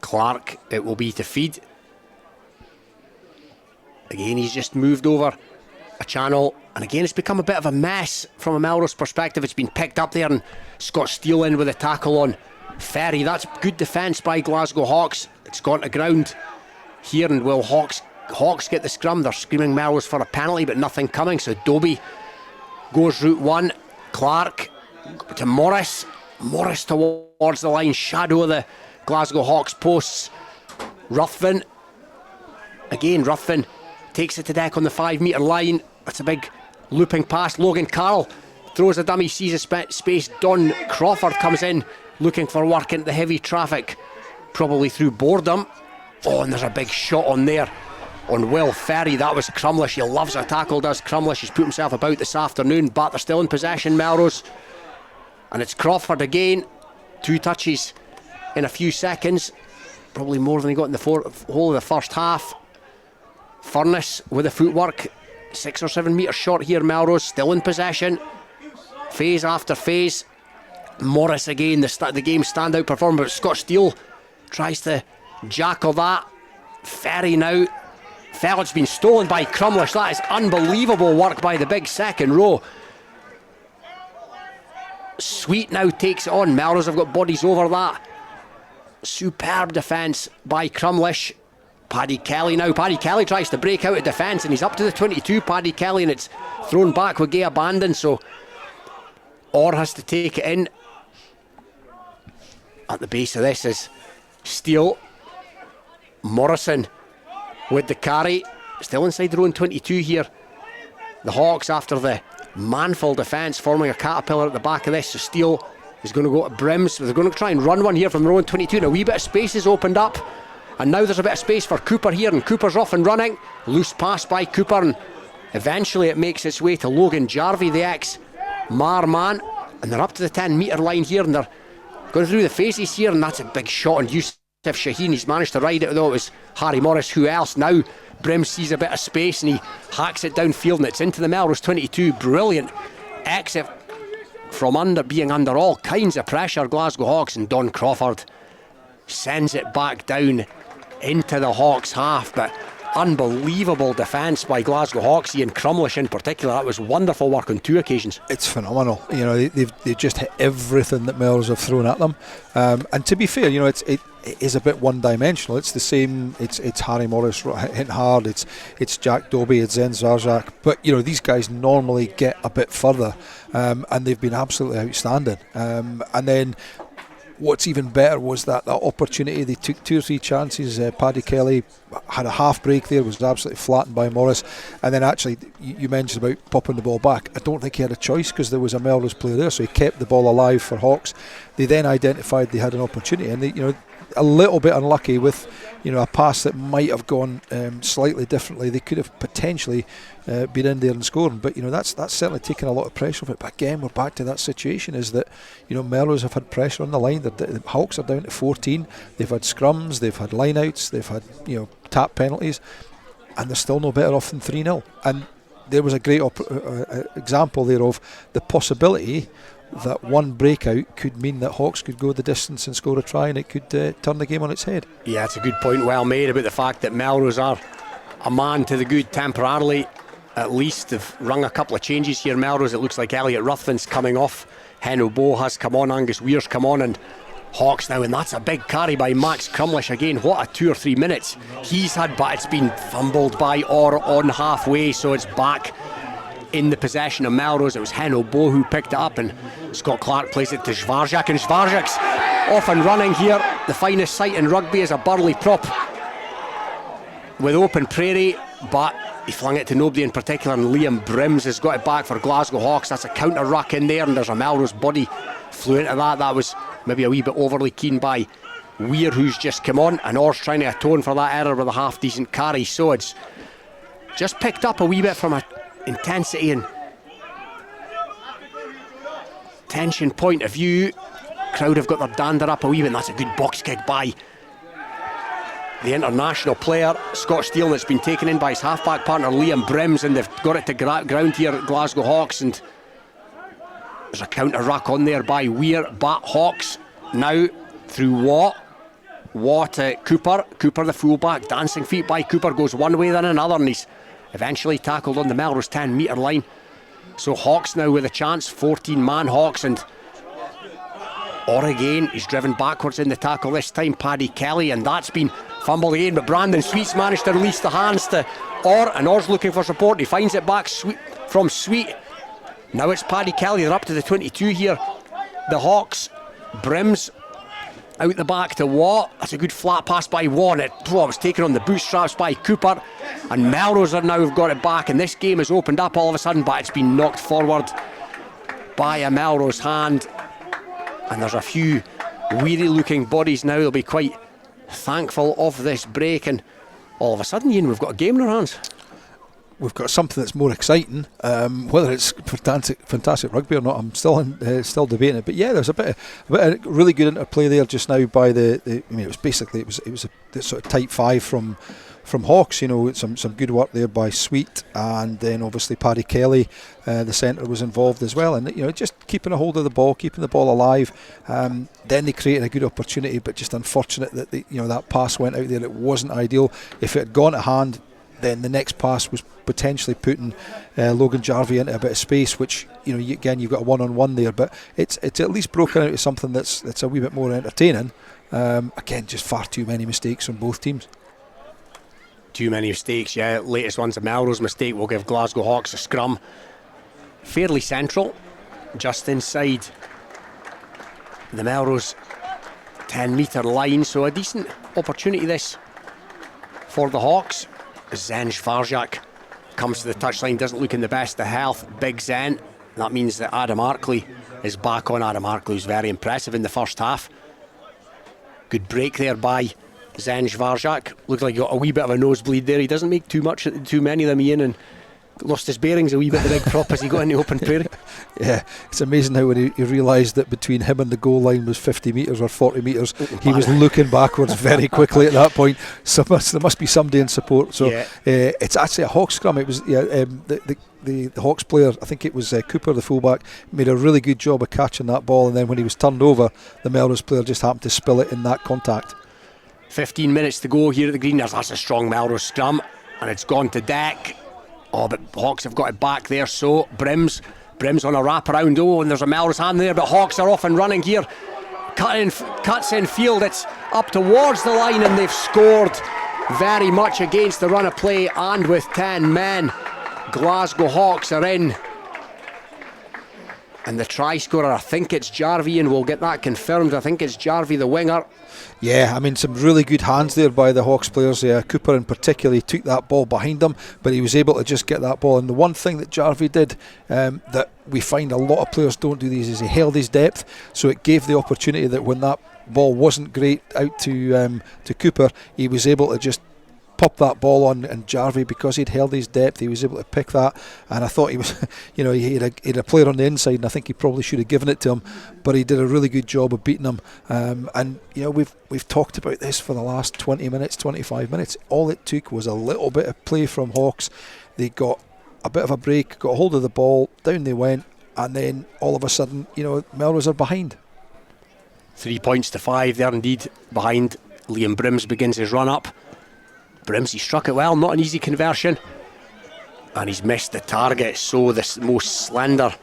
Clark, it will be to feed. Again, he's just moved over a channel, and again it's become a bit of a mess from a Melrose perspective. It's been picked up there, and Scott Steele in with a tackle on Ferry. That's good defence by Glasgow Hawks. It's gone to ground here, and will Hawks get the scrum? They're screaming Melrose for a penalty, but nothing coming. So Dobie goes route one. Clark to Morris. Morris towards the line, shadow of the Glasgow Hawks posts. Ruthven. Again, Ruthven takes it to deck on the 5 metre line. That's a big looping pass. Logan Carroll throws a dummy, sees a space. Don Crawford comes in looking for work into the heavy traffic, probably through boredom. Oh, and there's a big shot on there on Will Ferry. That was Crumlish. He loves a tackle, does Crumlish. He's put himself about this afternoon, but they're still in possession, Melrose. And it's Crawford again. 2 touches in a few seconds, probably more than he got in the whole of the first half. Furness with the footwork, 6 or 7 metres short here. Melrose still in possession, phase after phase. Morris again, the game's standout performer, but Scott Steele tries to jackal that. Ferry now fell. It's been stolen by Crumlish. That is unbelievable work by the big second row. Sweet now takes it on. Melrose have got bodies over that. Superb defence by Crumlish. Paddy Kelly now. Paddy Kelly tries to break out of defence, and he's up to the 22, Paddy Kelly, and it's thrown back with gay abandon. So Orr has to take it in. At the base of this is Steele. Morrison with the carry. Still inside their own 22 here. The Hawks, after the manful defence, forming a caterpillar at the back of this. So Steele is going to go to Brims. They're going to try and run one here from their own 22, and a wee bit of space is opened up. And now there's a bit of space for Cooper here, and Cooper's off and running. Loose pass by Cooper, and eventually it makes its way to Logan Jarvie, the ex-Mar man. And they're up to the 10 metre line here, and they're going through the faces here, and that's a big shot on Yusuf Shaheen. He's managed to ride it, though it was Harry Morris. Who else? Now Brim sees a bit of space, and he hacks it downfield, and it's into the Melrose 22. Brilliant exit from being under all kinds of pressure, Glasgow Hawks, and Don Crawford sends it back down into the Hawks half. But unbelievable defence by Glasgow Hawks, Ian Crumlish in particular. That was wonderful work on 2 occasions. It's phenomenal. You know, they've just hit everything that Melrose have thrown at them. And to be fair, you know, it is a bit one-dimensional. It's the same. It's Harry Morris hitting hard. It's Jack Dobie. It's Zen Zarzak. But you know, these guys normally get a bit further, and they've been absolutely outstanding. And then what's even better was that opportunity. They took 2 or 3 chances. Paddy Kelly had a half break there, was absolutely flattened by Morris, and then actually you mentioned about popping the ball back. I don't think he had a choice because there was a Melrose player there, so he kept the ball alive for Hawks. They then identified they had an opportunity, and they, you know, a little bit unlucky with, you know, a pass that might have gone slightly differently. They could have potentially been in there and scoring, but you know, that's certainly taken a lot of pressure off it. But again, we're back to that situation, is that, you know, Melrose have had pressure on the line. The Hawks are down to 14. They've had scrums, they've had line-outs, they've had, you know, tap penalties, and they're still no better off than 3-0. And there was a great example there of the possibility that one breakout could mean that Hawks could go the distance and score a try, and it could turn the game on its head. Yeah, it's a good point well made about the fact that Melrose are a man to the good temporarily. At least they've rung a couple of changes here, Melrose. It looks like Elliot Ruthven's coming off, Heno Bow has come on, Angus Weir's come on, and Hawks now, and that's a big carry by Max Crumlish again. What a 2 or 3 minutes he's had, but it's been fumbled by Orr on halfway, so it's back in the possession of Melrose. It was Heno Bow who picked it up, and Scott Clark plays it to Zvarzak, and Zvarzak's off and running here. The finest sight in rugby is a Burley prop with open prairie, but he flung it to nobody in particular, and Liam Brims has got it back for Glasgow Hawks. That's a counter ruck in there, and there's a Melrose body flew into that. That was maybe a wee bit overly keen by Weir, who's just come on, and Orr's trying to atone for that error with a half decent carry. So it's just picked up a wee bit from a intensity and tension point of view. Crowd have got their dander up a wee bit, and that's a good box kick by the international player, Scott Steele, and it's been taken in by his half-back partner Liam Brims, and they've got it to ground here at Glasgow Hawks, and there's a counter-ruck on there by Weir. Bat Hawks now through Watt to Cooper the fullback, dancing feet by Cooper, goes one way then another, and he's eventually tackled on the Melrose 10 metre line. So Hawks now with a chance, 14-man Hawks, and again, he's driven backwards in the tackle this time, Paddy Kelly, and that's been fumbled again, but Brandon Sweet's managed to release the hands to Orr, and Orr's looking for support. He finds it back from Sweet. Now it's Paddy Kelly, they're up to the 22 here. The Hawks, Brims out the back to Watt. That's a good flat pass by Watt. It was taken on the bootstraps by Cooper, and Melrose are now have got it back, and this game has opened up all of a sudden, but it's been knocked forward by a Melrose hand, and there's a few weary looking bodies now. They'll be quite thankful of this break, and all of a sudden, Ian, we've got a game in our hands. We've got something that's more exciting. Whether it's fantastic rugby or not, I'm still debating it. But yeah, there's a bit of really good interplay there just now by the I mean, it was a sort of tight five from Hawks. You know, some good work there by Sweet, and then obviously Paddy Kelly, the centre, was involved as well. And you know, just keeping a hold of the ball, keeping the ball alive. Then they created a good opportunity, but just unfortunate that that pass went out there. It wasn't ideal. If it had gone to hand, then the next pass was potentially putting Logan Jarvie into a bit of space, which you've got a one-on-one there, but it's at least broken out of something that's a wee bit more entertaining. Again, just far too many mistakes from both teams. Too many mistakes, yeah. Latest one's a Melrose mistake. Will give Glasgow Hawks a scrum fairly central, just inside the Melrose 10 metre line, so a decent opportunity this for the Hawks. Zenj Varjak comes to the touchline, doesn't look in the best of health. Big Zen. That means that Adam Arkley is back on. Adam Arkley was very impressive in the first half. Good break there by Zenj Varjak. Looked like he got a wee bit of a nosebleed there. He doesn't make too many of them, Ian, and lost his bearings a wee bit, the big prop, as he got in the open prairie. Yeah, it's amazing how when he realised that between him and the goal line was 50 metres or 40 metres, he was looking backwards very quickly at that point. So there must be somebody in support. So yeah. It's actually a Hawks scrum. It was the Hawks player, I think it was Cooper, the fullback, made a really good job of catching that ball, and then when he was turned over, the Melrose player just happened to spill it in that contact. 15 minutes to go here at the Green. That's a strong Melrose scrum, and it's gone to deck. But Hawks have got it back there, so Brims on a wraparound, and there's a Melrose hand there, but Hawks are off and running here. Cuts in field, it's up towards the line, and they've scored very much against the run of play, and with 10 men, Glasgow Hawks are in. And the try scorer, I think it's Jarvie, and we'll get that confirmed. I think it's Jarvie, the winger. Yeah, I mean, some really good hands there by the Hawks players. Cooper in particular, he took that ball behind him, but he was able to just get that ball. And the one thing that Jarvie did that we find a lot of players don't do these is he held his depth, so it gave the opportunity that when that ball wasn't great out to Cooper, he was able to just pop that ball on, and Jarvie, because he'd held his depth, he was able to pick that. And I thought he was, he had a player on the inside, and I think he probably should have given it to him, but he did a really good job of beating him. And we've talked about this for the last 20 minutes, 25 minutes. All it took was a little bit of play from Hawks. They got a bit of a break, got a hold of the ball, down they went, and then all of a sudden, Melrose are behind. 3 points to 5, they're indeed behind. Liam Brims begins his run up. Brims, he struck it well, not an easy conversion, and he's missed the target. So the most slender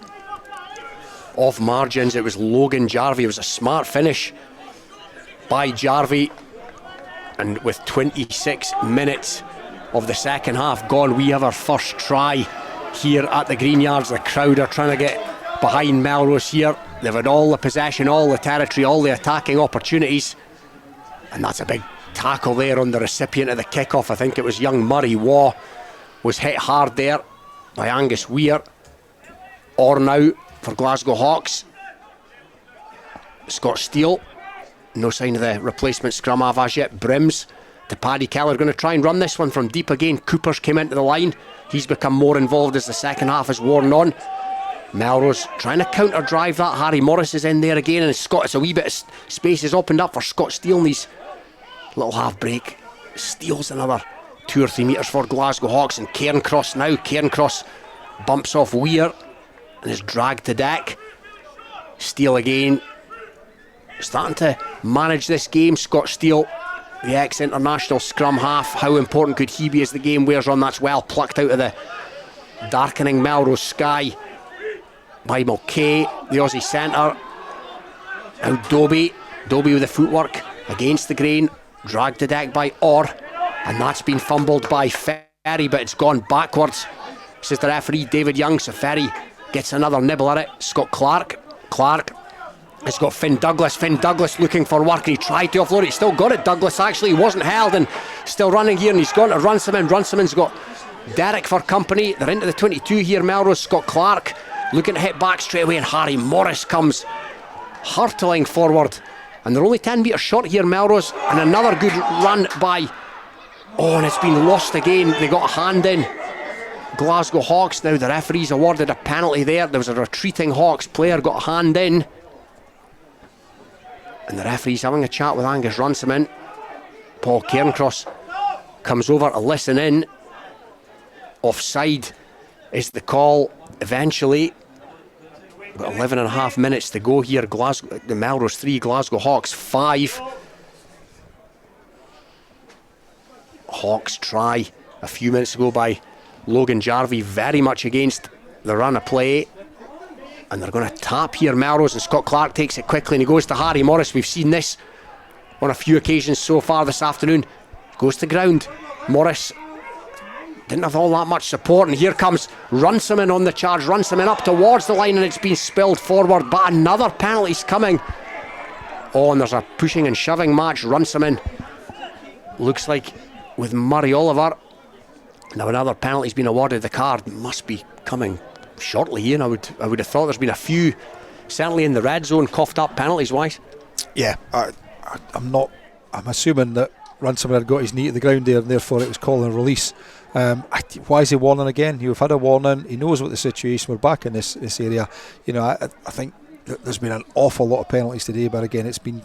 of margins, it was Logan Jarvie. It was a smart finish by Jarvie, and with 26 minutes of the second half gone, we have our first try here at the Green Yards. The crowd are trying to get behind Melrose here. They've had all the possession, all the territory, all the attacking opportunities, and that's a big tackle there on the recipient of the kickoff. I think it was young Murray Waugh was hit hard there by Angus Weir. Or now for Glasgow Hawks, Scott Steele, no sign of the replacement scrum half as yet. Brims to Paddy Keller, going to try and run this one from deep again. Cooper's came into the line, he's become more involved as the second half has worn on. Melrose trying to counter drive that. Harry Morris is in there again, and it's a wee bit of space is opened up for Scott Steele in his little half break. steals another 2 or 3 metres for Glasgow Hawks, and Cairncross now. Cairncross bumps off Weir and is dragged to deck. Steele again, starting to manage this game. Scott Steele, the ex-international scrum half, how important could he be as the game wears on? That's well plucked out of the darkening Melrose sky by Mulcahy, the Aussie centre. Now Dobie with the footwork against the grain, dragged to deck by Orr, and that's been fumbled by Ferry, but it's gone backwards, says the referee David Young. So Ferry gets another nibble at it. Scott Clark has got Finn Douglas looking for work, and he tried to offload it. He still got it, Douglas, actually. He wasn't held and still running here, and he's gone to Runciman. Runciman's got Derek for company. They're into the 22 here, Melrose. Scott Clark looking to hit back straight away, and Harry Morris comes hurtling forward, and they're only 10 metres short here, Melrose. And another good run by, and it's been lost again. They got a hand in, Glasgow Hawks. Now the referee's awarded a penalty there. There was a retreating Hawks player, got a hand in, and the referee's having a chat with Angus Runciman. Paul Cairncross comes over to listen in. Offside is the call eventually. Got 11 and a half minutes to go here. The Melrose 3, Glasgow Hawks 5. Hawks try a few minutes ago by Logan Jarvie, very much against the run of play, and they're going to tap here, Melrose, and Scott Clark takes it quickly, and he goes to Harry Morris. We've seen this on a few occasions so far this afternoon. Goes to ground. Morris didn't have all that much support, and here comes Runciman on the charge. Runciman up towards the line, and it's been spilled forward, but another penalty's coming. And there's a pushing and shoving match. Runciman looks like with Murray Oliver. Now another penalty's been awarded. The card must be coming shortly, Ian. I would have thought there's been a few, certainly in the red zone, coughed up penalties wise. Yeah, I'm assuming that Runciman had got his knee to the ground there, and therefore it was calling a release. Why is he warning again? You've had a warning. He knows what the situation. We're back in this area. I think there's been an awful lot of penalties today, but again, it's been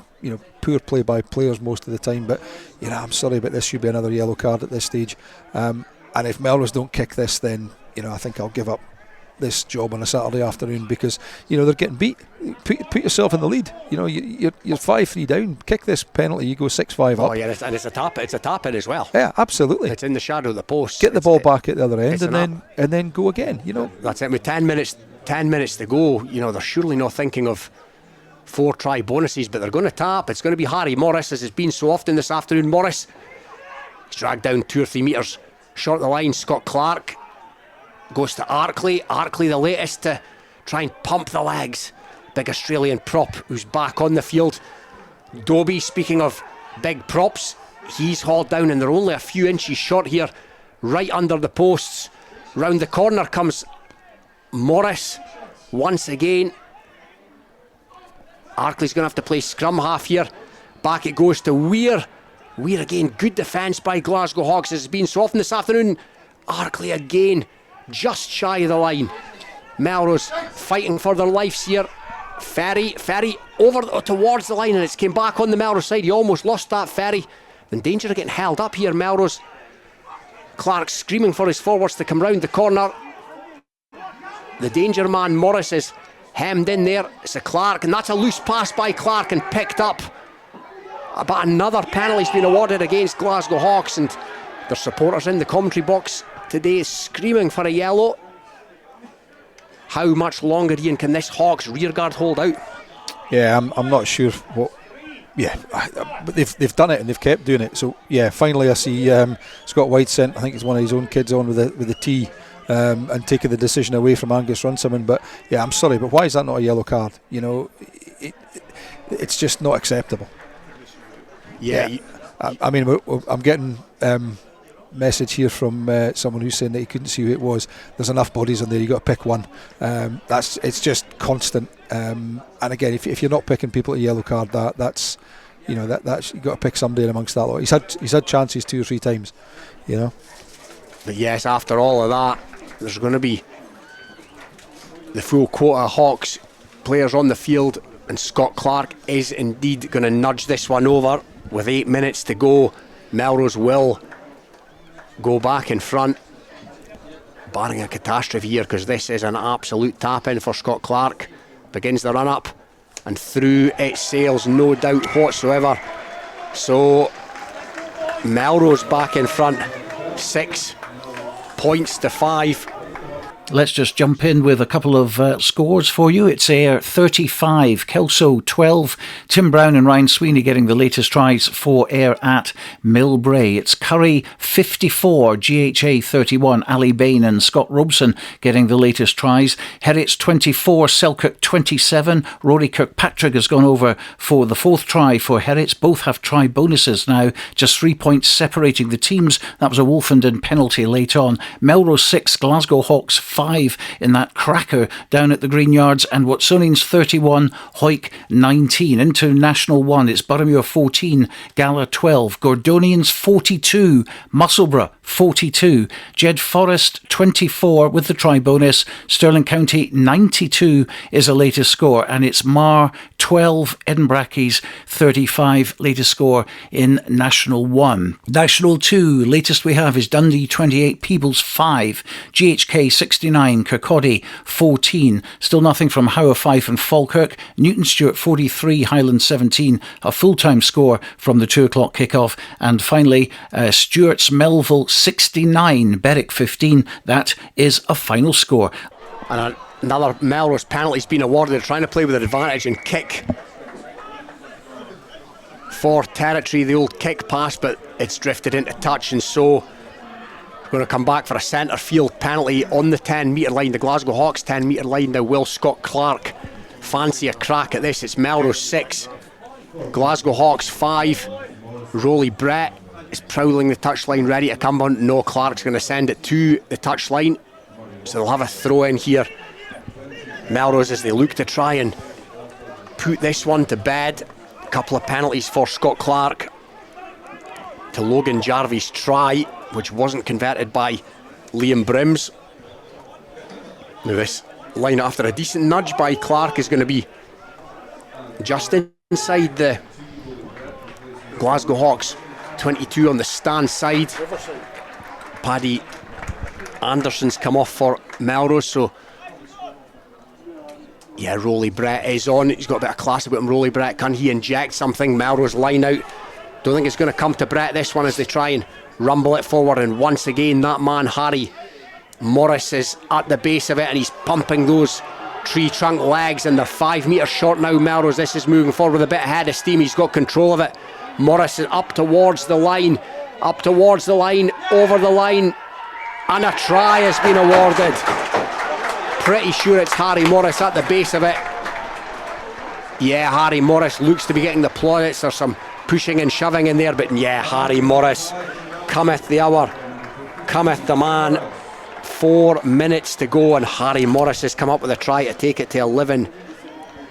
poor play by players most of the time. But I'm sorry, but this should be another yellow card at this stage. And if Melrose don't kick this, then I think I'll give up this job on a Saturday afternoon, because they're getting beat. Put yourself in the lead. You're 5-3 down. Kick this penalty, you go 6-5 up. Oh yeah, and it's a tap in as well. Yeah, absolutely. It's in the shadow of the post. Get the ball back at the other end, and then go again. That's it. With 10 minutes to go, they're surely not thinking of 4 try bonuses, but they're going to tap. It's going to be Harry Morris, as has been so often this afternoon. Morris, he's dragged down 2 or 3 metres short of the line. Scott Clark goes to Arkley. Arkley, the latest to try and pump the legs. Big Australian prop who's back on the field. Dobie, speaking of big props, he's hauled down, and they're only a few inches short here, right under the posts. Round the corner comes Morris once again. Arkley's going to have to play scrum half here. Back it goes to Weir. Weir again, good defence by Glasgow Hawks, as has been so often this afternoon. Arkley again, just shy of the line. Melrose fighting for their lives here. Ferry over towards the line, and it's came back on the Melrose side. He almost lost that, Ferry. In danger of getting held up here, Melrose. Clark screaming for his forwards to come round the corner. The danger man, Morris, is hemmed in there. It's a Clark, and that's a loose pass by Clark and picked up. But another penalty's been awarded against Glasgow Hawks, and their supporters in the commentary box today screaming for a yellow. How much longer, Ian, can this Hawks rearguard hold out? Yeah, I'm not sure what. Yeah, but they've done it, and they've kept doing it. So yeah, finally I see Scott White sent, I think it's one of his own kids on with the tee, and taking the decision away from Angus Runciman. But yeah, I'm sorry, but why is that not a yellow card? It's just not acceptable. Yeah. I mean, I'm getting message here from someone who's saying that he couldn't see who it was. There's enough bodies on there, you got to pick one. It's just constant. And again, if you're not picking people at a yellow card, that's you got to pick somebody in amongst that lot. He's had chances 2 or 3 times, But yes, after all of that, there's going to be the full quota of Hawks players on the field, and Scott Clark is indeed going to nudge this one over with 8 minutes to go. Melrose will go back in front, barring a catastrophe here, because this is an absolute tap-in for Scott Clark. Begins the run-up, and through it sails, no doubt whatsoever. So Melrose back in front, 6 points to 5. Let's just jump in with a couple of scores for you. It's Ayr 35, Kelso 12. Tim Brown and Ryan Sweeney getting the latest tries for Ayr at Millbrae. It's Curry 54, GHA 31. Ali Bain and Scott Robeson getting the latest tries. Herriot's 24, Selkirk 27. Rory Kirkpatrick has gone over for the 4th try for Herriot's. Both have try bonuses now. Just 3 points separating the teams. That was a Wolfenden penalty late on. Melrose 6, Glasgow Hawks 5 in that cracker down at the Green Yards, and Watsonians 31, Hoyk 19. Into National 1, it's Boroughmuir 14, Gala 12, Gordonians 42, Musselburgh 42, Jed Forest 24 with the try bonus, Stirling County 92 is the latest score, and it's Mar 12, Edinburgh's 35, latest score in National 1. National 2, latest we have is Dundee 28, Peebles 5, GHK 69, Kirkcaldy 14. Still nothing from Howe, Fife and Falkirk. Newton Stewart 43, Highland 17. A full-time score from the 2 o'clock kickoff. And finally, Stewart's Melville 69, Berwick 15. That is a final score. And another Melrose penalty's been awarded. They're trying to play with an advantage and kick for territory, the old kick pass, but it's drifted into touch, and so going to come back for a centre field penalty on the 10 metre line, the Glasgow Hawks 10 metre line. Now will Scott Clark fancy a crack at this? It's Melrose 6, Glasgow Hawks 5. Rolly Brett is prowling the touchline, ready to come on. No, Clark's going to send it to the touchline, so they'll have a throw in here. Melrose, as they look to try and put this one to bed. A couple of penalties for Scott Clark to Logan Jarvie's try, which wasn't converted by Liam Brims. Now this line, after a decent nudge by Clark, is going to be just inside the Glasgow Hawks 22 on the stand side. Paddy Anderson's come off for Melrose, so yeah, Rolly Brett is on. He's got a bit of class about him, Rolly Brett. Can he inject something? Melrose line out. Don't think it's going to come to Brett, this one, as they try and rumble it forward. And once again, that man Harry Morris is at the base of it, and he's pumping those tree trunk legs, and they're 5 metres short now. Melrose, this is moving forward with a bit ahead of steam. He's got control of it. Morris is up towards the line, over the line, and a try has been awarded. Pretty sure it's Harry Morris at the base of it. Yeah, Harry Morris looks to be getting the plaudits. There's some pushing and shoving in there, but yeah, Harry Morris. Cometh the hour, cometh the man. 4 minutes to go, and Harry Morris has come up with a try to take it to 11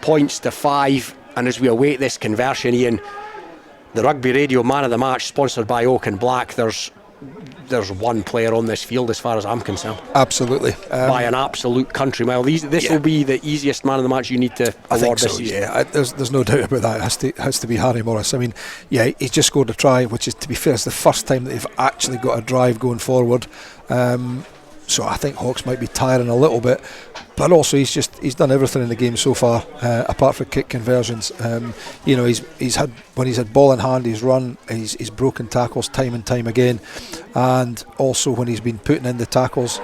points to 5. And as we await this conversion, Ian, the Rugby Radio Man of the Match, sponsored by Oak and Black, there's one player on this field as far as I'm concerned. Absolutely. By an absolute country mile. This will be the easiest Man of the Match you need to award this season. Yeah, there's no doubt about that. It has to be Harry Morris. I mean, yeah, he's just scored a try, which is, to be fair, it's the first time that they've actually got a drive going forward. So I think Hawks might be tiring a little bit, but also he's done everything in the game so far, apart from kick conversions. You know, he's had, when he's had ball in hand, he's run, he's broken tackles time and time again, and also when he's been putting in the tackles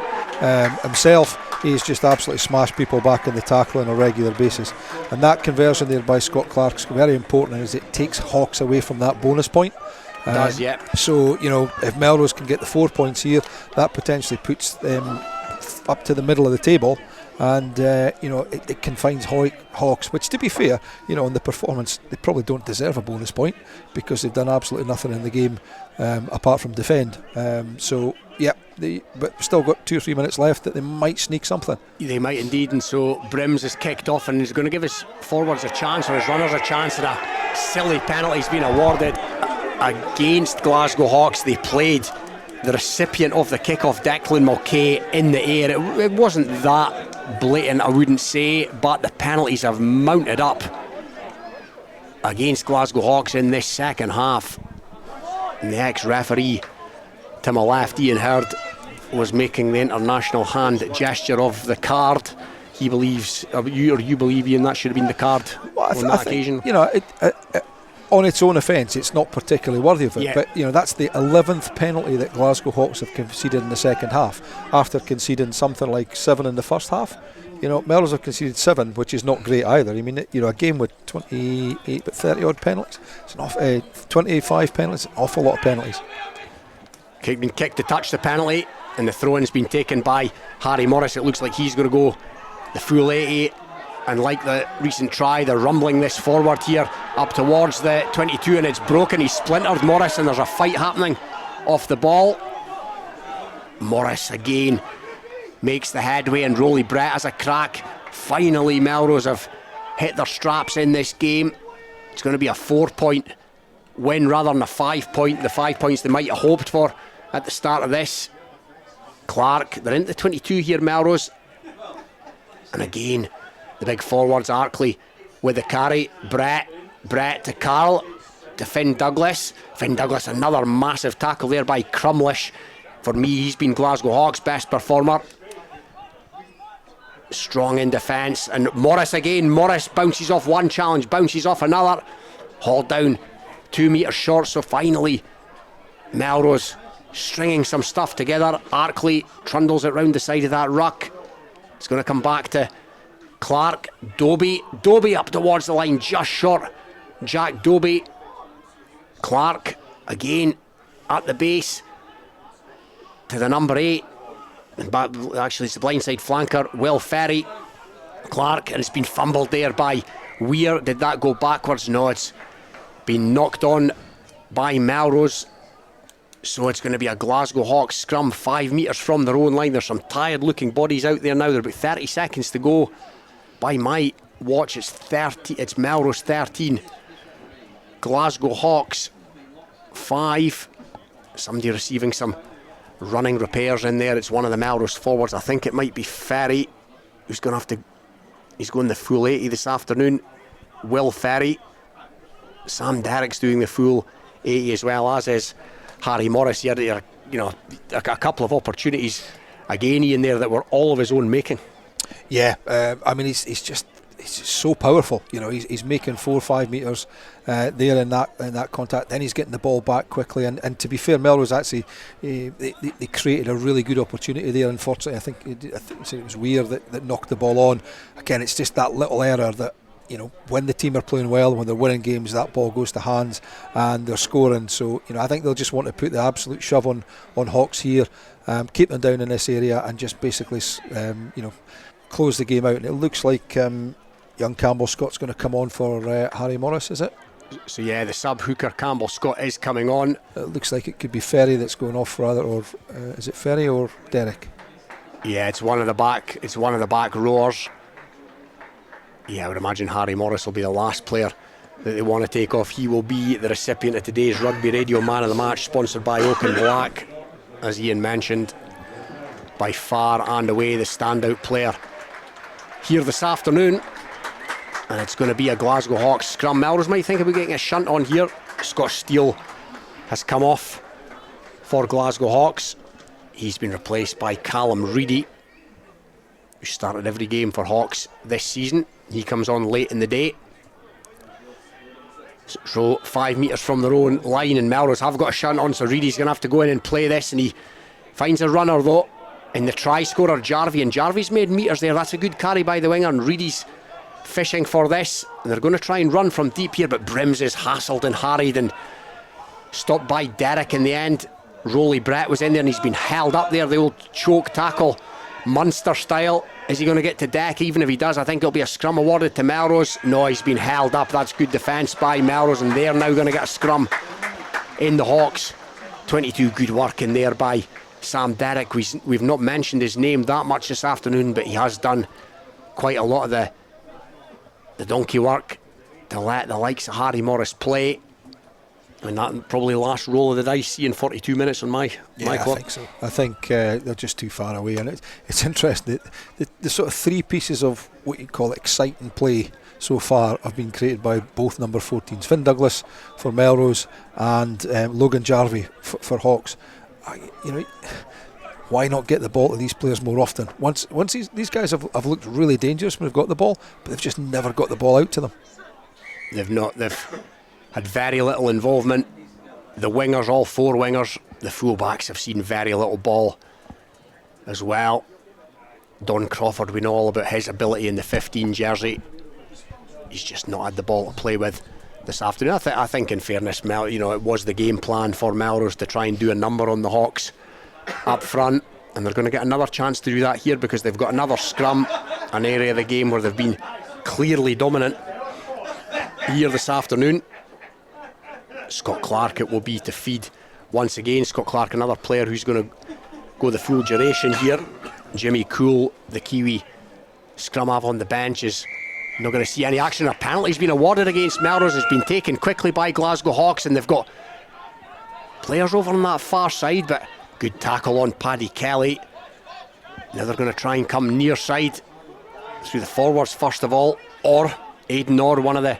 himself, he's just absolutely smashed people back in the tackle on a regular basis. And that conversion there by Scott Clark's very important, as it takes Hawks away from that bonus point. Does, yeah. So, you know, if Melrose can get the 4 points here, that potentially puts them up to the middle of the table, and you know, it confines Hawks, which, to be fair, you know, in the performance, they probably don't deserve a bonus point, because they've done absolutely nothing in the game apart from defend. So yeah, but still got 2 or 3 minutes left that they might sneak something. They might indeed, and so Brims is kicked off, and he's going to give his forwards a chance, or his runners a chance, and a silly penalty's been awarded against Glasgow Hawks. They played the recipient of the kick-off, Declan Mulcahy, in the air. It wasn't that blatant, I wouldn't say, but the penalties have mounted up against Glasgow Hawks in this second half. And the ex-referee to my left, Iain Heard, was making the international hand gesture of the card. He believes, you believe, Ian, that should have been the card on that occasion. You know, on its own offence, it's not particularly worthy of it. Yeah. But, you know, that's the 11th penalty that Glasgow Hawks have conceded in the second half, after conceding something like 7 in the first half. You know, Melrose have conceded 7, which is not great either. I mean, you know, a game with 28 but 30 odd penalties, it's an 25 penalties, an awful lot of penalties. Been kicked to touch the penalty, and the throw-in's been taken by Harry Morris. It looks like he's going to go the full 80, and like the recent try, they're rumbling this forward here up towards the 22, and it's broken. He's splintered, Morris, and there's a fight happening off the ball. Morris again makes the headway, and Rolly Brett has a crack. Finally, Melrose have hit their straps in this game. It's going to be a 4-point win rather than a 5-point. The 5 points they might have hoped for at the start of this. Clark, they're into 22 here, Melrose. And again, the big forwards, Arkley with the carry. Brett to Carl, to Finn Douglas. Finn Douglas, another massive tackle there by Crumlish. For me, he's been Glasgow Hawks' best performer. Strong in defence. And Morris again. Morris bounces off one challenge, bounces off another. Hauled down 2 metres short, so finally Melrose stringing some stuff together. Arkley trundles it round the side of that ruck. It's going to come back to Clark. Dobie up towards the line, just short. Jack Dobie. Clark again at the base to the number 8. Actually, it's the blindside flanker, Will Ferry. Clark, and it's been fumbled there by Weir. Did that go backwards? No, it's been knocked on by Melrose. So it's going to be a Glasgow Hawks scrum 5 metres from their own line. There's some tired looking bodies out there now. There are about 30 seconds to go. By my watch, it's Melrose 13, Glasgow Hawks 5. Somebody receiving some running repairs in there. It's one of the Melrose forwards. I think it might be Ferry, who's going to have to, he's going the full 80 this afternoon. Will Ferry. Sam Derrick's doing the full 80 as well, as is Harry Morris. He had a couple of opportunities again, Ian, there that were all of his own making. Yeah, I mean, he's so powerful. You know, he's making 4 or 5 metres there in that contact. Then he's getting the ball back quickly. And to be fair, Melrose actually they created a really good opportunity there. Unfortunately, I think it was Weir that knocked the ball on. Again, it's just that little error that, you know, when the team are playing well, when they're winning games, that ball goes to hands and they're scoring. So, you know, I think they'll just want to put the absolute shove on Hawks here, keep them down in this area, and just basically, you know, close the game out. And it looks like young Campbell Scott's going to come on for Harry Morris, is it? So yeah, the sub hooker Campbell Scott is coming on. It looks like it could be Ferry that's going off rather, or is it Ferry or Derrick? Yeah, it's one of the back rowers. Yeah, I would imagine Harry Morris will be the last player that they want to take off. He will be the recipient of today's Rugby Radio Man of the Match, sponsored by Oak and Black. As Ian mentioned, by far and away the standout player here this afternoon. And it's going to be a Glasgow Hawks scrum. Melrose might think about getting a shunt on here. Scott Steele has come off for Glasgow Hawks. He's been replaced by Callum Reedy, who started every game for Hawks this season. He comes on late in the day. So 5 metres from their own line, and Melrose have got a shunt on, so Reedy's going to have to go in and play this, and he finds a runner though in the try scorer Jarvie, and Jarvie's made metres there. That's a good carry by the winger, and Reedy's fishing for this, and they're going to try and run from deep here, but Brims is hassled and harried and stopped by Derrick in the end. Rolly Brett was in there and he's been held up there, the old choke tackle, Munster style. Is he going to get to deck? Even if he does, I think it'll be a scrum awarded to Melrose. No, he's been held up. That's good defence by Melrose, and they're now going to get a scrum in the Hawks. 22, good work in there by Sam Derrick. We've not mentioned his name that much this afternoon, but he has done quite a lot of the donkey work to let the likes of Harry Morris play. And that probably the last roll of the dice, in 42 minutes on my clock. I think so. I think they're just too far away, and it's interesting that the sort of 3 pieces of what you call exciting play so far have been created by both number 14s, Finn Douglas for Melrose and Logan Jarvie for Hawks. Why not get the ball to these players more often? Once these guys have looked really dangerous when they've got the ball, but they've just never got the ball out to them. They've had very little involvement. The wingers, all four wingers, the full-backs have seen very little ball as well. Don Crawford, we know all about his ability in the 15 jersey. He's just not had the ball to play with this afternoon. I think in fairness, it was the game plan for Melrose to try and do a number on the Hawks up front, and they're going to get another chance to do that here because they've got another scrum, an area of the game where they've been clearly dominant here this afternoon. Scott Clark it will be to feed once again. Scott Clark, another player who's going to go the full duration here. Jimmy Cool, the Kiwi scrum half on the bench, is not going to see any action. A penalty's been awarded against Melrose. It's been taken quickly by Glasgow Hawks, and they've got players over on that far side, but good tackle on Paddy Kelly. Now they're going to try and come near side through the forwards first of all, or Aidan Orr, one of the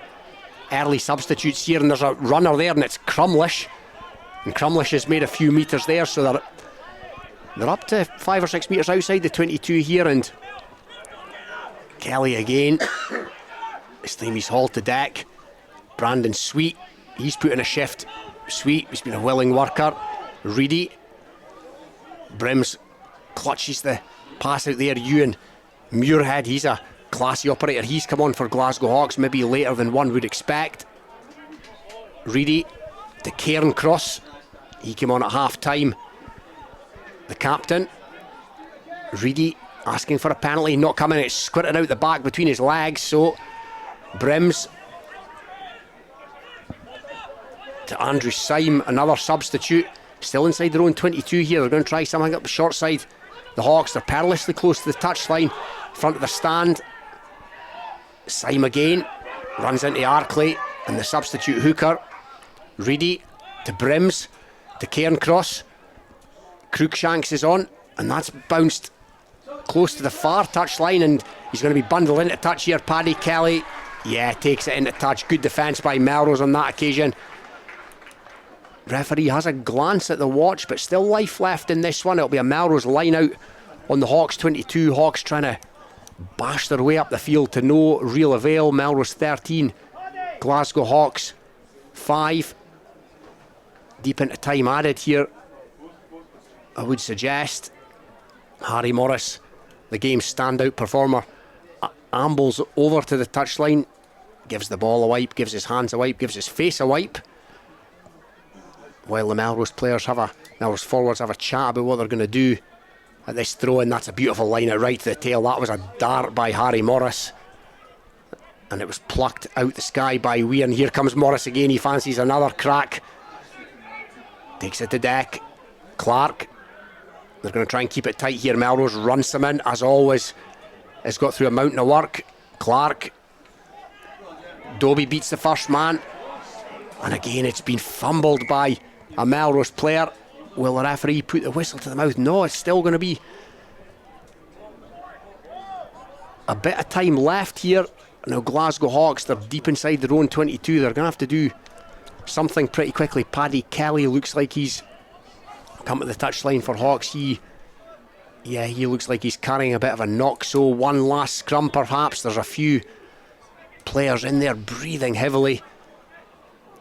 early substitutes here, and there's a runner there, and it's Crumlish, and Crumlish has made a few metres there, so they're up to 5 or 6 metres outside the 22 here, and Kelly again. This time he's hauled to deck. Brandon Sweet, he's put in a shift. Sweet, he's been a willing worker. Reedy, Brims clutches the pass out there. Ewan Muirhead, he's a classy operator. He's come on for Glasgow Hawks, maybe later than one would expect. Reedy to Cairncross, he came on at half time. The captain, Reedy, asking for a penalty, not coming. It's squirted out the back between his legs. So Brims to Andrew Syme, another substitute, still inside their own 22 here. They're going to try something up the short side. The Hawks, they're perilously close to the touchline, front of the stand. Syme again, runs into Arkley and the substitute hooker. Reedy to Brims to Cairncross. Cruikshanks is on, and that's bounced close to the far touchline, and he's going to be bundled into touch here. Paddy Kelly, takes it into touch. Good defence by Melrose on that occasion. Referee has a glance at the watch, but still life left in this one. It'll be a Melrose line out on the Hawks 22. Hawks trying to bash their way up the field to no real avail. Melrose 13, Glasgow Hawks 5. Deep into time added here, I would suggest. Harry Morris, the game's standout performer, ambles over to the touchline, gives the ball a wipe, gives his hands a wipe, gives his face a wipe, while the Melrose forwards have a chat about what they're going to do at this throw, and that's a beautiful line out right to the tail. That was a dart by Harry Morris, and it was plucked out the sky by Weir. Here comes Morris again. He fancies another crack, takes it to deck. Clark, they're going to try and keep it tight here. Melrose runs them in, as always. Has got through a mountain of work. Clark, Dobie beats the first man, and again it's been fumbled by a Melrose player. Will the referee put the whistle to the mouth? No, it's still going to be a bit of time left here. Now Glasgow Hawks, they're deep inside their own 22. They're going to have to do something pretty quickly. Paddy Kelly looks like he's come to the touchline for Hawks. He looks like he's carrying a bit of a knock. So one last scrum perhaps. There's a few players in there breathing heavily,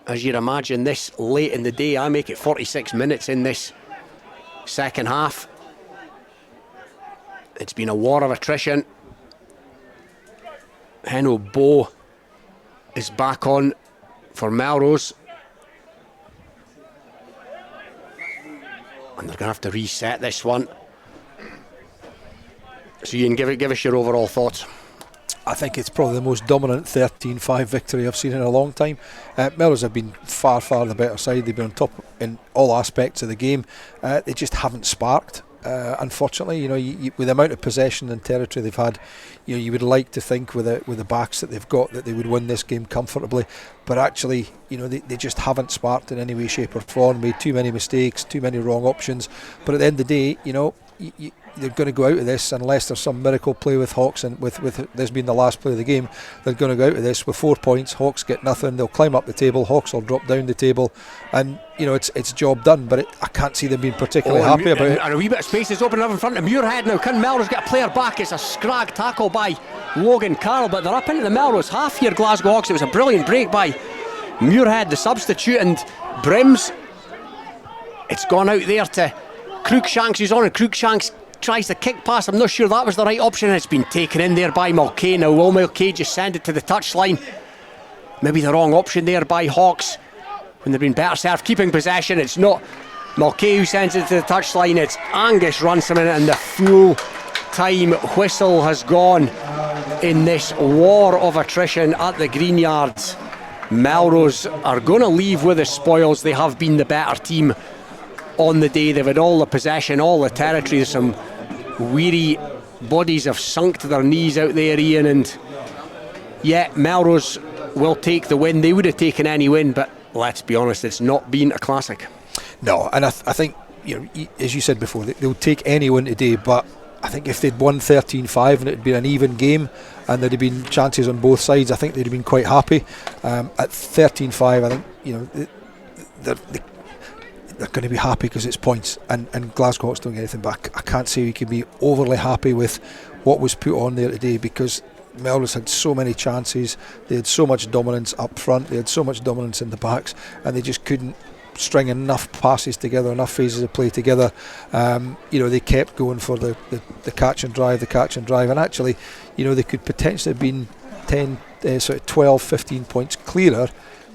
as you'd imagine this late in the day. I make it 46 minutes in this second half. It's been a war of attrition. Heno Bow is back on for Melrose, and they're going to have to reset this one. So Ian, give us your overall thoughts. I think it's probably the most dominant 13-5 victory I've seen in a long time. Melrose have been far the better side. They've been on top in all aspects of the game. They just haven't sparked. Unfortunately, with the amount of possession and territory they've had, you would like to think with the backs that they've got that they would win this game comfortably. But actually, they just haven't sparked in any way, shape or form. Made too many mistakes, too many wrong options. But at the end of the day, they're going to go out of this, unless there's some miracle play with Hawks, and with this being the last play of the game, they're going to go out of this with 4 points. Hawks get nothing. They'll climb up the table. Hawks will drop down the table, and it's job done. But I can't see them being particularly happy about it. And a wee bit of space is opening up in front of Muirhead now. Can Melrose get a player back? It's a scrag tackle by Logan Carroll, but they're up into the Melrose half here, Glasgow Hawks. It was a brilliant break by Muirhead, the substitute, and Brims. It's gone out there to Cruikshanks, who's on, and Cruikshanks tries the kick pass. I'm not sure that was the right option, and it's been taken in there by Mulcahy. Now will Mulcahy just send it to the touchline? Maybe the wrong option there by Hawks when they've been better served keeping possession. It's not Mulcahy who sends it to the touchline, it's Angus Runciman, and the full time whistle has gone in this war of attrition at the Green Yards. Melrose are going to leave with the spoils. They have been the better team on the day. They've had all the possession, all the territory. There's some weary bodies have sunk to their knees out there, Ian, and yet Melrose will take the win. They would have taken any win, but let's be honest, it's not been a classic. No, and I think, as you said before, they'll take any win today, but I think if they'd won 13-5 and it had been an even game and there'd have been chances on both sides, I think they'd have been quite happy. At 13-5, I think they're going to be happy because it's points, and Glasgow Hawks don't get anything back. I can't say we can be overly happy with what was put on there today, because Melrose had so many chances, they had so much dominance up front, they had so much dominance in the backs, and they just couldn't string enough passes together, enough phases of play together. They kept going for the catch and drive, and actually, they could potentially have been 12, 15 points clearer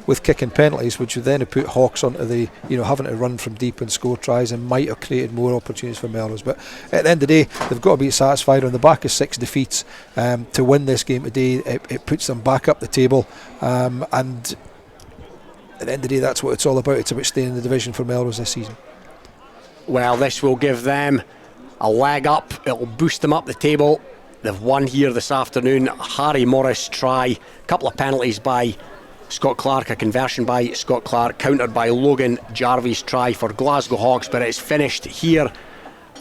with kicking penalties, which would then have put Hawks onto the, having to run from deep and score tries, and might have created more opportunities for Melrose. But at the end of the day, they've got to be satisfied on the back of 6 defeats to win this game today. It puts them back up the table, and at the end of the day, that's what it's all about. It's about staying in the division for Melrose this season. Well, this will give them a leg up. It'll boost them up the table. They've won here this afternoon. Harry Morris try, a couple of penalties by Scott Clark, a conversion by Scott Clark, countered by Logan Jarvis try for Glasgow Hawks, but it's finished here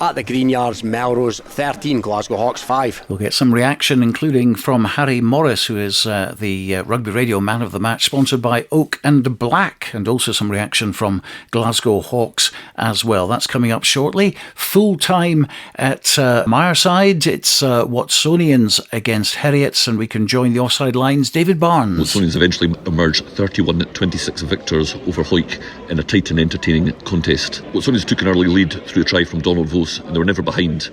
at the Green Yards. Melrose 13, Glasgow Hawks 5. We'll get some reaction, including from Harry Morris, who is the Rugby Radio Man of the Match, sponsored by Oak and Black, and also some reaction from Glasgow Hawks as well. That's coming up shortly. Full time at Myerside. It's Watsonians against Heriots, and we can join the offside lines. David Barnes. Watsonians eventually emerged 31-26 victors over Hawick in a tight and entertaining contest. Watsonians took an early lead through a try from Donald Vos, and they were never behind.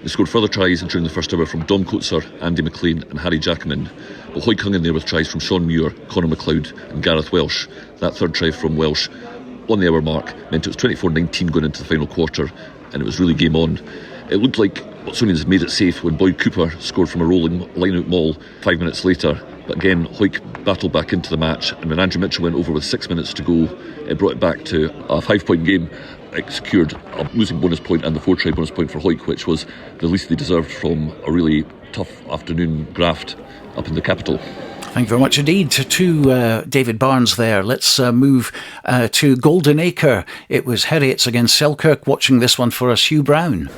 They scored further tries during the first hour from Dom Coetzer, Andy McLean and Harry Jackman, but Hawick hung in there with tries from Sean Muir, Conor McLeod and Gareth Welsh. That third try from Welsh on the hour mark meant it was 24-19 going into the final quarter, and it was really game on. It looked like Watsonians made it safe when Boyd Cooper scored from a rolling line-out maul 5 minutes later, but again Hawick battled back into the match, and when Andrew Mitchell went over with 6 minutes to go, it brought it back to a 5-point game. It secured a losing bonus point and the 4-try bonus point for Hawick, which was the least they deserved from a really tough afternoon graft up in the capital. Thank you very much indeed to David Barnes there. Let's move to Golden Acre. It was Heriots against Selkirk. Watching this one for us, Hugh Brown.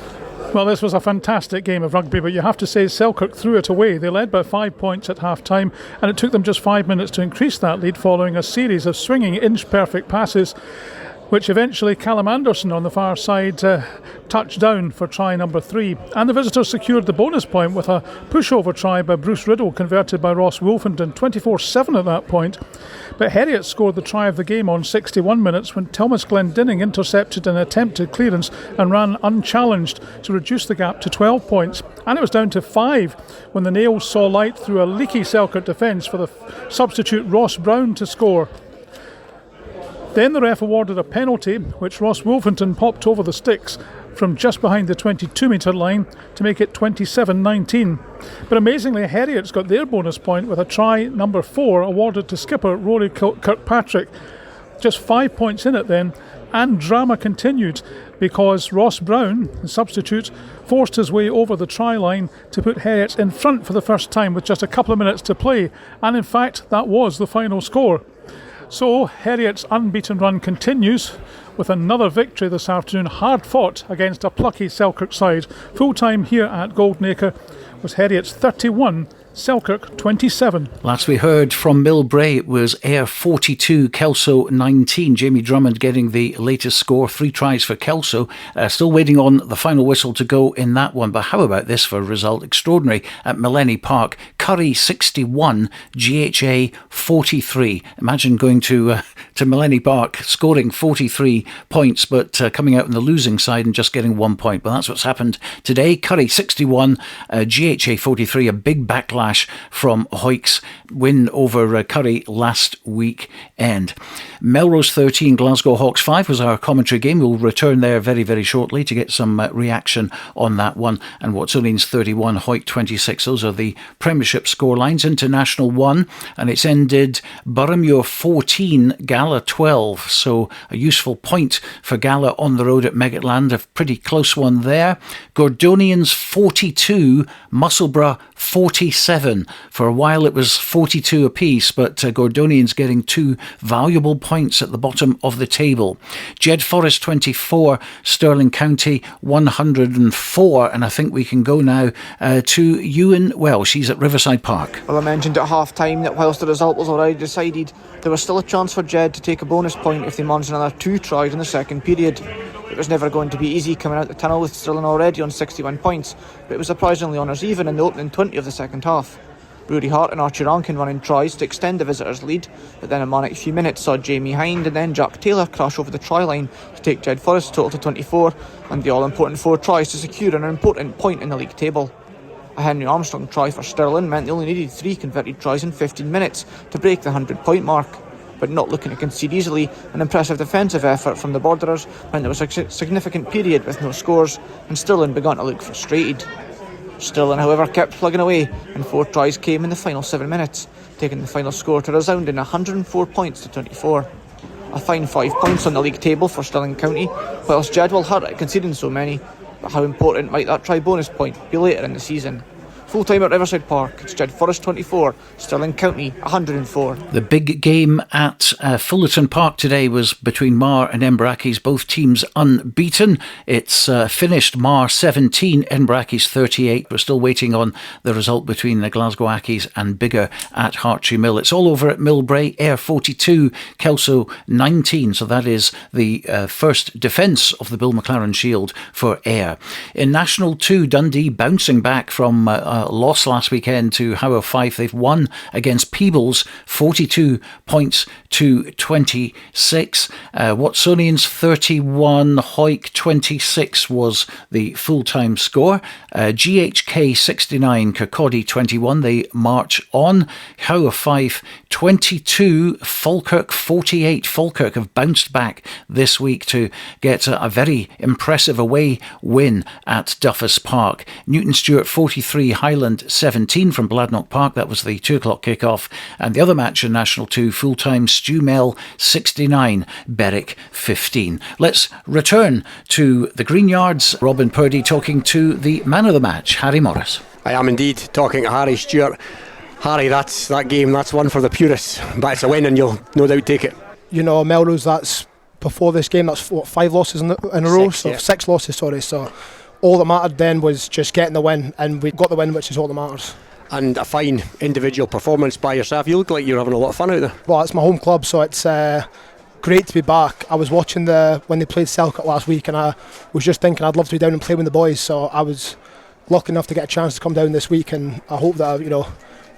Well, this was a fantastic game of rugby, but you have to say Selkirk threw it away. They led by 5 points at half-time, and it took them just 5 minutes to increase that lead following a series of swinging inch-perfect passes, which eventually Callum Anderson on the far side touched down for try number 3. And the visitors secured the bonus point with a pushover try by Bruce Riddle, converted by Ross Wolfenden, 24-7 at that point. But Heriots scored the try of the game on 61 minutes when Thomas Glendinning intercepted an attempted clearance and ran unchallenged to reduce the gap to 12 points. And it was down to 5 when the Nails saw light through a leaky Selkirk defence for the substitute Ross Brown to score. Then the ref awarded a penalty, which Ross Wolfenden popped over the sticks from just behind the 22-metre line to make it 27-19. But amazingly, Heriots got their bonus point with a try number 4 awarded to skipper Rory Kirkpatrick. Just 5 points in it then, and drama continued because Ross Brown, the substitute, forced his way over the try line to put Heriots in front for the first time with just a couple of minutes to play, and in fact that was the final score. So, Heriot's unbeaten run continues with another victory this afternoon, hard fought against a plucky Selkirk side. Full time here at Goldnacre was Heriot's 31, Selkirk 27. Last we heard from Millbrae, it was Ayr 42, Kelso 19. Jamie Drummond getting the latest score, 3 tries for Kelso. Still waiting on the final whistle to go in that one. But how about this for a result? Extraordinary at Millennium Park. Curry 61, GHA 43. Imagine going to Millennium Park, scoring 43 points, but coming out on the losing side and just getting 1 point. But that's what's happened today. Curry 61, GHA 43, a big backlash from Hoyk's win over Curry last weekend. Melrose 13, Glasgow Hawks 5 was our commentary game. We'll return there very, very shortly to get some reaction on that one. And Watsonians 31, Hoyk 26. Those are the Premiership scorelines. International 1, and it's ended Boroughmuir 14, Gala 12. So a useful point for Gala on the road at Megatland. A pretty close one there. Gordonians 42, Musselburgh 47. For a while it was 42 apiece, but Gordonians getting 2 valuable points at the bottom of the table. Jed Forest 24, Stirling County 104, and I think we can go now to Ewan Welsh. She's at Riverside Park. Well, I mentioned at half time that whilst the result was already decided, there was still a chance for Jed to take a bonus point if they managed another 2 tries in the second period. It was never going to be easy coming out the tunnel with Stirling already on 61 points, but it was surprisingly honours even in the opening 20 of the second half. Rudy Hart and Archie Rankin running tries to extend the visitors' lead, but then a manic few minutes saw Jamie Hind and then Jack Taylor crash over the try line to take Jed Forest's total to 24, and the all-important 4 tries to secure an important point in the league table. A Henry Armstrong try for Stirling meant they only needed 3 converted tries in 15 minutes to break the 100-point mark. But not looking to concede easily, an impressive defensive effort from the Borderers meant there was a significant period with no scores, and Stirling began to look frustrated. Stirling, however, kept plugging away, and 4 tries came in the final 7 minutes, taking the final score to resounding 104 points to 24. A fine 5 points on the league table for Stirling County, whilst Jed will hurt at conceding so many, but how important might that try bonus point be later in the season? Full time at Riverside Park, it's Jed Forest 24, Stirling County 104. The big game at Fullerton Park today was between Mar and Embrackes, both teams unbeaten. It's finished Mar 17, Embrackes 38. We're still waiting on the result between the Glasgow Ackies and Biggar at Hartree Mill. It's all over at Millbrae, Ayr 42, Kelso 19. So that is the first defence of the Bill McLaren Shield for Ayr. In National 2, Dundee bouncing back from loss last weekend to Howe Fife. They've won against Peebles 42 points to 26. Watsonians 31, Hoyk 26 was the full-time score. GHK 69, Kirkcaldy 21. They march on. Howe Fife 22, Falkirk 48. Falkirk have bounced back this week to get a very impressive away win at Duffus Park. Newton Stewart 43, Highland 17 from Bladnoch Park. That was the 2 o'clock kickoff. And the other match in National 2, full-time, Stewmel 69, Berwick 15. Let's return to the Green Yards. Robin Purdie talking to the man of the match, Harry Morris. I am indeed talking to Harry Stewart. Harry, that game, that's one for the purists, but it's a win and you'll no doubt take it. You know, Melrose, that's before this game, that's what, 5 losses in a row? Yeah. 6 losses, sorry. So all that mattered then was just getting the win, and we got the win, which is all that matters. And a fine individual performance by yourself. You look like you're having a lot of fun out there. Well, it's my home club, so it's great to be back. I was watching when they played Selkirk last week, and I was just thinking I'd love to be down and play with the boys, so I was lucky enough to get a chance to come down this week, and I hope that I,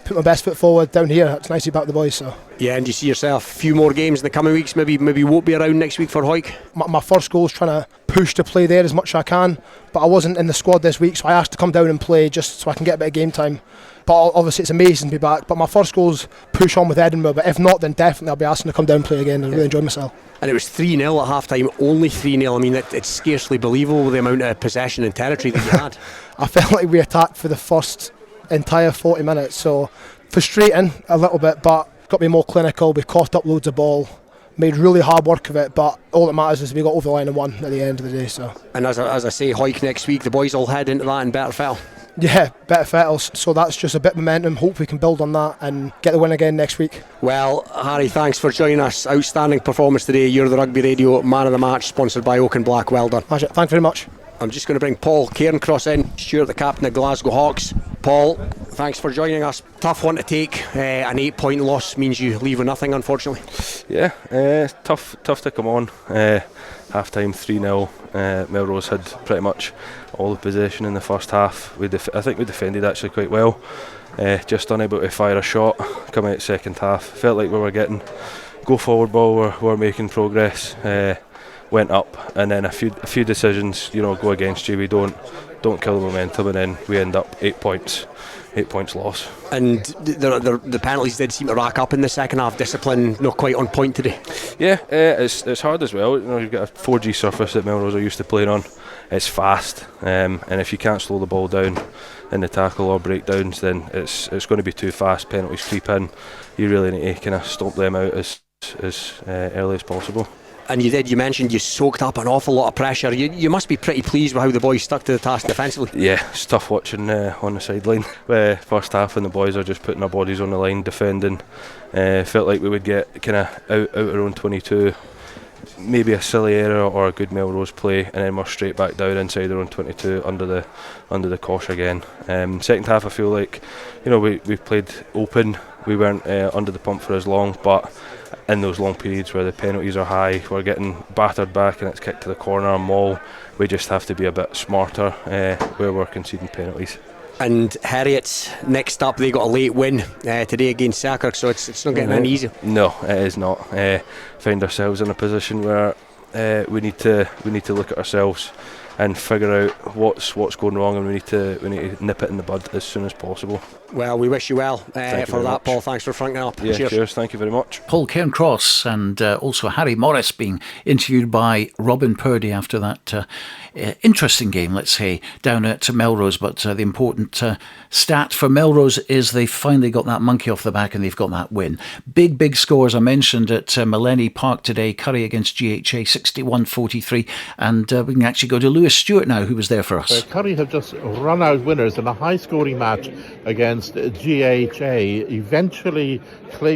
put my best foot forward down here. It's nice to be back with the boys. So yeah, and you see yourself a few more games in the coming weeks. Maybe won't be around next week for Hoyk. My first goal is trying to push to play there as much as I can, but I wasn't in the squad this week, so I asked to come down and play just so I can get a bit of game time. But obviously it's amazing to be back. But my first goal is push on with Edinburgh, but if not, then definitely I'll be asking to come down and play again. I really enjoyed myself. And it was 3-0 at half time, only 3-0. I mean, it's scarcely believable the amount of possession and territory that you had. I felt like we attacked for the first entire 40 minutes, so frustrating a little bit, but got to be more clinical. We coughed up loads of ball, made really hard work of it, but all that matters is we got over the line and won at the end of the day. So. And as I say, Hoyk next week, the boys all head into that in better fell. Yeah, better fettles. So that's just a bit of momentum. Hope we can build on that and get the win again next week. Well, Harry, thanks for joining us. Outstanding performance today. You're the Rugby Radio Man of the Match, sponsored by Oak and Black. Well done. Thanks very much. I'm just going to bring Paul Cairncross in, Stuart, the captain of Glasgow Hawks. Paul, thanks for joining us. Tough one to take. An 8-point loss means you leave with nothing, unfortunately. Yeah, tough to come on. Half time 3-0. Melrose had pretty much all the possession in the first half. I think we defended actually quite well. Just unable to fire a shot coming out second half. Felt like we were getting go forward ball. We were making progress. Went up, and then a few decisions, go against you. We don't kill the momentum, and then we end up 8 points loss. And the penalties did seem to rack up in the second half. Discipline not quite on point today. Yeah, it's hard as well. You've got a 4G surface that Melrose are used to playing on. It's fast, and if you can't slow the ball down in the tackle or breakdowns, then it's going to be too fast. Penalties creep in. You really need to kind of stomp them out as early as possible. And you mentioned you soaked up an awful lot of pressure. You must be pretty pleased with how the boys stuck to the task defensively. Yeah, it's tough watching on the sideline. First half, and the boys are just putting their bodies on the line defending. Felt like we would get kind of out our own 22, maybe a silly error or a good Melrose play, and then we're straight back down inside our own 22 under the cosh again. Second half, I feel like we played open. We weren't under the pump for as long, but in those long periods where the penalties are high, we're getting battered back and it's kicked to the corner and maul. We just have to be a bit smarter where we're conceding penalties. And Heriots next up, they got a late win today against Selkirk, so it's not getting any easier. No, it is not. Find ourselves in a position where we need to look at ourselves and figure out what's going wrong, and we need to nip it in the bud as soon as possible. Well, we wish you well for that, much. Paul. Thanks for fronting up. Yeah, cheers. Thank you very much. Paul Cairncross and also Harry Morris being interviewed by Robin Purdie after that interesting game, let's say, down at Melrose. But the important stat for Melrose is they finally got that monkey off the back and they've got that win. Big scores I mentioned at Millennium Park today. Curry against GHA 61-43, and we can actually go to Lewis Stewart now, who was there for us. Curry have just run out winners in a high-scoring match against GHA, eventually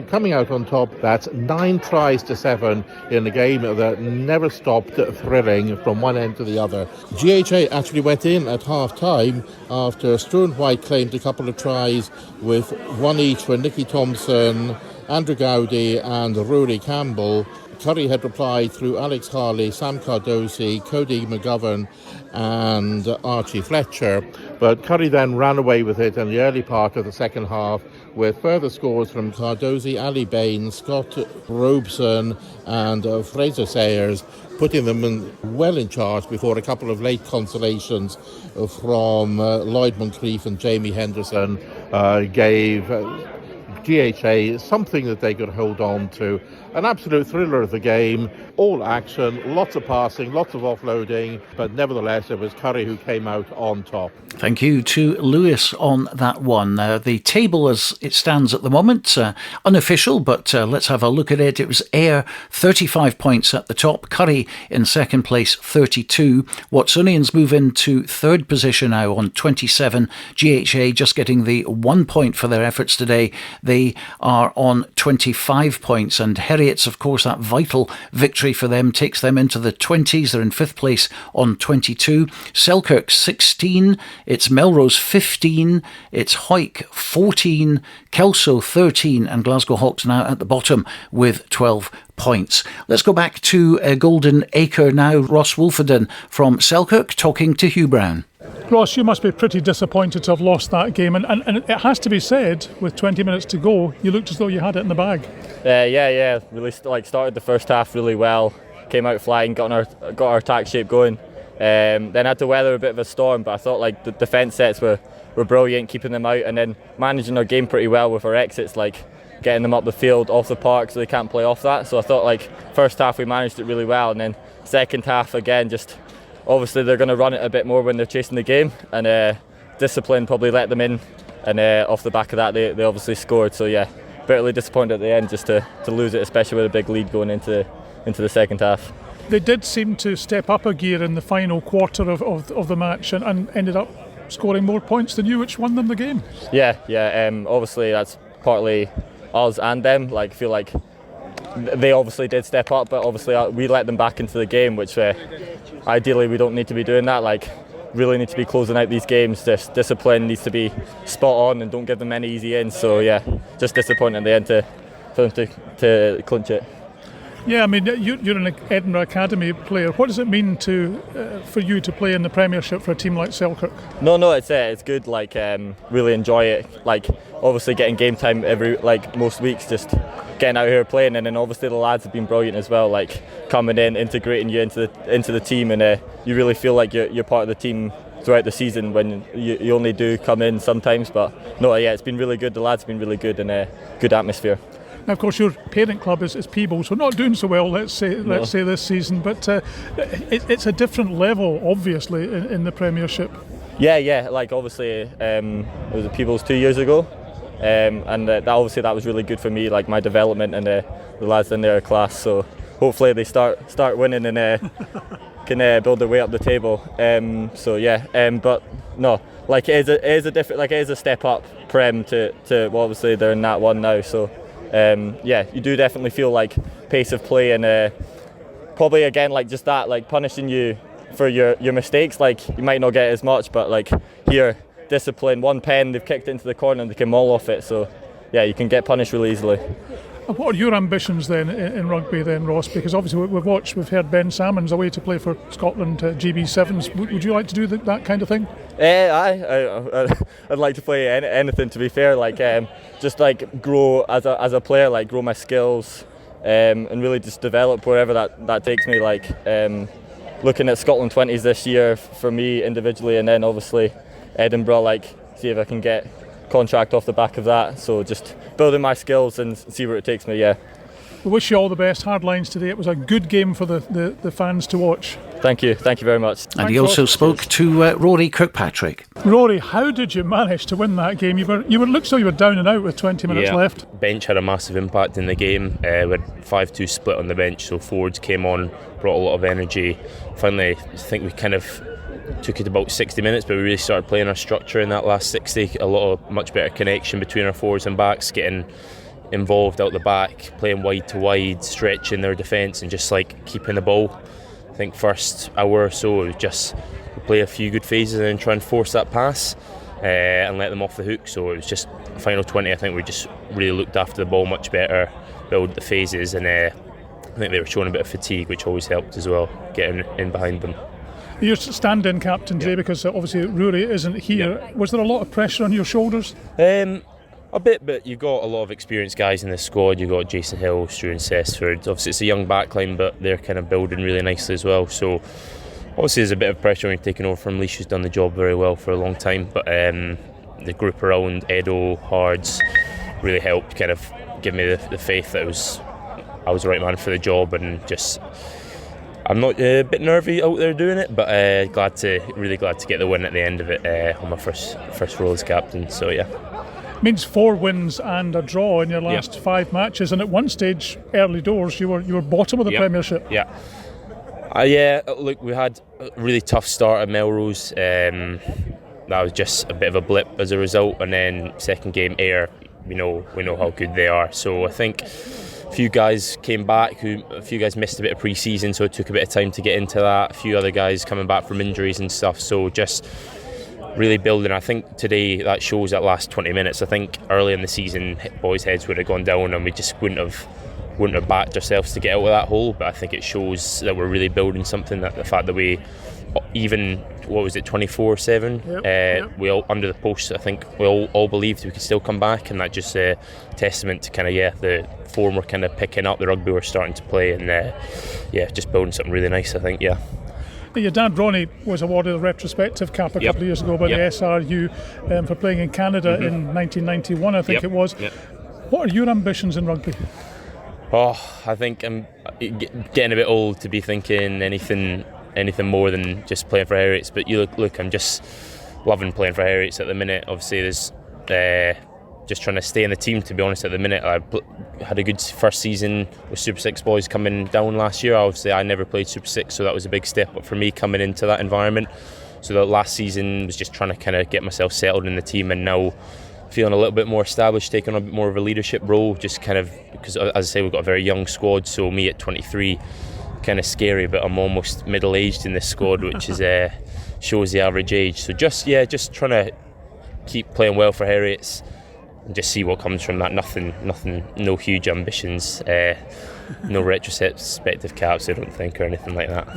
coming out on top. That's 9-7 in a game that never stopped thrilling from one end to the other. GHA actually went in at half-time after Struan White claimed a couple of tries with one each for Nicky Thompson, Andrew Gowdy and Rory Campbell. Curry had replied through Alex Harley, Sam Cardosi, Cody McGovern and Archie Fletcher. But Curry then ran away with it in the early part of the second half with further scores from Cardosi, Ali Bain, Scott Robeson and Fraser Sayers, putting them well in charge before a couple of late consolations from Lloyd Moncrief and Jamie Henderson gave GHA something that they could hold on to. An absolute thriller of the game, all action, lots of passing, lots of offloading, but nevertheless it was Curry who came out on top. Thank you to Lewis on that one. The table as it stands at the moment, unofficial, but let's have a look at it. It was Ayr 35 points at the top, Curry in second place 32. Watsonians move into third position now on 27. GHA just getting the 1 point for their efforts today. They are on 25 points, and Heriots, of course, that vital victory for them takes them into the 20s. They're in fifth place on 22. Selkirk 16. It's Melrose 15. It's Hawick 14. Kelso 13. And Glasgow Hawks now at the bottom with 12 points. Let's go back to Golden Acre now. Ross Wolfenden from Selkirk talking to Hugh Brown. Ross, you must be pretty disappointed to have lost that game, and it has to be said, with 20 minutes to go, you looked as though you had it in the bag. Yeah, really started the first half really well, came out flying, got our attack shape going, then had to weather a bit of a storm, but I thought the defence sets were brilliant, keeping them out, and then managing our game pretty well with our exits, getting them up the field, off the park, so they can't play off that. So I thought first half we managed it really well, and then second half again, just obviously they're going to run it a bit more when they're chasing the game, and discipline probably let them in, and off the back of that they obviously scored. So yeah, bitterly disappointed at the end just to lose it, especially with a big lead going into the second half. They did seem to step up a gear in the final quarter of the match and ended up scoring more points than you, which won them the game. Yeah. Obviously, that's partly us and them. Like, I feel like they obviously did step up, but obviously we let them back into the game, which ideally we don't need to be doing that. Like, really need to be closing out these games. This discipline needs to be spot on and don't give them any easy ins. So yeah, just disappointing at the end for them to clinch it. Yeah, I mean, you're an Edinburgh Academy player. What does it mean for you to play in the Premiership for a team like Selkirk? No, it's good. Like, really enjoy it. Like, obviously getting game time most weeks, just getting out here playing, and then obviously the lads have been brilliant as well. Like, coming in, integrating you into the team, and you really feel like you're part of the team throughout the season when you only do come in sometimes. But no, yeah, it's been really good. The lads have been really good, and good atmosphere. Now, of course, your parent club is Peebles. We're not doing so well, let's say this season, but it's a different level, obviously, in the Premiership. Yeah. Like, obviously, it was at Peebles 2 years ago, and that was really good for me, like my development, and the lads in their class. So hopefully they start winning and can build their way up the table. But no, like it is a step up Prem to well, obviously they're in that one now. So. You do definitely feel like pace of play, and probably again like just that, like punishing you for your mistakes. Like, you might not get as much, but like here, discipline, one pen, they've kicked into the corner and they can maul off it. So yeah, you can get punished really easily. What are your ambitions then in rugby then, Ross? Because obviously we've heard Ben Salmon's away to play for Scotland GB Sevens. Would you like to do that kind of thing? I'd like to play anything, to be fair. Like, just like grow as a player, like grow my skills, and really just develop wherever that takes me. Like, looking at Scotland 20s this year for me individually, and then obviously Edinburgh. Like, see if I can get contract off the back of that. So just building my skills and see where it takes me. Yeah. We wish you all the best. Hard lines today. It was a good game for the fans to watch. Thank you very much. And he also spoke to Rory Kirkpatrick. Rory, how did you manage to win that game? You looked so you were down and out with 20 minutes left. Bench had a massive impact in the game. We had 5-2 split on the bench, so forwards came on, brought a lot of energy. Finally, I think we kind of took it about 60 minutes, but we really started playing our structure in that last 60. Much better connection between our forwards and backs, getting involved out the back, playing wide to wide, stretching their defence and just like keeping the ball. I think first hour or so it was just play a few good phases and then try and force that pass and let them off the hook. So it was just final 20. I think we just really looked after the ball much better, build the phases, and I think they were showing a bit of fatigue, which always helped as well, getting in behind them. You're stand-in captain today because obviously Rory isn't here. Was there a lot of pressure on your shoulders? A bit, but you've got a lot of experienced guys in the squad. You've got Jason Hill, Stuart Cessford. Obviously it's a young backline, but they're kind of building really nicely as well. So obviously there's a bit of pressure when you're taking over from Leash, who's done the job very well for a long time. But the group around Edo, Hards, really helped kind of give me the faith that I was the right man for the job, and just I'm not a bit nervy out there doing it, but really glad to get the win at the end of it on my first role as captain. So yeah. Means 4 wins and a draw in your last 5 matches, and at one stage, early doors, you were bottom of the Premiership. Yeah. Look, we had a really tough start at Melrose. That was just a bit of a blip as a result, and then second game Ayr, we know how good they are. So I think a few guys came back, a few guys missed a bit of pre-season, so it took a bit of time to get into that. A few other guys coming back from injuries and stuff. So just really building. I think today that shows that last 20 minutes. I think early in the season boys' heads would have gone down and we just wouldn't have backed ourselves to get out of that hole, but I think it shows that we're really building something, that the fact that we even 24/7 we all under the post, I think we all believed we could still come back, and that just a testament to kind of the form we're kind of picking up, the rugby we're starting to play, and just building something really nice, I think. Your dad Ronnie was awarded a retrospective cap a couple of years ago by the SRU for playing in Canada in 1991, I think it was. What are your ambitions in rugby? I think I'm getting a bit old to be thinking anything more than just playing for Heriots, but you look, I'm just loving playing for Heriots at the minute. Obviously there's just trying to stay in the team, to be honest. At the minute I had a good first season with Super 6 boys coming down last year. Obviously I never played Super 6, so that was a big step up for me coming into that environment. So the last season was just trying to kind of get myself settled in the team, and now feeling a little bit more established, taking on a bit more of a leadership role, just kind of, because as I say, we've got a very young squad, so me at 23, kind of scary, but I'm almost middle-aged in this squad, which is shows the average age. So just trying to keep playing well for Heriots and just see what comes from that. Nothing, no huge ambitions, no retrospective caps, I don't think, or anything like that.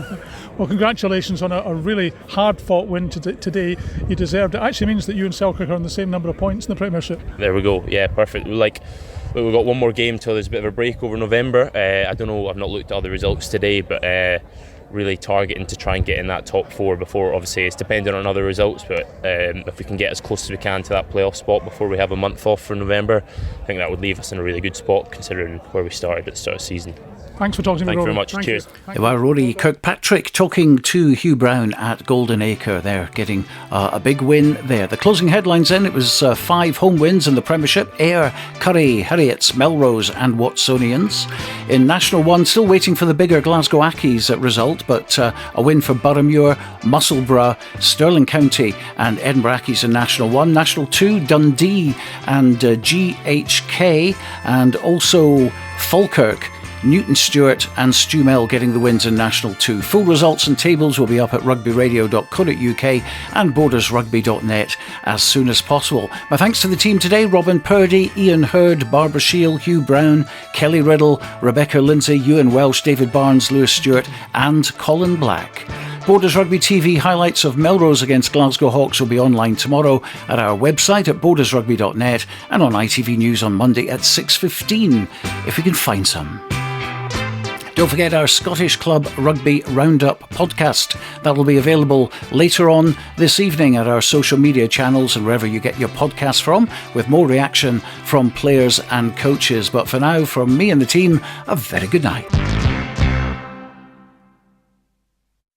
Well, congratulations on a really hard-fought win today. You deserved it. It actually means that you and Selkirk are on the same number of points in the Premiership. There we go. Yeah, perfect. We've got one more game till there's a bit of a break over November. I don't know, I've not looked at other results today, but really targeting to try and get in that top 4 before, obviously it's dependent on other results, but if we can get as close as we can to that playoff spot before we have a month off for November, I think that would leave us in a really good spot considering where we started at the start of the season. Thanks for talking to me, Rory. Thank Thank you very much. Cheers. Well, Rory Kirkpatrick talking to Hugh Brown at Golden Acre there, getting a big win there. The closing headlines then, it was 5 home wins in the Premiership: Ayr, Currie, Heriots, Melrose and Watsonians. In National 1, still waiting for the bigger Glasgow Accies result, but a win for Boroughmuir, Musselburgh, Stirling County and Edinburgh Accies in National 1. National 2, Dundee and GHK, and also Falkirk, Newton Stewart and Stumel getting the wins in National 2. Full results and tables will be up at rugbyradio.co.uk and bordersrugby.net as soon as possible. My thanks to the team today: Robin Purdie, Iain Heard, Barbara Shield, Hugh Brown, Kelly Riddle, Rebecca Lindsay, Ewan Welsh, David Barnes, Lewis Stewart and Colin Black. Borders Rugby TV highlights of Melrose against Glasgow Hawks will be online tomorrow at our website at bordersrugby.net and on ITV News on Monday at 6:15 if we can find some. Don't forget our Scottish Club Rugby Roundup podcast. That will be available later on this evening at our social media channels and wherever you get your podcasts from, with more reaction from players and coaches. But for now, from me and the team, a very good night.